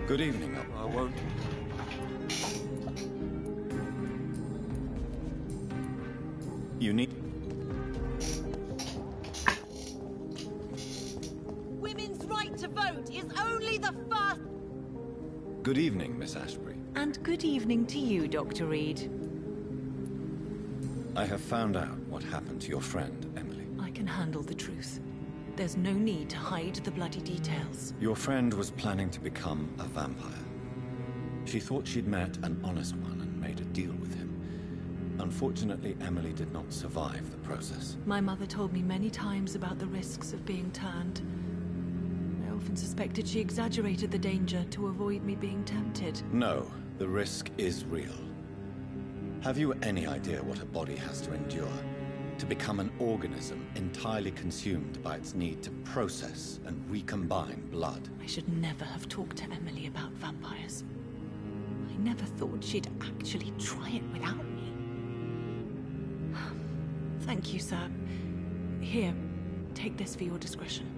[SPEAKER 2] Good evening.
[SPEAKER 3] I won't.
[SPEAKER 2] You need...
[SPEAKER 10] Women's right to vote is only the first...
[SPEAKER 2] Good evening, Miss Ashbury.
[SPEAKER 10] And good evening to you, Dr. Reed.
[SPEAKER 2] I have found out what happened to your friend, Emily.
[SPEAKER 10] I can handle the truth. There's no need to hide the bloody details.
[SPEAKER 2] Your friend was planning to become a vampire. She thought she'd met an honest one and made a deal with him. Unfortunately, Emily did not survive the process.
[SPEAKER 10] My mother told me many times about the risks of being turned. I often suspected she exaggerated the danger to avoid me being tempted.
[SPEAKER 2] No, the risk is real. Have you any idea what a body has to endure? To become an organism entirely consumed by its need to process and recombine blood.
[SPEAKER 10] I should never have talked to Emily about vampires. I never thought she'd actually try it without me. Thank you, sir. Here, take this for your discretion.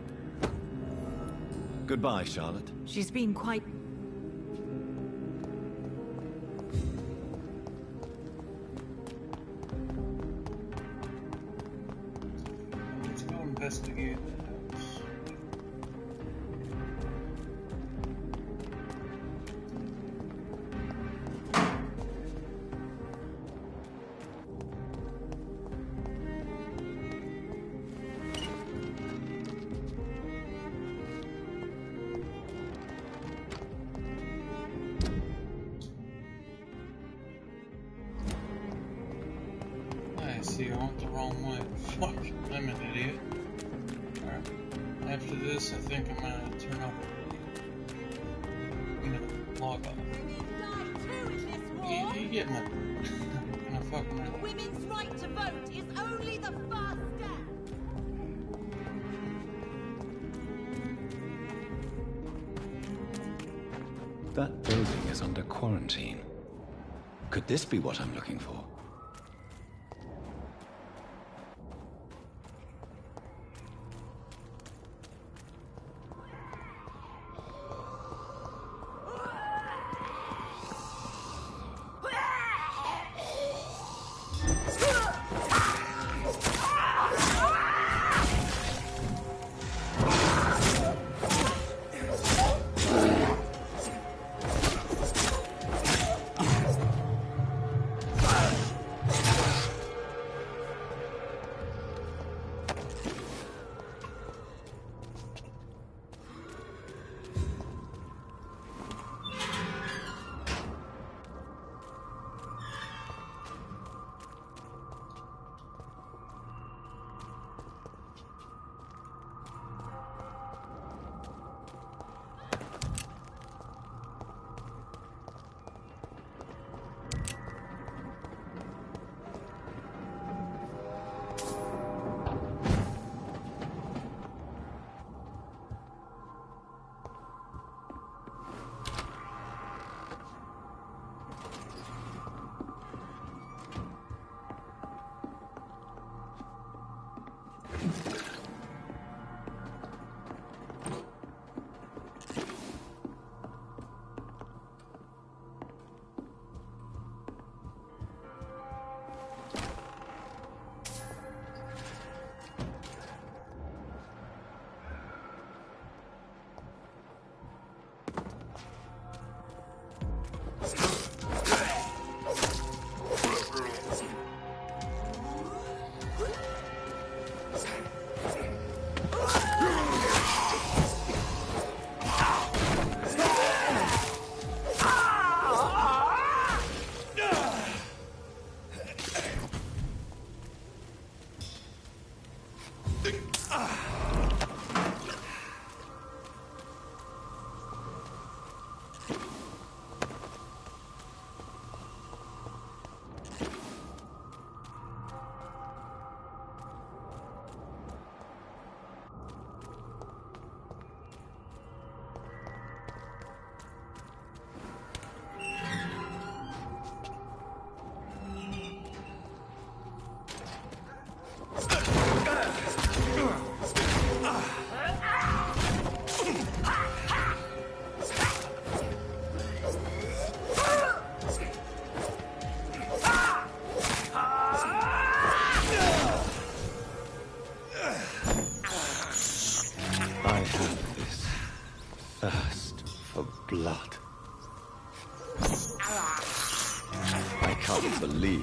[SPEAKER 2] Goodbye, Charlotte.
[SPEAKER 10] She's been quite...
[SPEAKER 1] Let's go investigate the house. I see, I went the wrong way. Fuck, I'm an idiot. Alright, after this, I think I'm gonna turn off I'm gonna log off. Yeah, you get my... I'm gonna fucking...
[SPEAKER 10] Women's right to vote is only the first step.
[SPEAKER 2] That building is under quarantine. Could this be what I'm looking for?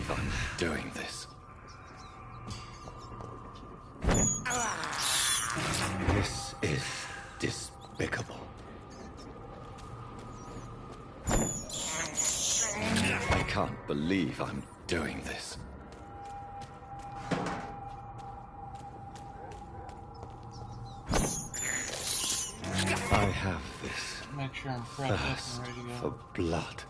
[SPEAKER 2] believe I'm doing this. This is despicable. I can't believe I'm doing this. I have this
[SPEAKER 1] Make sure I'm prepped up
[SPEAKER 2] thirst
[SPEAKER 1] and ready to go.
[SPEAKER 2] for blood.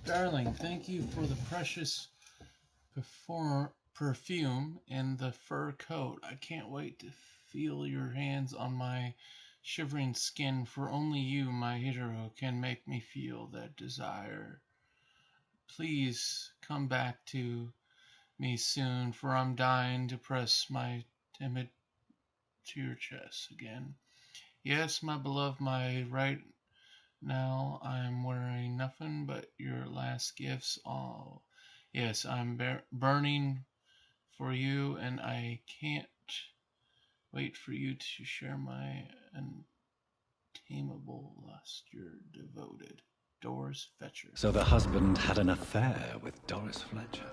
[SPEAKER 1] Darling, thank you for the precious perfume and the fur coat. I can't wait to feel your hands on my shivering skin, for only you, my hero, can make me feel that desire. Please come back to me soon, for I'm dying to press my timid to your chest again. Yes, my beloved, my right now I'm wearing nothing but your last gifts. Oh, yes, I'm burning for you, and I can't wait for you to share my untamable lust. Your devoted Doris Fletcher.
[SPEAKER 2] So the husband had an affair with Doris Fletcher.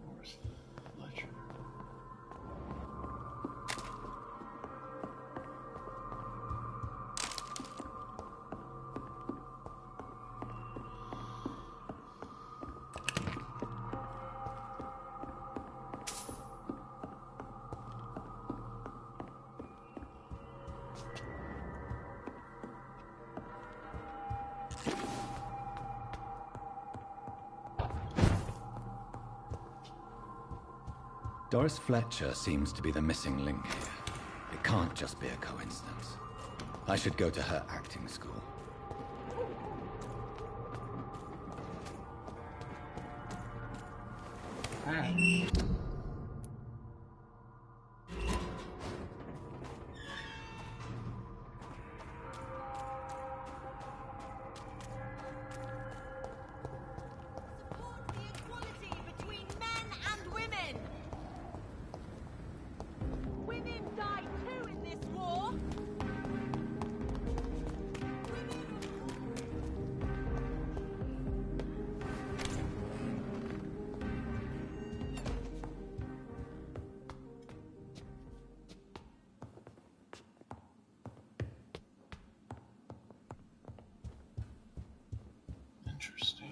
[SPEAKER 1] Doris Fletcher.
[SPEAKER 2] Doris Fletcher seems to be the missing link here. It can't just be a coincidence. I should go to her acting school.
[SPEAKER 1] Interesting.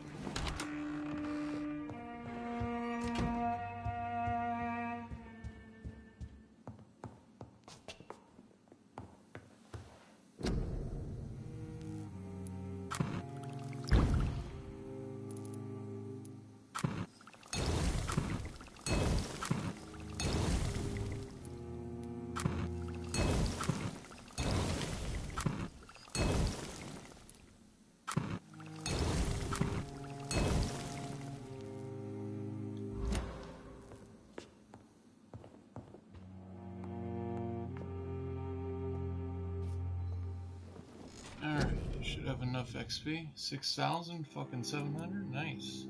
[SPEAKER 1] have enough XP. 6,000 fucking 700. Nice.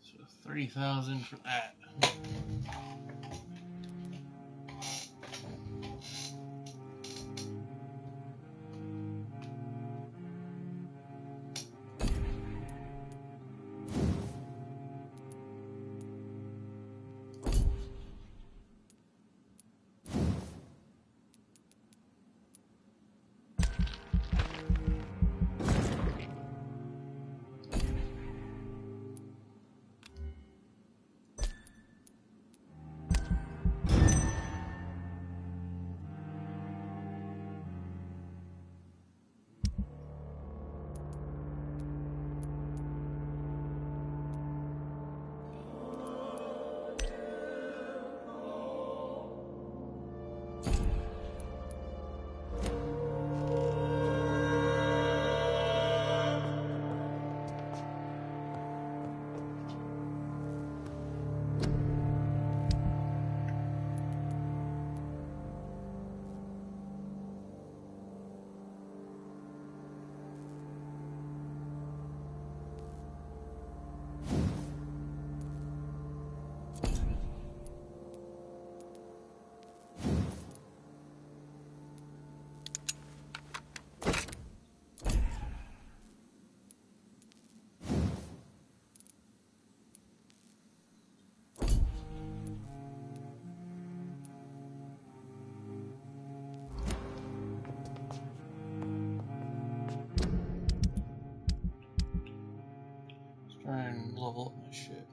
[SPEAKER 1] So 3,000 for that. Try and level up my shit.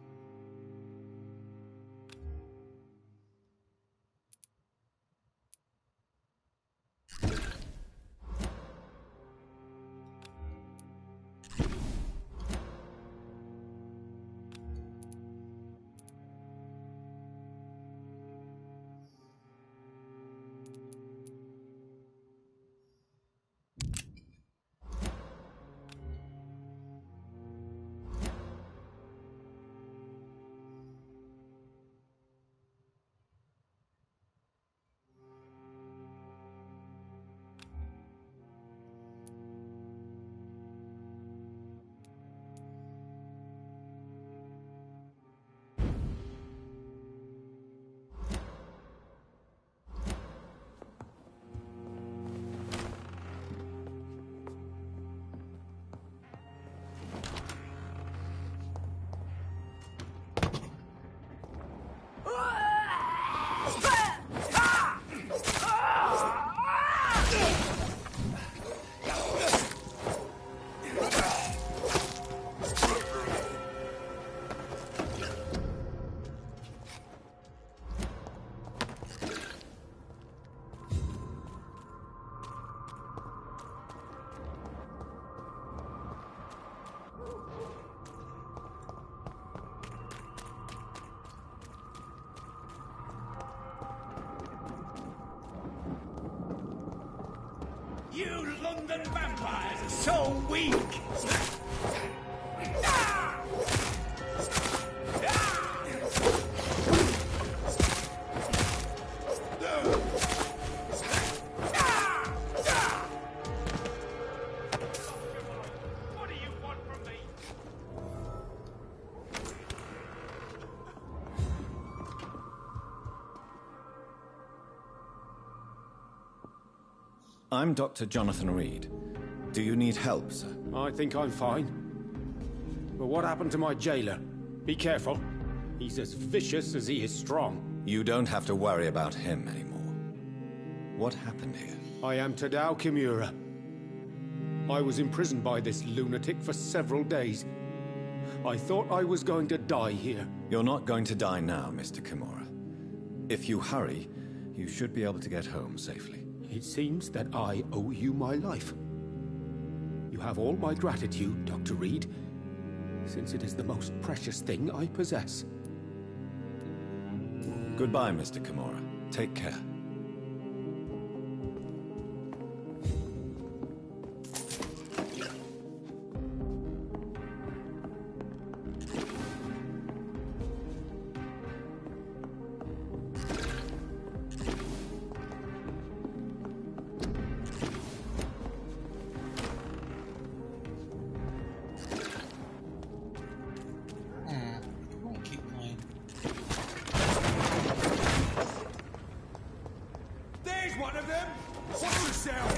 [SPEAKER 19] You London vampires are so weak! What do you want from me?
[SPEAKER 2] I'm Dr. Jonathan Reed. Do you need help, sir?
[SPEAKER 18] I think I'm fine. But what happened to my jailer? Be careful. He's as vicious as he is strong.
[SPEAKER 2] You don't have to worry about him anymore. What happened here?
[SPEAKER 18] I am Tadao Kimura. I was imprisoned by this lunatic for several days. I thought I was going to die here.
[SPEAKER 2] You're not going to die now, Mr. Kimura. If you hurry, you should be able to get home safely.
[SPEAKER 18] It seems that I owe you my life. You have all my gratitude, Dr. Reed, since it is the most precious thing I possess.
[SPEAKER 2] Goodbye, Mr. Kimura. Take care.
[SPEAKER 19] There's one of them! What's the sound?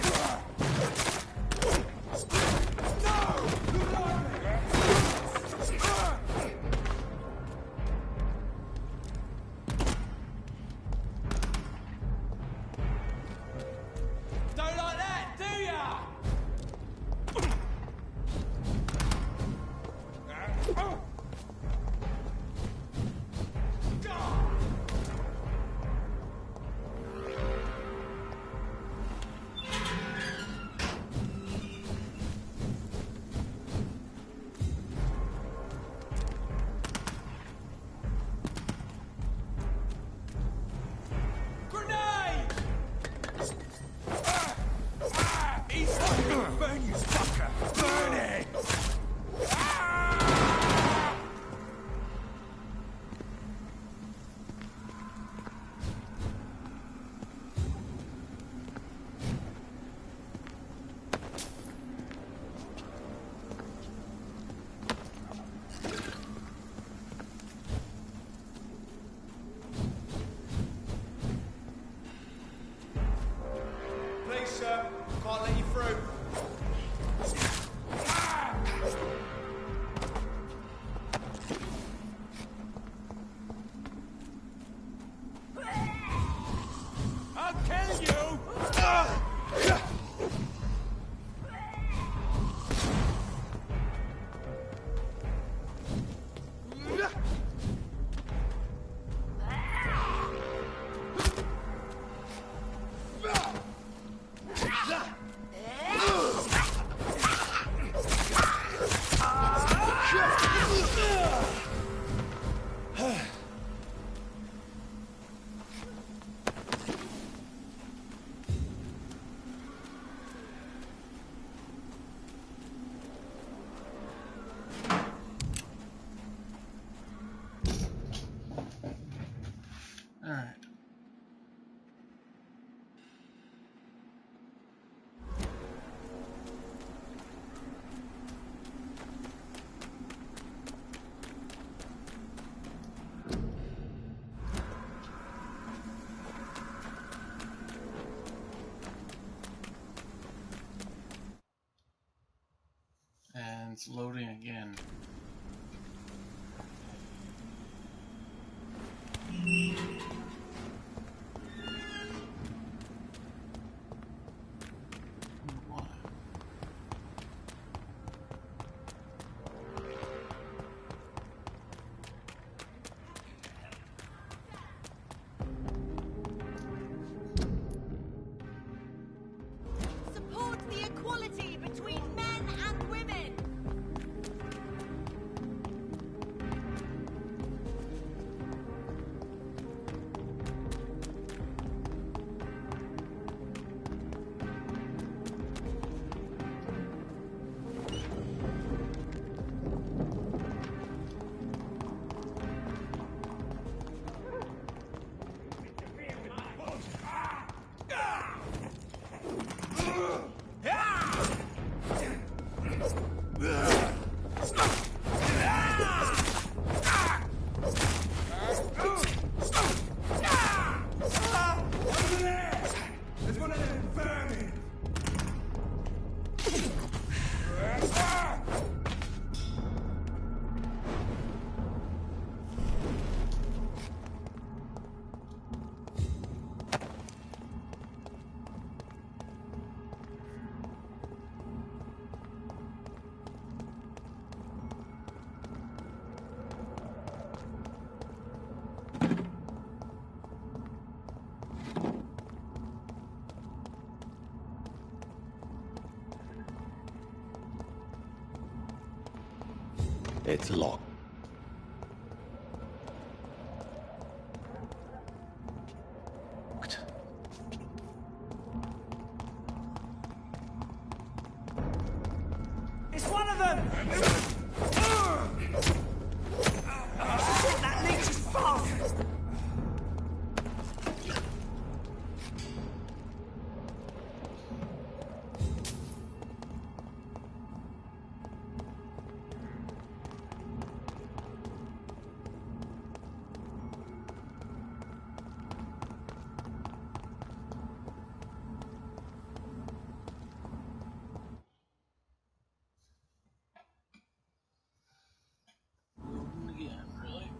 [SPEAKER 19] Don't like that, do ya? Grenade! He's burn you, fucker! Burn it! Please, sir, can't let you through. I'll kill you!
[SPEAKER 1] Alright. And it's loading again.
[SPEAKER 13] Support the equality between men and women! There's one of them vermin!
[SPEAKER 2] It's locked.
[SPEAKER 19] It's one of them! That leech is fast!
[SPEAKER 1] Again, really?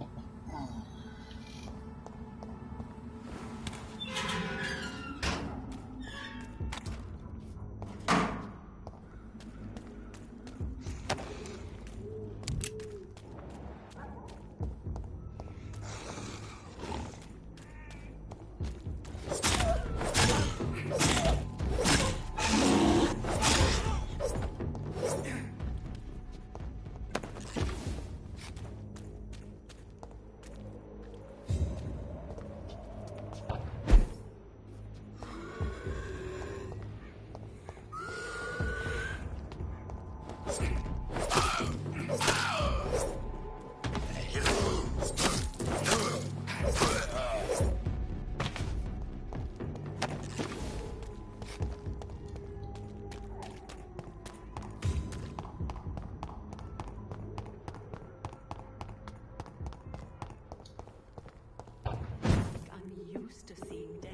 [SPEAKER 10] I'm used to seeing death.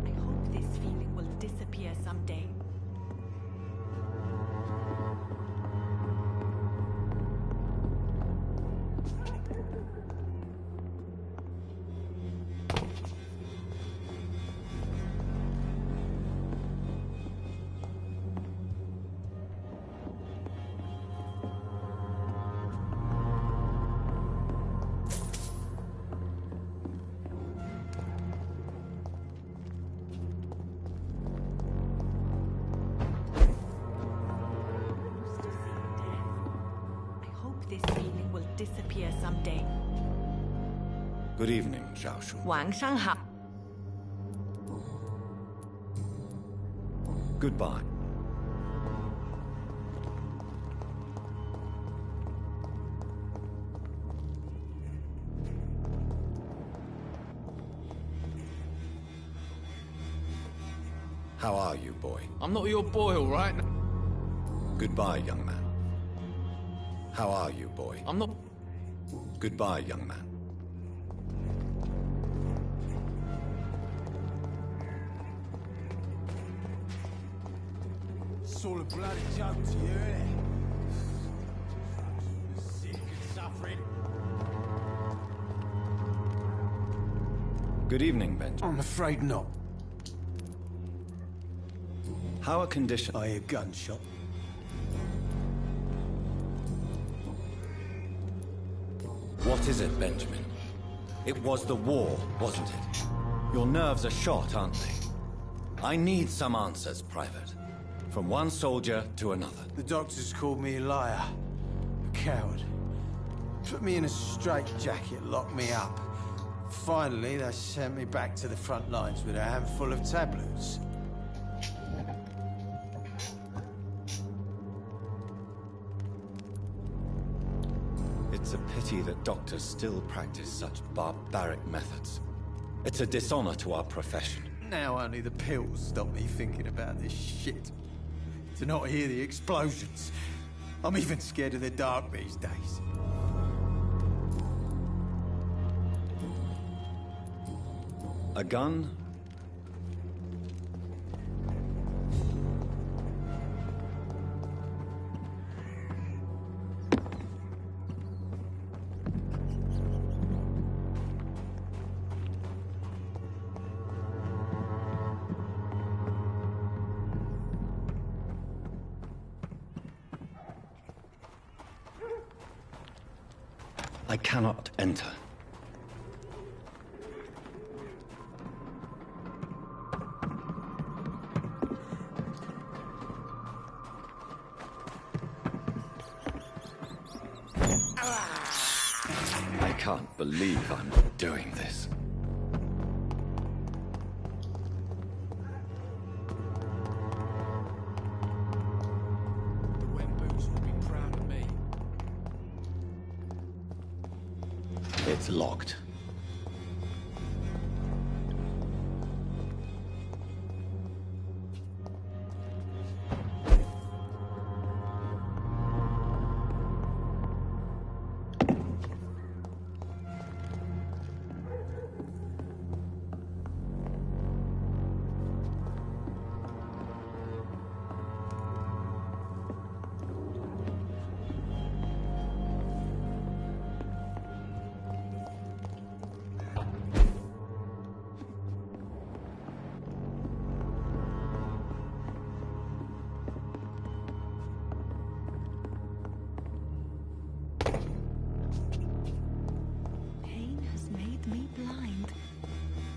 [SPEAKER 10] I hope this feeling will disappear someday. This feeling will disappear someday.
[SPEAKER 2] Good evening, Zhao Shu.
[SPEAKER 10] 晚上好.
[SPEAKER 2] Goodbye. How are you, boy?
[SPEAKER 12] I'm not your boy, all right?
[SPEAKER 2] Goodbye, young man. How are you, boy?
[SPEAKER 12] I'm not...
[SPEAKER 2] Goodbye, young man.
[SPEAKER 19] It's all a bloody joke to you, isn't it? Sick and suffering.
[SPEAKER 2] Good evening, Benjamin.
[SPEAKER 19] I'm afraid not.
[SPEAKER 2] How are conditions?
[SPEAKER 19] I hear gunshot.
[SPEAKER 2] What is it, Benjamin? It was the war, wasn't it? Your nerves are shot, aren't they? I need some answers, Private. From one soldier to another.
[SPEAKER 19] The doctors called me a liar. A coward. Put me in a straitjacket, locked me up. Finally, they sent me back to the front lines with a handful of tablets.
[SPEAKER 2] It's a pity that doctors still practice such barbaric methods. It's a dishonor to our profession.
[SPEAKER 19] Now only the pills stop me thinking about this shit. To not hear the explosions. I'm even scared of the dark these days.
[SPEAKER 2] A gun? I cannot enter.
[SPEAKER 20] can't believe I'm doing this.
[SPEAKER 12] The Wembos will be proud of me.
[SPEAKER 20] It's locked.
[SPEAKER 10] Pain has made me blind.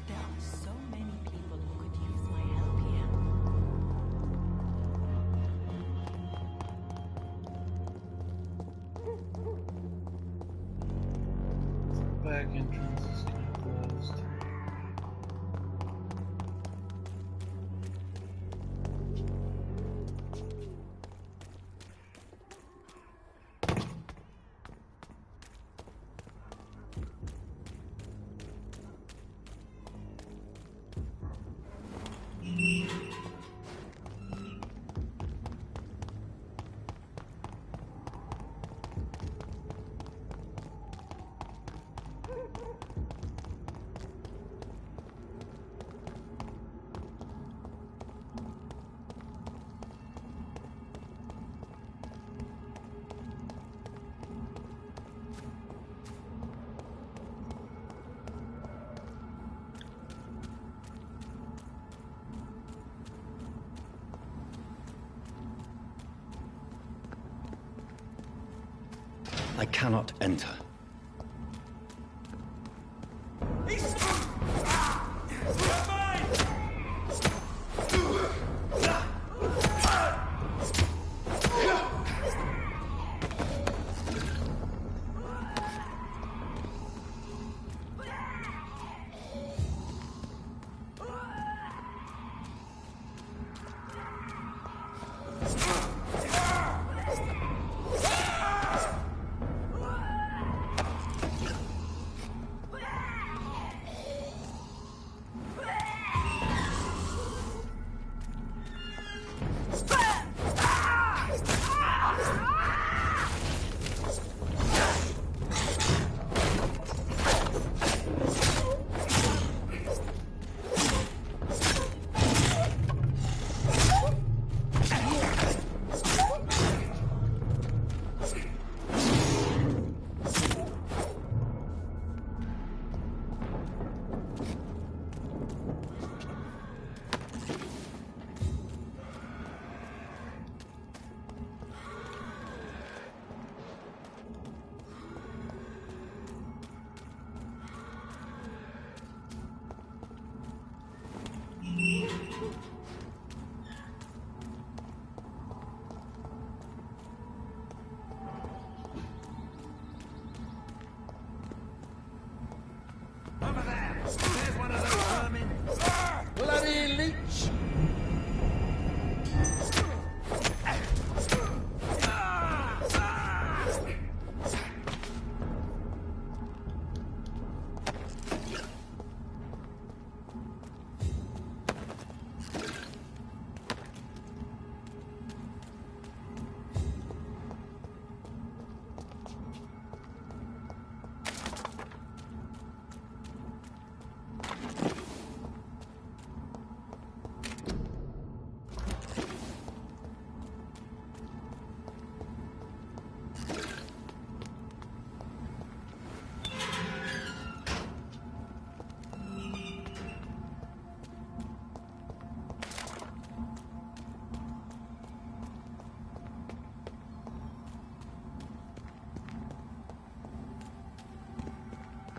[SPEAKER 10] There are so many people who could use my help here.
[SPEAKER 1] Back entrance is kind of closed.
[SPEAKER 20] I cannot enter.
[SPEAKER 4] There's one of those vermin. Bloody leech!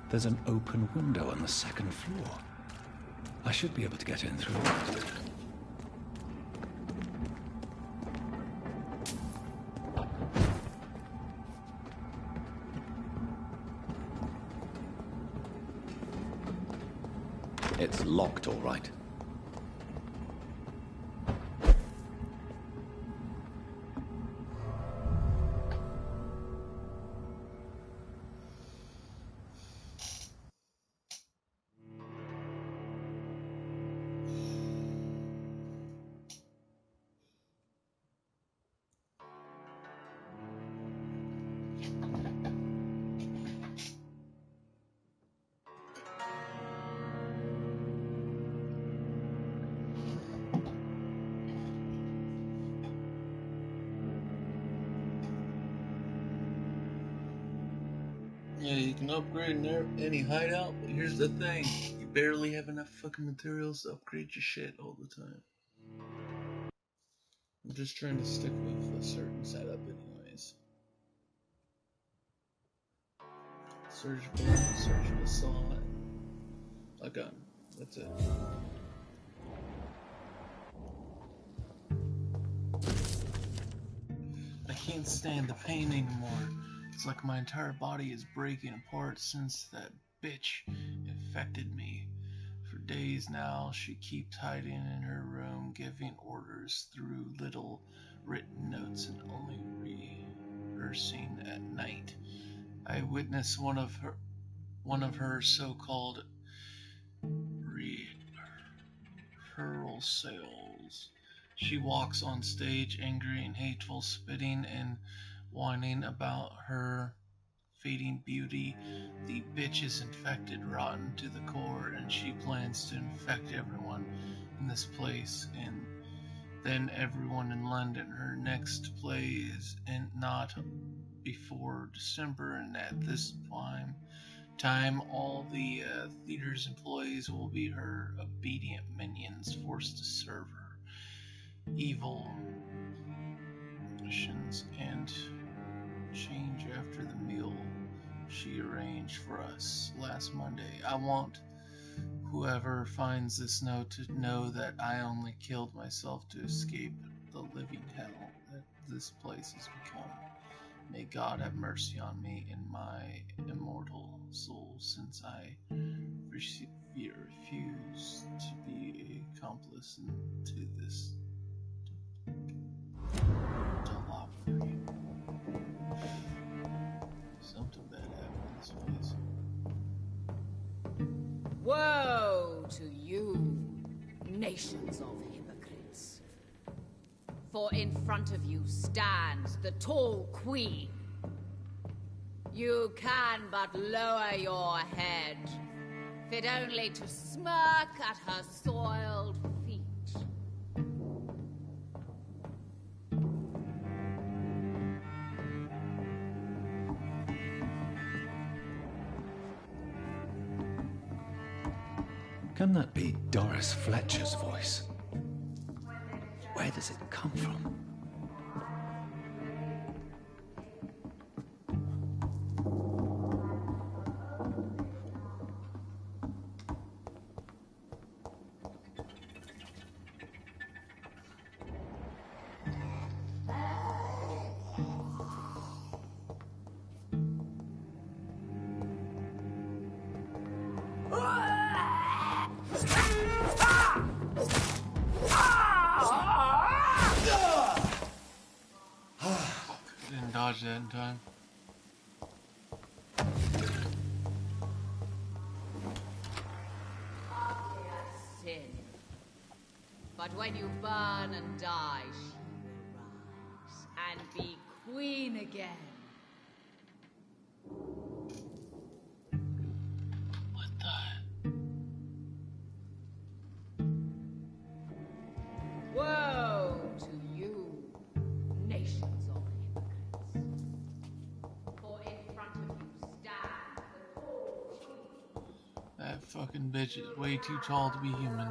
[SPEAKER 20] There's an open window on the second floor. I should be able to get in through it. locked, all right.
[SPEAKER 1] Yeah, you can upgrade any hideout, but here's the thing. You barely have enough fucking materials to upgrade your shit all the time. I'm just trying to stick with a certain setup anyways. Surgical saw, a gun. That's it. I can't stand the pain anymore. It's like my entire body is breaking apart since that bitch infected me. For days now, she keeps hiding in her room, giving orders through little written notes and only rehearsing at night. I witnessed one of her so-called rehearsals. She walks on stage angry and hateful, spitting and whining about her fading beauty. The bitch is infected, rotten to the core, and she plans to infect everyone in this place and then everyone in London. Her next play is not before December, and at this time all the theater's employees will be her obedient minions, forced to serve her evil missions and change after the meal she arranged for us last Monday. I want whoever finds this note to know that I only killed myself to escape the living hell that this place has become. May God have mercy on me and my immortal soul, since I refuse to be an accomplice to this delivery. Something bad happened in this place.
[SPEAKER 13] Woe to you, nations of hypocrites. For in front of you stands the tall queen. You can but lower your head, fit only to smirk at her soiled feet.
[SPEAKER 20] Can that be Doris Fletcher's voice? Where does it come from?
[SPEAKER 1] Didn't dodge that in time.
[SPEAKER 13] Sin. But when you burn and die, she will rise and be queen again.
[SPEAKER 1] What the?
[SPEAKER 13] Woe to you, nations of hypocrites. For in front of you stands the tall queen.
[SPEAKER 1] That fucking bitch is way too tall to be human.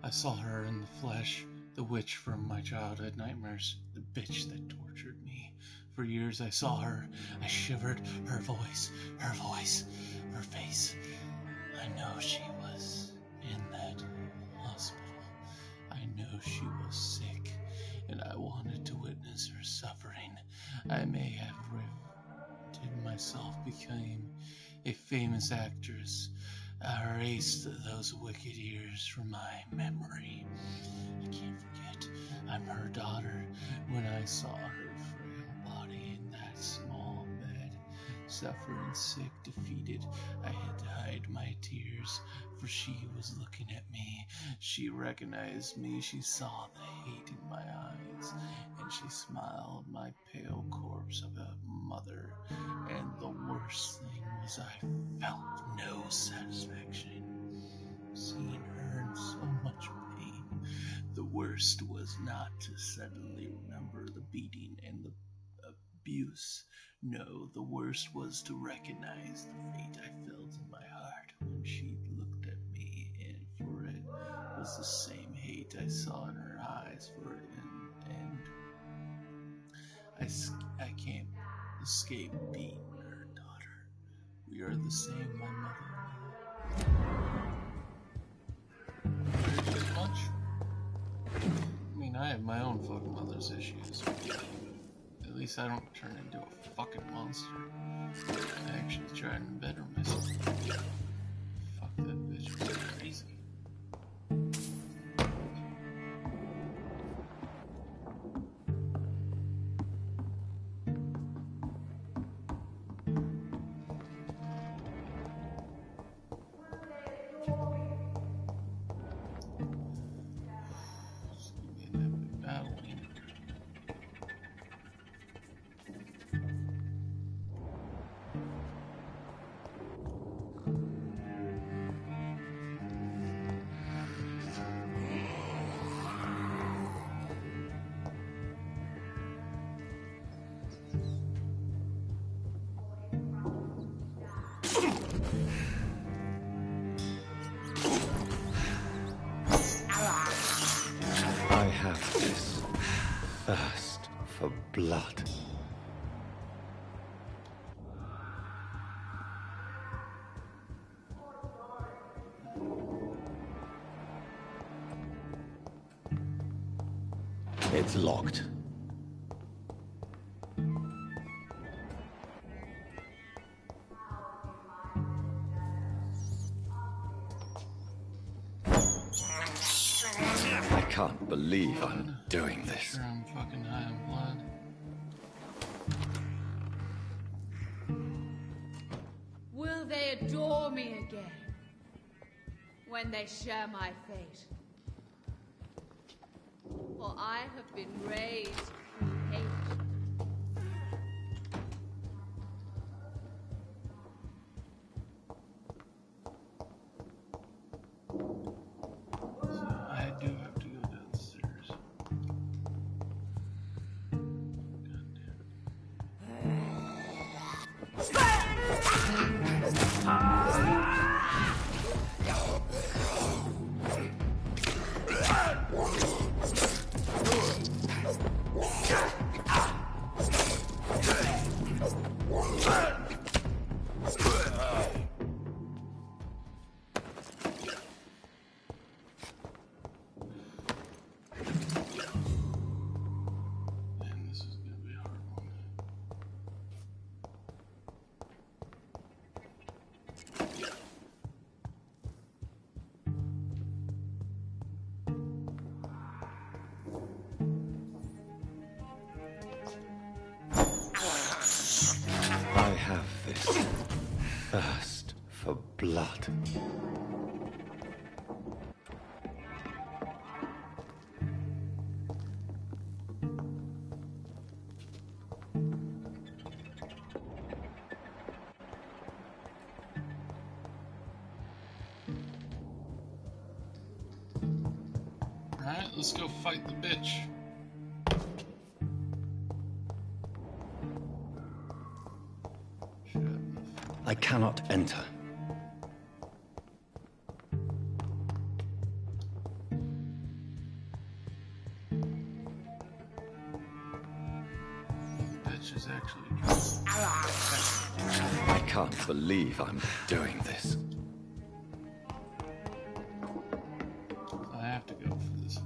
[SPEAKER 1] I saw her in the flesh, the witch from my childhood nightmares, the bitch that tortured me. For years I saw her, I shivered, her voice, her face. I know she was in that hospital. I know she was sick and I wanted to witness her suffering. I may have riveted myself, became a famous actress, erased those wicked years from my memory. I can't forget I'm her daughter. When I saw her frail body in that small bed, suffering, sick, defeated, I had to hide my tears, for she was looking at me. She recognized me. She saw the hate in my eyes, and she smiled, my pale corpse of a mother. And the worst thing was I felt no satisfaction seeing her in so much pain. The worst was not to suddenly remember the beating and the abuse. No, the worst was to recognize the fate I felt in my heart when she looked at me, and for it was the same hate I saw in her eyes for it, and I can't escape being her daughter. We are the same, my mother and I. Very much. I mean, I have my own fucking mother's issues. At least I don't turn into a fucking monster. I actually try and better myself. Fuck that bitch, was crazy.
[SPEAKER 20] I have this thirst for blood. It's locked. I can't believe I'm doing this.
[SPEAKER 1] Sure, I'm fucking high on blood.
[SPEAKER 13] Will they adore me again when they share my fate? For I have been raised through hate.
[SPEAKER 1] I do have to go downstairs.
[SPEAKER 20] I have this thirst for blood.
[SPEAKER 1] Alright, let's go fight the bitch.
[SPEAKER 20] I cannot enter.
[SPEAKER 1] Bitch is actually.
[SPEAKER 20] I can't believe I'm doing this.
[SPEAKER 1] I have to go for this way.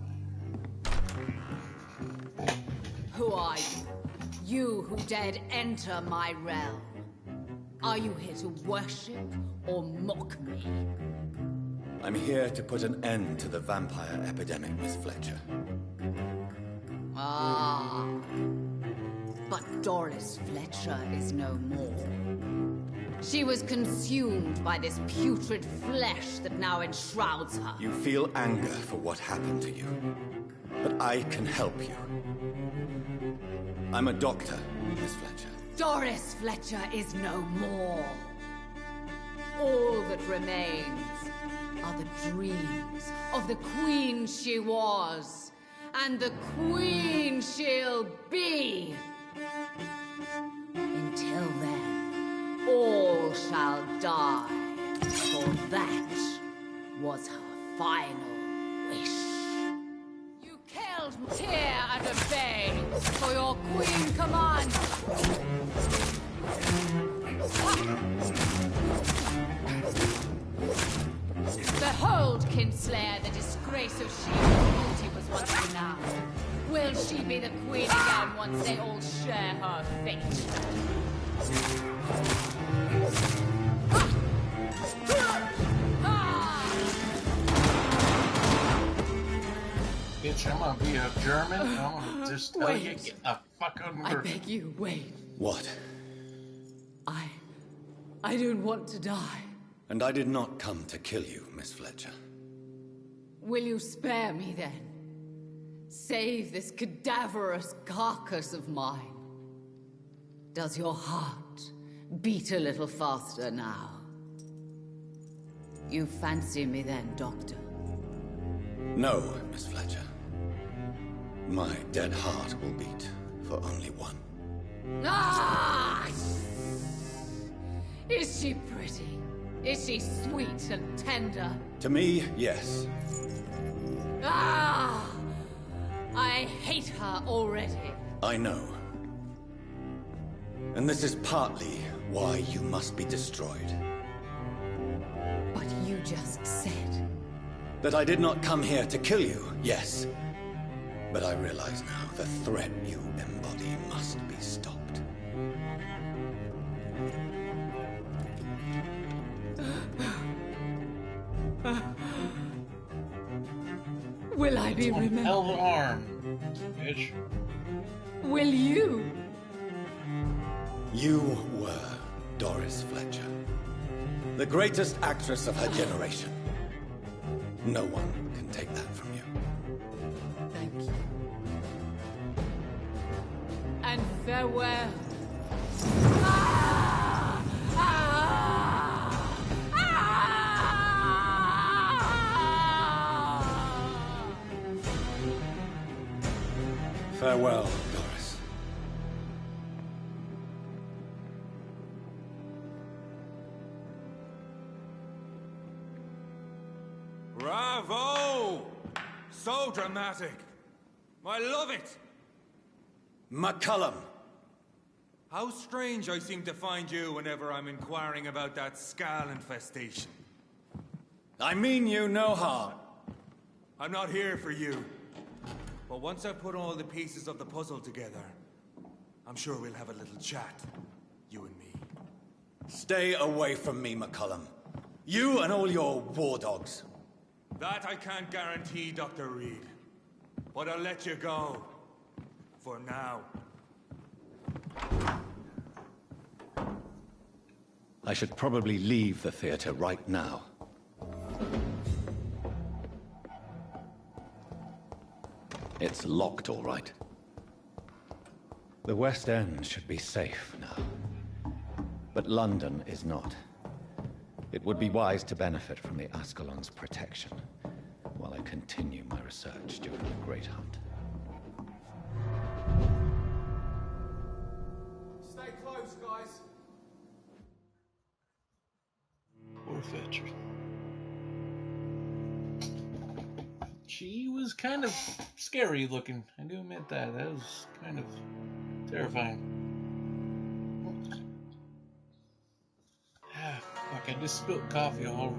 [SPEAKER 13] who dared enter my realm. Are you here to worship or mock me?
[SPEAKER 2] I'm here to put an end to the vampire epidemic, Miss Fletcher.
[SPEAKER 13] Ah. But Doris Fletcher is no more. She was consumed by this putrid flesh that now enshrouds her.
[SPEAKER 2] You feel anger for what happened to you, but I can help you. I'm a doctor, Miss Fletcher.
[SPEAKER 13] Doris Fletcher is no more. All that remains are the dreams of the queen she was, and the queen she'll be. Until then, all shall die, for that was her final wish. You killed Tear and obey, for your queen commands. Behold, Kinslayer, the disgrace of she who was once renowned. Will she be the queen again once they all share her fate?
[SPEAKER 1] Bitch, I'm gonna be a German. I'm gonna just tell you, get the fuck out of
[SPEAKER 13] I beg you, wait.
[SPEAKER 2] What?
[SPEAKER 13] I don't want to die.
[SPEAKER 2] And I did not come to kill you, Miss Fletcher.
[SPEAKER 13] Will you spare me then? Save this cadaverous carcass of mine. Does your heart beat a little faster now? You fancy me then, Doctor?
[SPEAKER 2] No, Miss Fletcher. My dead heart will beat for only one.
[SPEAKER 13] Ah! Is she pretty? Is she sweet and tender?
[SPEAKER 2] To me, yes.
[SPEAKER 13] Ah! I hate her already.
[SPEAKER 2] I know. And this is partly why you must be destroyed.
[SPEAKER 13] But you just said...
[SPEAKER 2] That I did not come here to kill you, yes. But I realize now the threat you embody must be stopped.
[SPEAKER 13] Will I be remembered?
[SPEAKER 1] Hell arm, bitch.
[SPEAKER 13] Will you?
[SPEAKER 2] You were Doris Fletcher, the greatest actress of her generation. No one can take that from you.
[SPEAKER 13] Thank you. And farewell. Ah! Ah! Ah!
[SPEAKER 2] Farewell, Doris.
[SPEAKER 17] Bravo! So dramatic. I love it.
[SPEAKER 2] McCullum.
[SPEAKER 17] How strange I seem to find you whenever I'm inquiring about that Skal infestation.
[SPEAKER 2] I mean you no harm.
[SPEAKER 17] I'm not here for you. But once I put all the pieces of the puzzle together, I'm sure we'll have a little chat, you and me.
[SPEAKER 2] Stay away from me, McCullum. You and all your war dogs.
[SPEAKER 17] That I can't guarantee, Dr. Reed. But I'll let you go. For now.
[SPEAKER 2] I should probably leave the theater right now. It's locked, all right. The West End should be safe now. But London is not. It would be wise to benefit from the Ascalon's protection while I continue my research during the Great Hunt.
[SPEAKER 17] Stay close, guys.
[SPEAKER 1] Poor Fletcher. She was kind of scary looking. I do admit that. That was kind of terrifying. Ah, fuck, I just spilled coffee all over.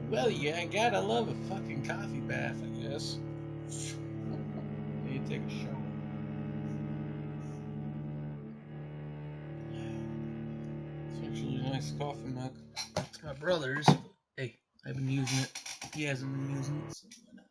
[SPEAKER 1] Well, yeah, gotta love a fucking coffee bath, I guess. Need to take a shower. nice coffee mug. It's my brother's, but hey, I've been using it. He hasn't been using it, so why not?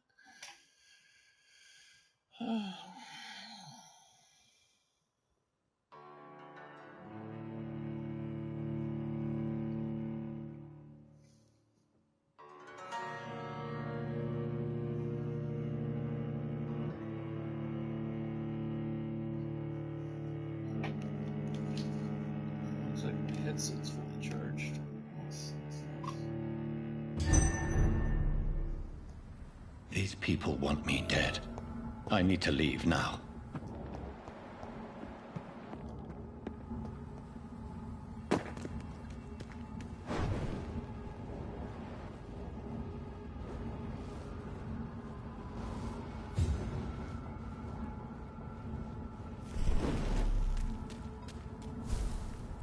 [SPEAKER 1] Looks like my headset's fully charged. That's nice.
[SPEAKER 20] These people want me dead. I need to leave now.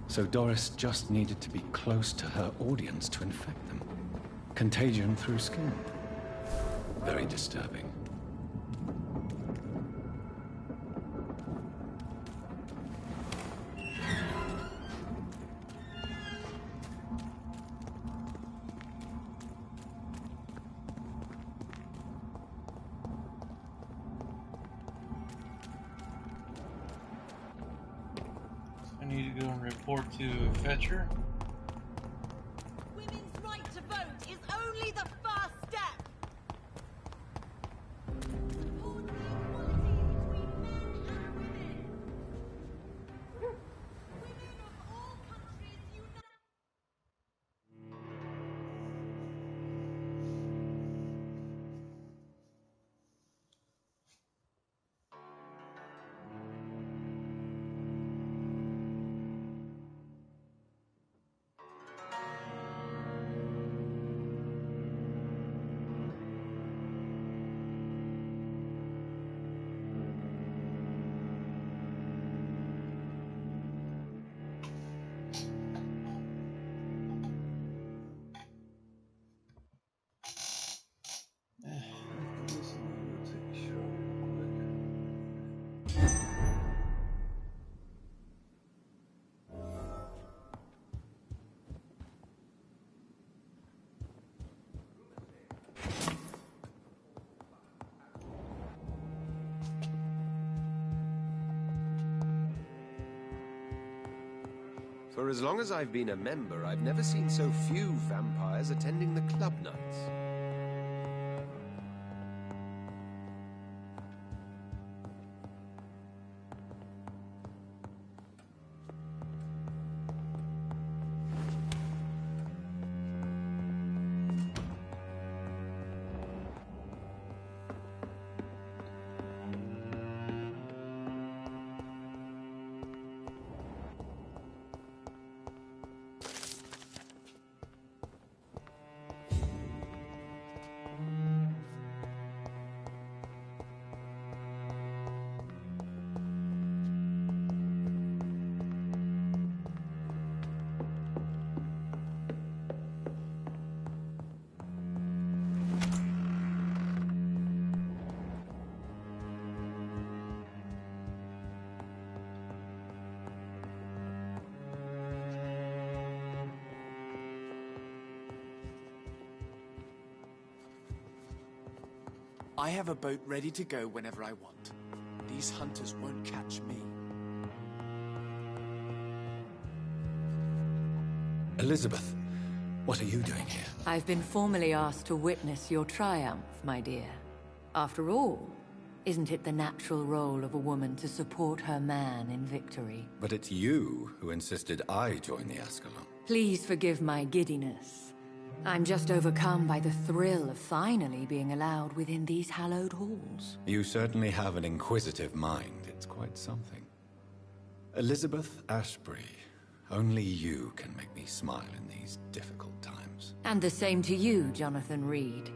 [SPEAKER 20] So Doris just needed to be close to her audience to infect them. Contagion through skin. Very disturbing.
[SPEAKER 1] I need to go and report to Fetcher.
[SPEAKER 13] Women's right to vote is only the first step. Support the equality between men and women. Women of all countries unite.
[SPEAKER 6] For as long as I've been a member, I've never seen so few vampires attending the club nights.
[SPEAKER 12] I have a boat ready to go whenever I want. These hunters won't catch me.
[SPEAKER 20] Elizabeth, what are you doing here?
[SPEAKER 5] I've been formally asked to witness your triumph, my dear. After all, isn't it the natural role of a woman to support her man in victory?
[SPEAKER 20] But it's you who insisted I join the Ascalon.
[SPEAKER 5] Please forgive my giddiness. I'm just overcome by the thrill of finally being allowed within these hallowed halls.
[SPEAKER 20] You certainly have an inquisitive mind. It's quite something. Elizabeth Ashbury, only you can make me smile in these difficult times.
[SPEAKER 5] And the same to you, Jonathan Reed.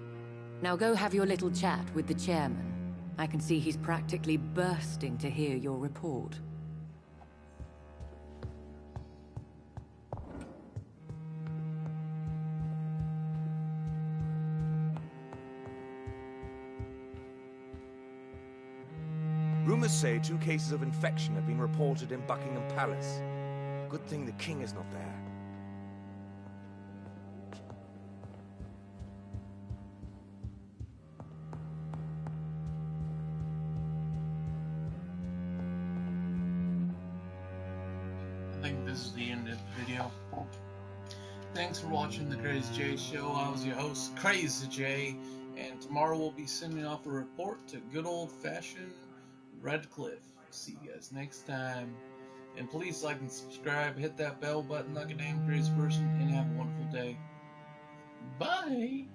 [SPEAKER 5] Now go have your little chat with the chairman. I can see he's practically bursting to hear your report.
[SPEAKER 17] Rumors say 2 cases of infection have been reported in Buckingham Palace. Good thing the king is not there.
[SPEAKER 1] this is the end of the video. Thanks for watching the Crazy J Show. I was your host, Crazy J, and tomorrow we'll be sending off a report to good old-fashioned Red Cliff. See you guys next time. And please like and subscribe, hit that bell button like a damn crazy person, and have a wonderful day. Bye!